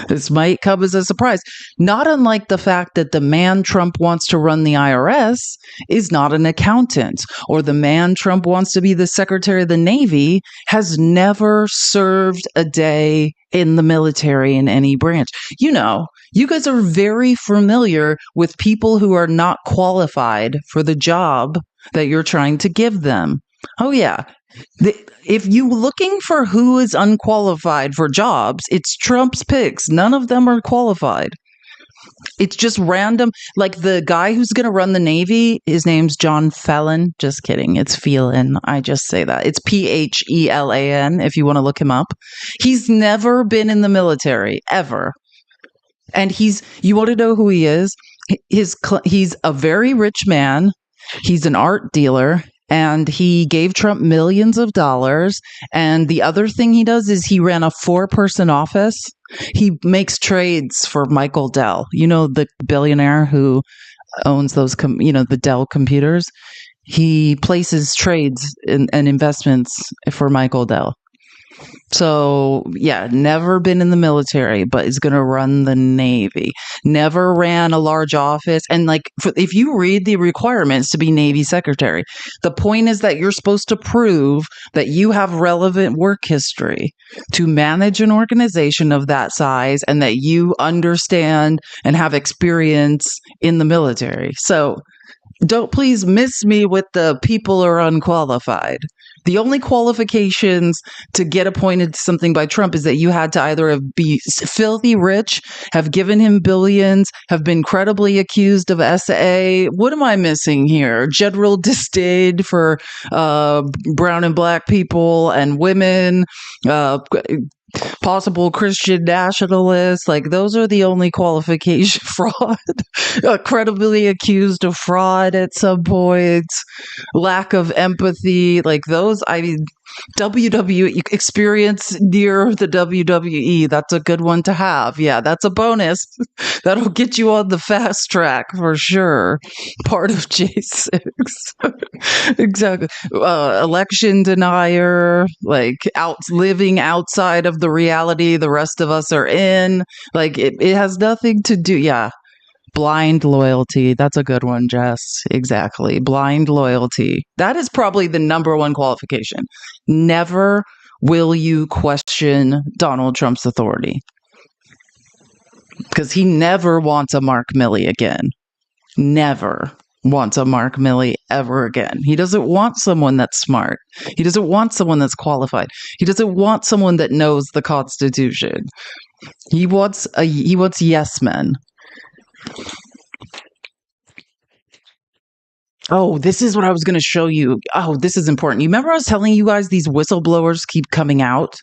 This might come as a surprise. Not unlike the fact that the man Trump wants to run the IRS is not an accountant, or the man Trump wants to be the Secretary of the Navy has never served a day in the military in any branch. You guys are very familiar with people who are not qualified for the job that you're trying to give them. Oh, yeah. If you're looking for who is unqualified for jobs, it's Trump's picks. None of them are qualified. It's just random. The guy who's going to run the Navy, his name's John Phelan. Just kidding. It's Phelan. I just say that. It's Phelan if you want to look him up. He's never been in the military, ever. And you want to know who he is? He's a very rich man. He's an art dealer. And he gave Trump millions of dollars. And the other thing he does is he ran a 4-person office. He makes trades for Michael Dell, the billionaire who owns those, the Dell computers. He places trades and investments for Michael Dell. So, yeah, never been in the military, but is going to run the Navy. Never ran a large office. And if you read the requirements to be Navy secretary, the point is that you're supposed to prove that you have relevant work history to manage an organization of that size and that you understand and have experience in the military. So don't please miss me with the people are unqualified. The only qualifications to get appointed to something by Trump is that you had to either be filthy rich, have given him billions, have been credibly accused of SA. What am I missing here? General disdain for brown and black people and women, possible Christian nationalists. Those are the only qualification. Fraud, credibly accused of fraud at some points, lack of empathy, those. WWE experience near the WWE. That's a good one to have. Yeah, that's a bonus. That'll get you on the fast track for sure. Part of J6. Exactly. Election denier, living outside of the reality the rest of us are in. It has nothing to do. Yeah. Blind loyalty. That's a good one, Jess. Exactly. Blind loyalty. That is probably the number one qualification. Never will you question Donald Trump's authority. Because he never wants a Mark Milley again. Never wants a Mark Milley ever again. He doesn't want someone that's smart. He doesn't want someone that's qualified. He doesn't want someone that knows the Constitution. He wants yes men. Oh, this is what I was going to show you. Oh, this is important. You remember I was telling you guys these whistleblowers keep coming out?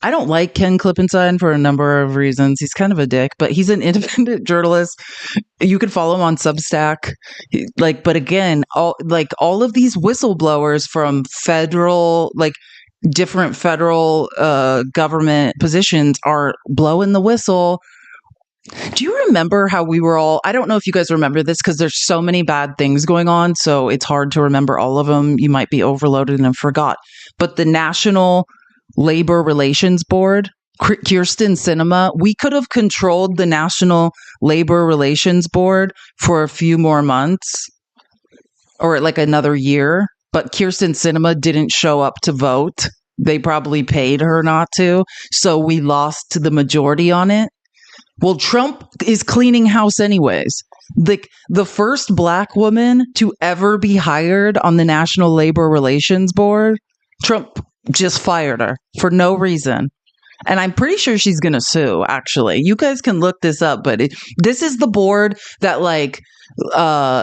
I don't like Ken Klippenstein for a number of reasons. He's kind of a dick, but he's an independent journalist. You can follow him on Substack. But again, all of these whistleblowers from different federal government positions are blowing the whistle. Do you remember how we were all, I don't know if you guys remember this because there's so many bad things going on, so it's hard to remember all of them. You might be overloaded and forgot. But the National Labor Relations Board, Kirsten Sinema, we could have controlled the National Labor Relations Board for a few more months or another year, but Kirsten Sinema didn't show up to vote. They probably paid her not to, so we lost the majority on it. Well, Trump is cleaning house anyways. The first black woman to ever be hired on the National Labor Relations Board, Trump just fired her for no reason. And I'm pretty sure she's going to sue, actually. You guys can look this up, but this is the board that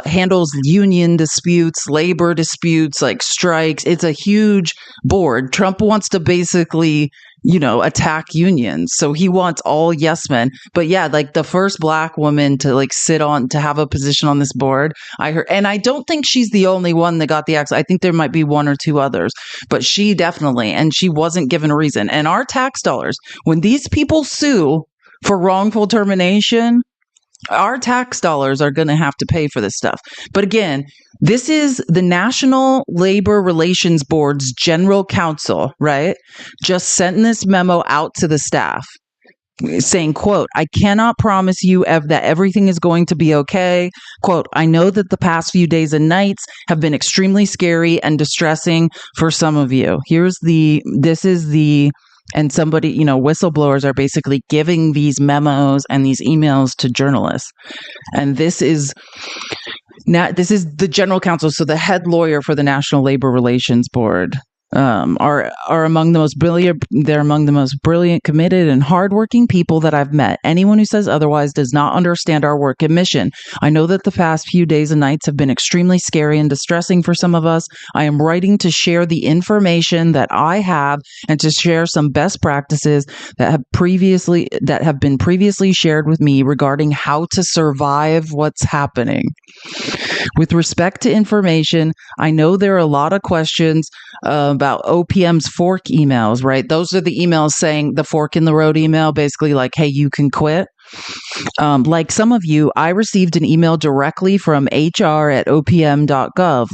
handles union disputes, labor disputes, like strikes. It's a huge board. Trump wants to basically, attack unions. So he wants all yes men. But yeah, the first black woman to to have a position on this board, I heard, and I don't think she's the only one that got the axe. I think there might be one or two others, but she definitely, and she wasn't given a reason. And our tax dollars, when these people sue for wrongful termination, our tax dollars are going to have to pay for this stuff. But again, this is the National Labor Relations Board's general counsel, right? Just sent this memo out to the staff saying, quote, I cannot promise you that everything is going to be okay. Quote, I know that the past few days and nights have been extremely scary and distressing for some of you. And somebody, whistleblowers are basically giving these memos and these emails to journalists. And this is the general counsel. So the head lawyer for the National Labor Relations Board are among the most brilliant. They're among the most brilliant, committed, and hardworking people that I've met. Anyone who says otherwise does not understand our work and mission. I know that the past few days and nights have been extremely scary and distressing for some of us. I am writing to share the information that I have and to share some best practices that have been previously shared with me regarding how to survive what's happening. With respect to information, I know there are a lot of questions about OPM's fork emails, right? Those are the emails saying the fork in the road email, basically like, hey, you can quit. Like some of you, I received an email directly from hr@opm.gov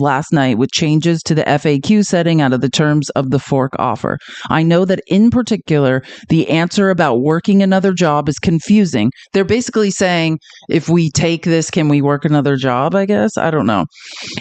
last night with changes to the FAQ setting out of the terms of the fork offer. I know that in particular, the answer about working another job is confusing. They're basically saying, if we take this, can we work another job, I guess? I don't know.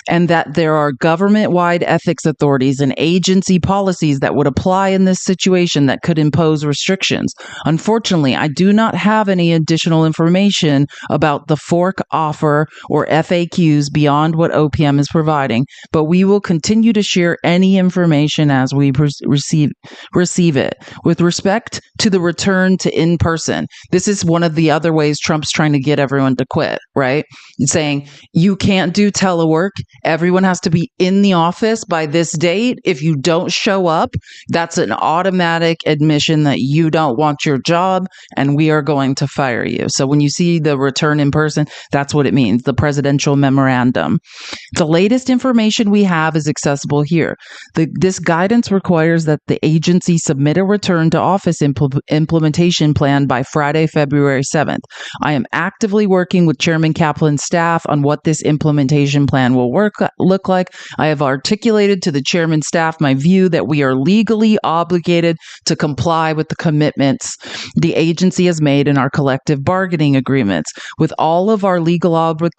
And that there are government-wide ethics authorities and agency policies that would apply in this situation that could impose restrictions. Unfortunately, I do not have any additional information about the fork offer or FAQs beyond what OPM is providing, but we will continue to share any information as we receive it. With respect to the return to in-person, this is one of the other ways Trump's trying to get everyone to quit, right? It's saying you can't do telework. Everyone has to be in the office by this date. If you don't show up, that's an automatic admission that you don't want your job and we are going to fire you. So when you see the return in person, that's what it means, the presidential memorandum. The latest information we have is accessible here. This guidance requires that the agency submit a return to office implementation plan by Friday, February 7th. I am actively working with Chairman Kaplan's staff on what this implementation plan will look like. I have articulated to the chairman's staff my view that we are legally obligated to comply with the commitments the agency has made in our collective bargaining agreements with all of our legal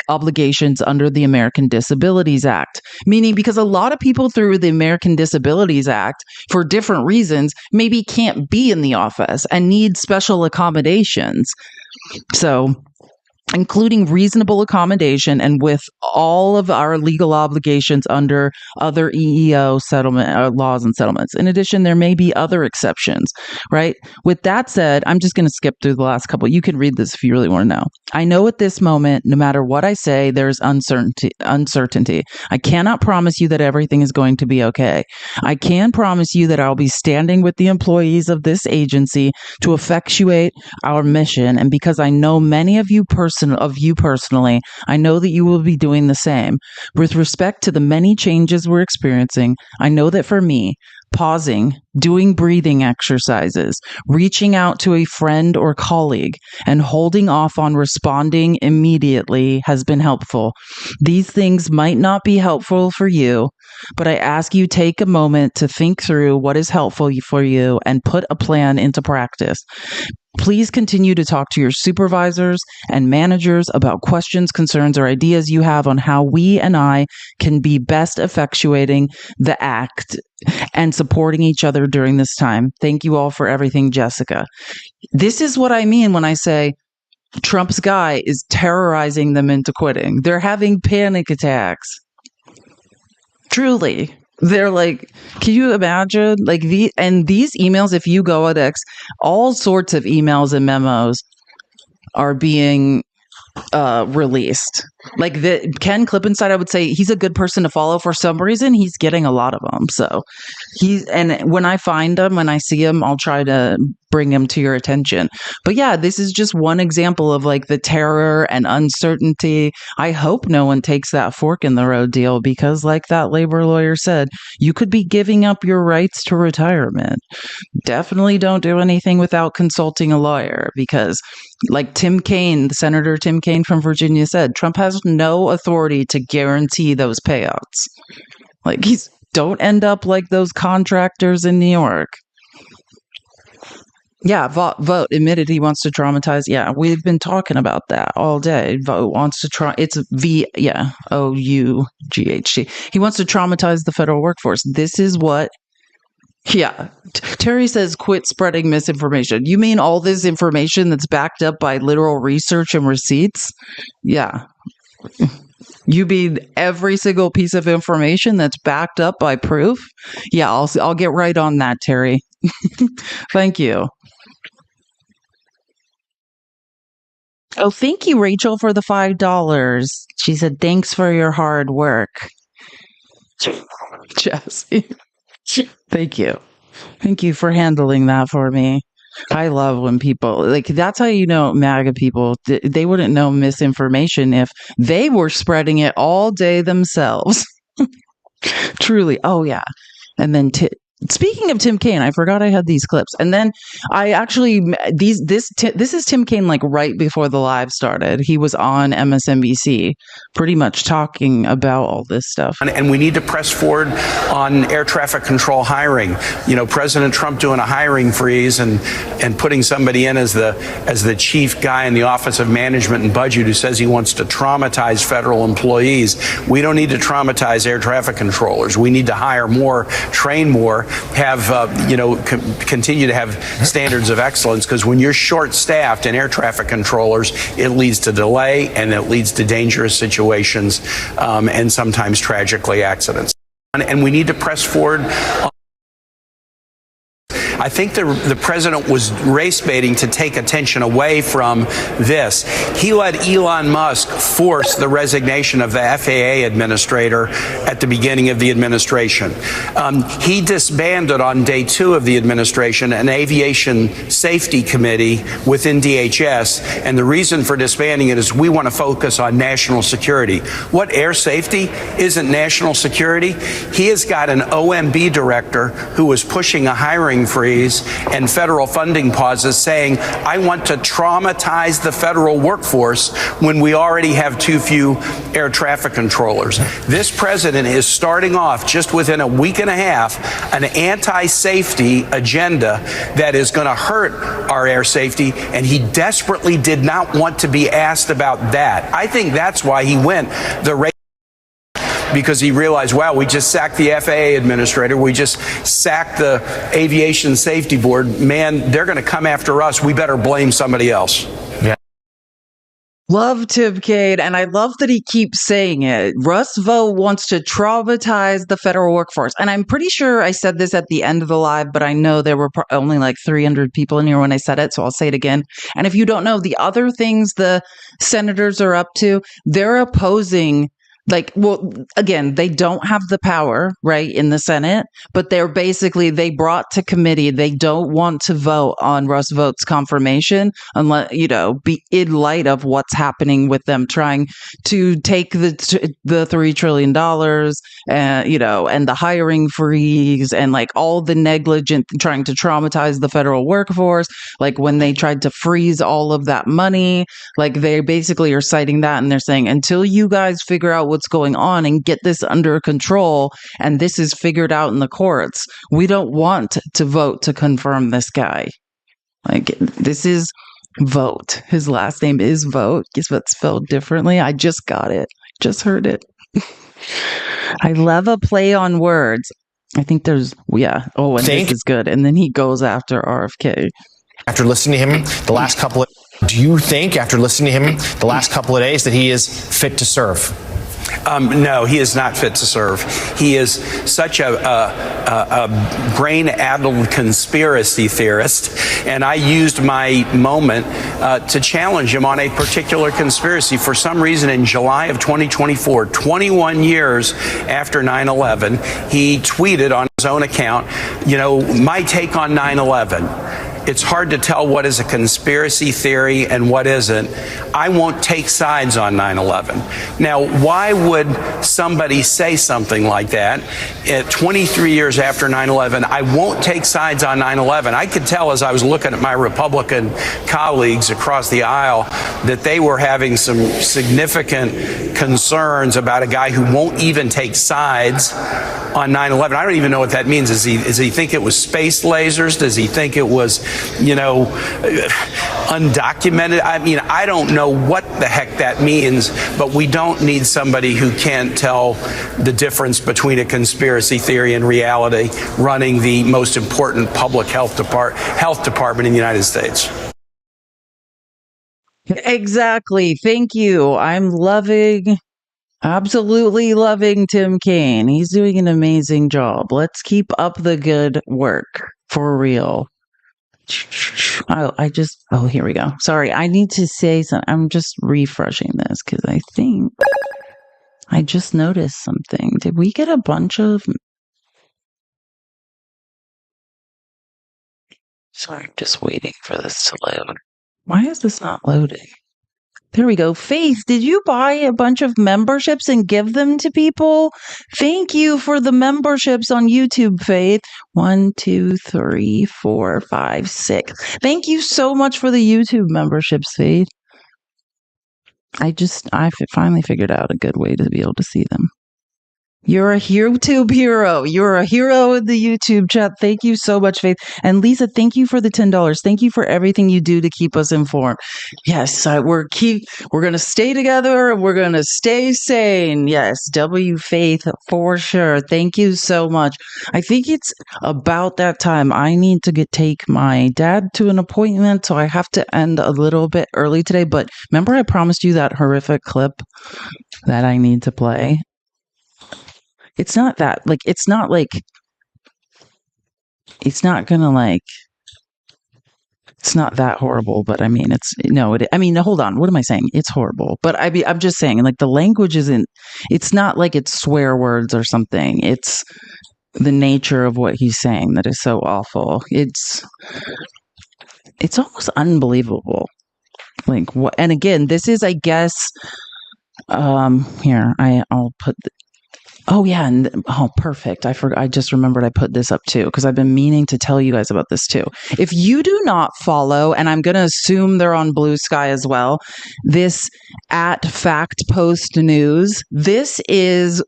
obligations under the American Disabilities Act. Meaning, because a lot of people through the American Disabilities Act, for different reasons, maybe can't be in the office and need special accommodations. So, including reasonable accommodation and with all of our legal obligations under other EEO settlement laws and settlements. In addition, there may be other exceptions, right? With that said, I'm just going to skip through the last couple. You can read this if you really want to know. I know at this moment, no matter what I say, there's uncertainty. I cannot promise you that everything is going to be okay. I can promise you that I'll be standing with the employees of this agency to effectuate our mission. And because I know many of you personally, I know that you will be doing the same. With respect to the many changes we're experiencing, I know that for me, pausing, doing breathing exercises, reaching out to a friend or colleague, and holding off on responding immediately has been helpful. These things might not be helpful for you, but I ask you take a moment to think through what is helpful for you and put a plan into practice. Please continue to talk to your supervisors and managers about questions, concerns, or ideas you have on how we and I can be best effectuating the act and supporting each other during this time. Thank you all for everything, Jessica. This is what I mean when I say Trump's guy is terrorizing them into quitting. They're having panic attacks. Truly. They're like, can you imagine? Like these emails, if you go at X, all sorts of emails and memos are being released. Like the Ken Clippinside, I would say he's a good person to follow. For some reason, he's getting a lot of them. So and when I find him, when I see him, I'll try to bring him to your attention. But yeah, this is just one example of like the terror and uncertainty. I hope no one takes that fork in the road deal, because like that labor lawyer said, you could be giving up your rights to retirement. Definitely don't do anything without consulting a lawyer, because like Senator Tim Kaine from Virginia said, Trump has no authority to guarantee those payouts. Like don't end up like those contractors in New York. Yeah, Vote admitted he wants to traumatize. Yeah, we've been talking about that all day. Vote wants to try. It's OUGHT. He wants to traumatize the federal workforce. This is what. Yeah, Terry says quit spreading misinformation. You mean all this information that's backed up by literal research and receipts? Yeah. You mean every single piece of information that's backed up by proof? Yeah, I'll get right on that, Terry. Thank you. Oh, thank you, Rachel, for the $5. She said, thanks for your hard work. Jesse. Thank you. Thank you for handling that for me. I love when people, like, that's how you know MAGA people, they wouldn't know misinformation if they were spreading it all day themselves. Truly. Oh, yeah. And then speaking of Tim Kaine, I forgot I had these clips. And then I actually, this is Tim Kaine like right before the live started. He was on MSNBC pretty much talking about all this stuff. And we need to press forward on air traffic control hiring. You know, President Trump doing a hiring freeze and putting somebody in as the chief guy in the Office of Management and Budget who says he wants to traumatize federal employees. We don't need to traumatize air traffic controllers. We need to hire more, train more, have continue to have standards of excellence, because when you're short-staffed in air traffic controllers, it leads to delay and it leads to dangerous situations and sometimes tragically accidents. And we need to press forward. I think the president was race baiting to take attention away from this. He let Elon Musk force the resignation of the FAA administrator at the beginning of the administration. He disbanded on day 2 of the administration an aviation safety committee within DHS. And the reason for disbanding it is we want to focus on national security. What air safety isn't national security? He has got an OMB director who was pushing a hiring freeze and federal funding pauses, saying, I want to traumatize the federal workforce when we already have too few air traffic controllers. This president is starting off just within a week and a half an anti-safety agenda that is going to hurt our air safety, and he desperately did not want to be asked about that. I think that's why he went the rate, because he realized, wow, we just sacked the FAA administrator. We just sacked the Aviation Safety Board. Man, they're going to come after us. We better blame somebody else. Yeah. Love Tim Kaine, and I love that he keeps saying it. Russ Vought wants to traumatize the federal workforce. And I'm pretty sure I said this at the end of the live, but I know there were only like 300 people in here when I said it, so I'll say it again. And if you don't know, the other things the senators are up to, they're opposing. Like, well, again, they don't have the power, right, in the Senate, but they brought to committee, they don't want to vote on Russ Vought's confirmation unless, be in light of what's happening with them trying to take the $3 trillion, and the hiring freeze and like all the negligent trying to traumatize the federal workforce. Like when they tried to freeze all of that money, like they basically are citing that, and they're saying, until you guys figure out what's going on and get this under control, and this is figured out in the courts, we don't want to vote to confirm this guy. Like, this is Vote. His last name is Vote. Guess what's spelled differently? I just got it. Just heard it. I love a play on words. I think there's, yeah. Oh, and this is good. And then he goes after RFK. After listening to him the last couple of Do you think, after listening to him the last couple of days, that he is fit to serve? No, he is not fit to serve. He is such a brain-addled conspiracy theorist, and I used my moment to challenge him on a particular conspiracy. For some reason, in July of 2024, 21 years after 9/11, he tweeted on his own account, my take on 9/11. It's hard to tell what is a conspiracy theory and what isn't. I won't take sides on 9/11. Now, why would somebody say something like that 23 years after 9/11? I won't take sides on 9/11. I could tell as I was looking at my Republican colleagues across the aisle that they were having some significant concerns about a guy who won't even take sides on 9/11. I don't even know what that means. Does he think it was space lasers? Does he think it was, undocumented? I mean, I don't know what the heck that means, but we don't need somebody who can't tell the difference between a conspiracy theory and reality running the most important public health department in the United States. Exactly. Thank you. Absolutely loving Tim Kaine. He's doing an amazing job. Let's keep up the good work for real. Here we go. Sorry, I need to say something. I'm just refreshing this because I think I just noticed something. Did we get a bunch of... Sorry, I'm just waiting for this to load. Why is this not loading? There we go. Faith, did you buy a bunch of memberships and give them to people? Thank you for the memberships on YouTube, Faith. 1, 2, 3, 4, 5, 6. Thank you so much for the YouTube memberships, Faith. I finally figured out a good way to be able to see them. You're a YouTube hero. You're a hero in the YouTube chat. Thank you so much, Faith. And Lisa, thank you for the $10. Thank you for everything you do to keep us informed. Yes, we're going to stay together. We're going to stay sane. Yes, W Faith for sure. Thank you so much. I think it's about that time. I need to take my dad to an appointment, so I have to end a little bit early today. But remember, I promised you that horrific clip that I need to play. It's not that, it's not that horrible, but I mean, hold on. What am I saying? It's horrible, but I'm just saying, the language it's not like it's swear words or something. It's the nature of what he's saying that is so awful. It's almost unbelievable. What? And again, this is, I guess, here, I'll put oh yeah, perfect. I just remembered I put this up too, because I've been meaning to tell you guys about this too. If you do not follow, and I'm going to assume they're on Blue Sky as well, this @FactPostNews, this is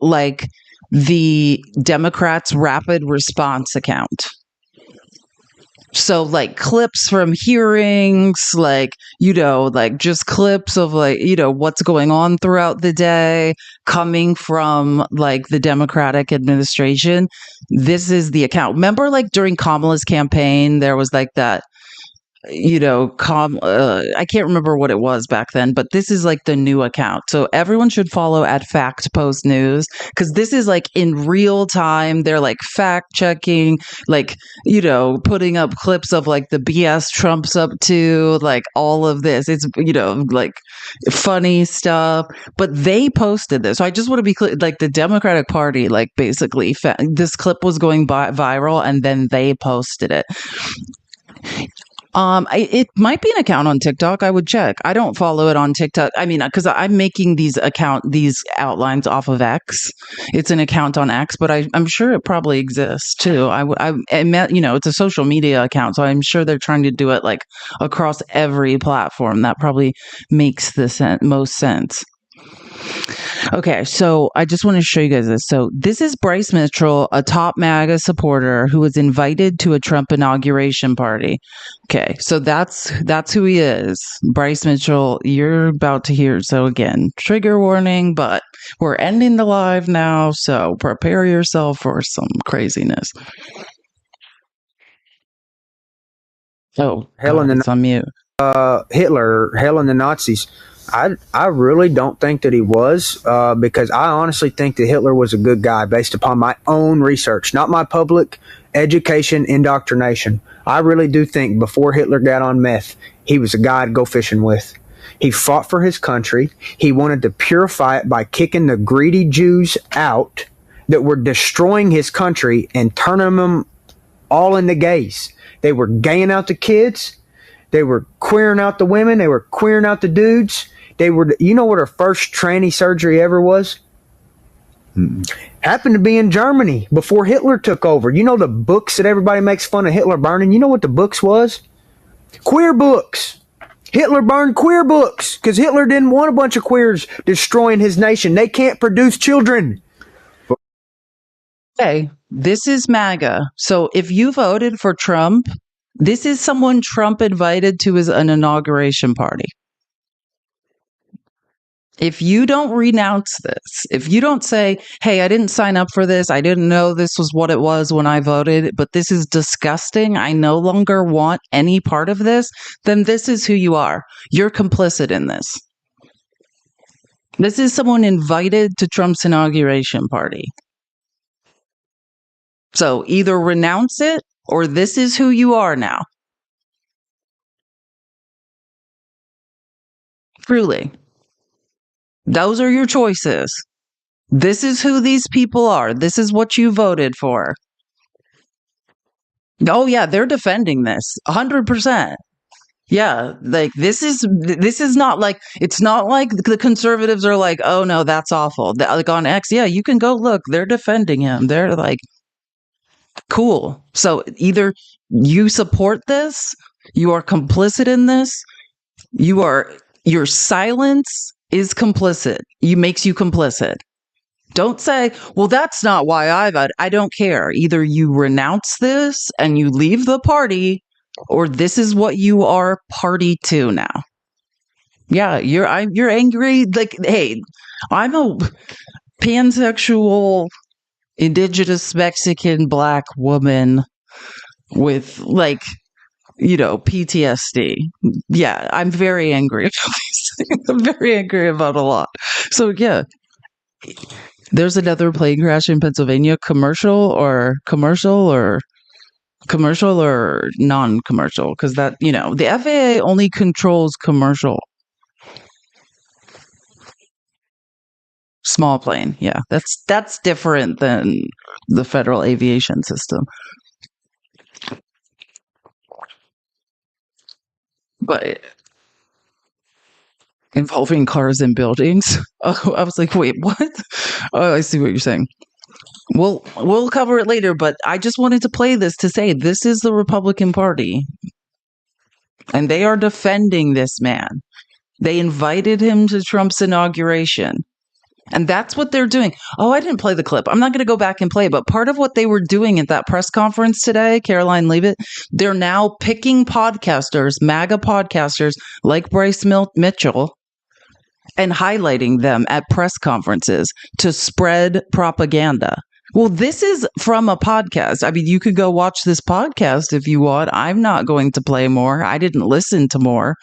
the Democrats' rapid response account. So clips from hearings, just clips of what's going on throughout the day coming from the Democratic administration. This is the account. Remember during Kamala's campaign, there was that, I can't remember what it was back then, but this is the new account. So everyone should follow @FactPostNews, because this is in real time. They're fact checking, putting up clips of the BS Trump's up to, all of this. It's, funny stuff, but they posted this. So I just want to be clear, the Democratic Party, basically this clip was going viral and then they posted it. It might be an account on TikTok. I would check. I don't follow it on TikTok. I mean, because I'm making these outlines off of X. It's an account on X, but I'm sure it probably exists too. It's a social media account, so I'm sure they're trying to do it across every platform. That probably makes the most sense. Okay, so I just want to show you guys this. So this is Bryce Mitchell, a top MAGA supporter who was invited to a Trump inauguration party. Okay, so that's who he is. Bryce Mitchell, you're about to hear. So again, trigger warning, but we're ending the live now, so prepare yourself for some craziness. Oh, Helen, it's on mute. Hitler, hailing the Nazis. I really don't think that he was, because I honestly think that Hitler was a good guy based upon my own research, not my public education indoctrination. I really do think before Hitler got on meth, he was a guy to go fishing with. He fought for his country. He wanted to purify it by kicking the greedy Jews out that were destroying his country and turning them all into gays. They were gaying out the kids. They were queering out the women. They were queering out the dudes. They were, you know what her first tranny surgery ever was? Happened to be in Germany before Hitler took over. You know the books that everybody makes fun of Hitler burning? You know what the books was? Queer books. Hitler burned queer books because Hitler didn't want a bunch of queers destroying his nation. They can't produce children. Okay, this is MAGA. So if you voted for Trump, this is someone Trump invited to an inauguration party. If you don't renounce this, if you don't say, hey, I didn't sign up for this, I didn't know this was what it was when I voted, but this is disgusting, I no longer want any part of this, then this is who you are. You're complicit in this. This is someone invited to Trump's inauguration party. So either renounce it or this is who you are now. Truly. Those are your choices. This is who these people are. This is what you voted for. Oh yeah, they're defending this 100%. Yeah, like this is not like, it's not like the conservatives are like, oh no, that's awful. Like on X, yeah, you can go look, they're defending him. They're like, cool. So either you support this, you are complicit in this, your silence is complicit. Makes you complicit. Don't say, well, that's not why I voted. I don't care. Either you renounce this and you leave the party, or this is what you are party to now. Yeah, you're angry. Like, hey, I'm a pansexual, indigenous Mexican black woman with like, PTSD. Yeah, I'm very angry about these things. I'm very angry about a lot. So yeah, there's another plane crash in Pennsylvania, commercial or non-commercial, because that, the FAA only controls commercial. Small plane. Yeah, that's different than the federal aviation system. But involving cars and buildings. Oh, I was like, wait, what? Oh, I see what you're saying. We'll cover it later, but I just wanted to play this to say this is the Republican Party. And they are defending this man. They invited him to Trump's inauguration. And that's what they're doing. Oh, I didn't play the clip. I'm not going to go back and play it. But part of what they were doing at that press conference today, Caroline Leavitt, they're now picking podcasters, MAGA podcasters like Bryce Mitchell, and highlighting them at press conferences to spread propaganda. Well, this is from a podcast. I mean, you could go watch this podcast if you want. I'm not going to play more. I didn't listen to more.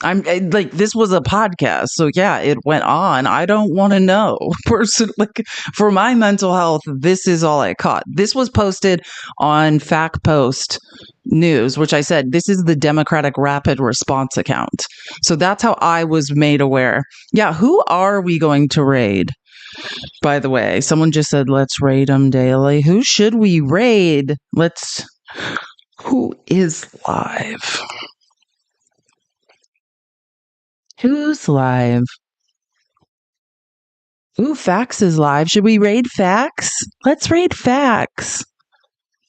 This was a podcast. So yeah, it went on. I don't want to know. Personally, for my mental health, this is all I caught. This was posted on Fact Post News, which I said, this is the Democratic Rapid Response account. So that's how I was made aware. Yeah, who are we going to raid? By the way, someone just said, let's raid them daily. Who should we raid? Who is live? Who's live? Ooh, Fax is live. Should we raid Fax? Let's raid Fax.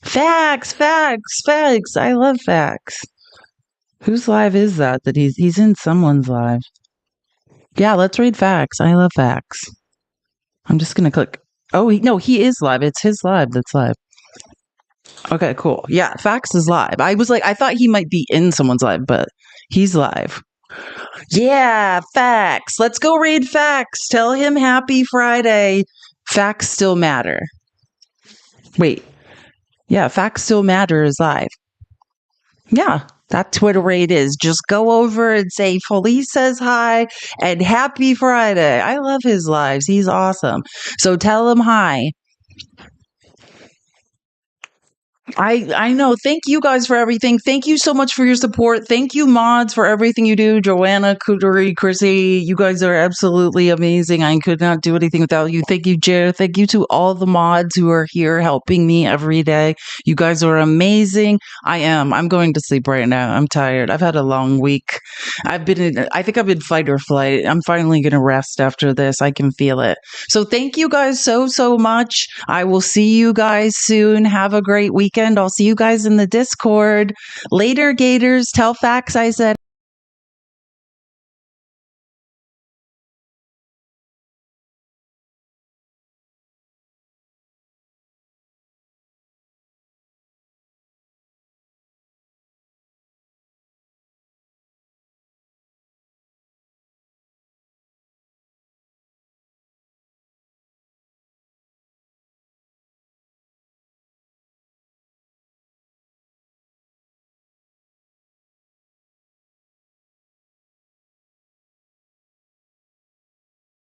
Fax. I love Fax. Whose live is that? That he's in someone's live. Yeah, let's raid Fax. I love Fax. I'm just gonna click. Oh, he is live. It's his live that's live. Okay, cool. Yeah, Fax is live. I thought he might be in someone's live, but he's live. Yeah, Fax. Let's go raid Fax. Tell him happy Friday. Facts still matter. Wait. Yeah, Facts still matter is live. Yeah, That Twitter rate is just go over and say Felice says hi and happy Friday. I love his lives. He's awesome. So tell him hi. I know. Thank you guys for everything. Thank you so much for your support. Thank you, mods, for everything you do. Joanna, Kuduri, Chrissy, you guys are absolutely amazing. I could not do anything without you. Thank you, Jared. Thank you to all the mods who are here helping me every day. You guys are amazing. I am. I'm going to sleep right now. I'm tired. I've had a long week. I think I've been fight or flight. I'm finally going to rest after this. I can feel it. So thank you guys so much. I will see you guys soon. Have a great weekend. I'll see you guys in the Discord. Later, Gators. Tell Fax I said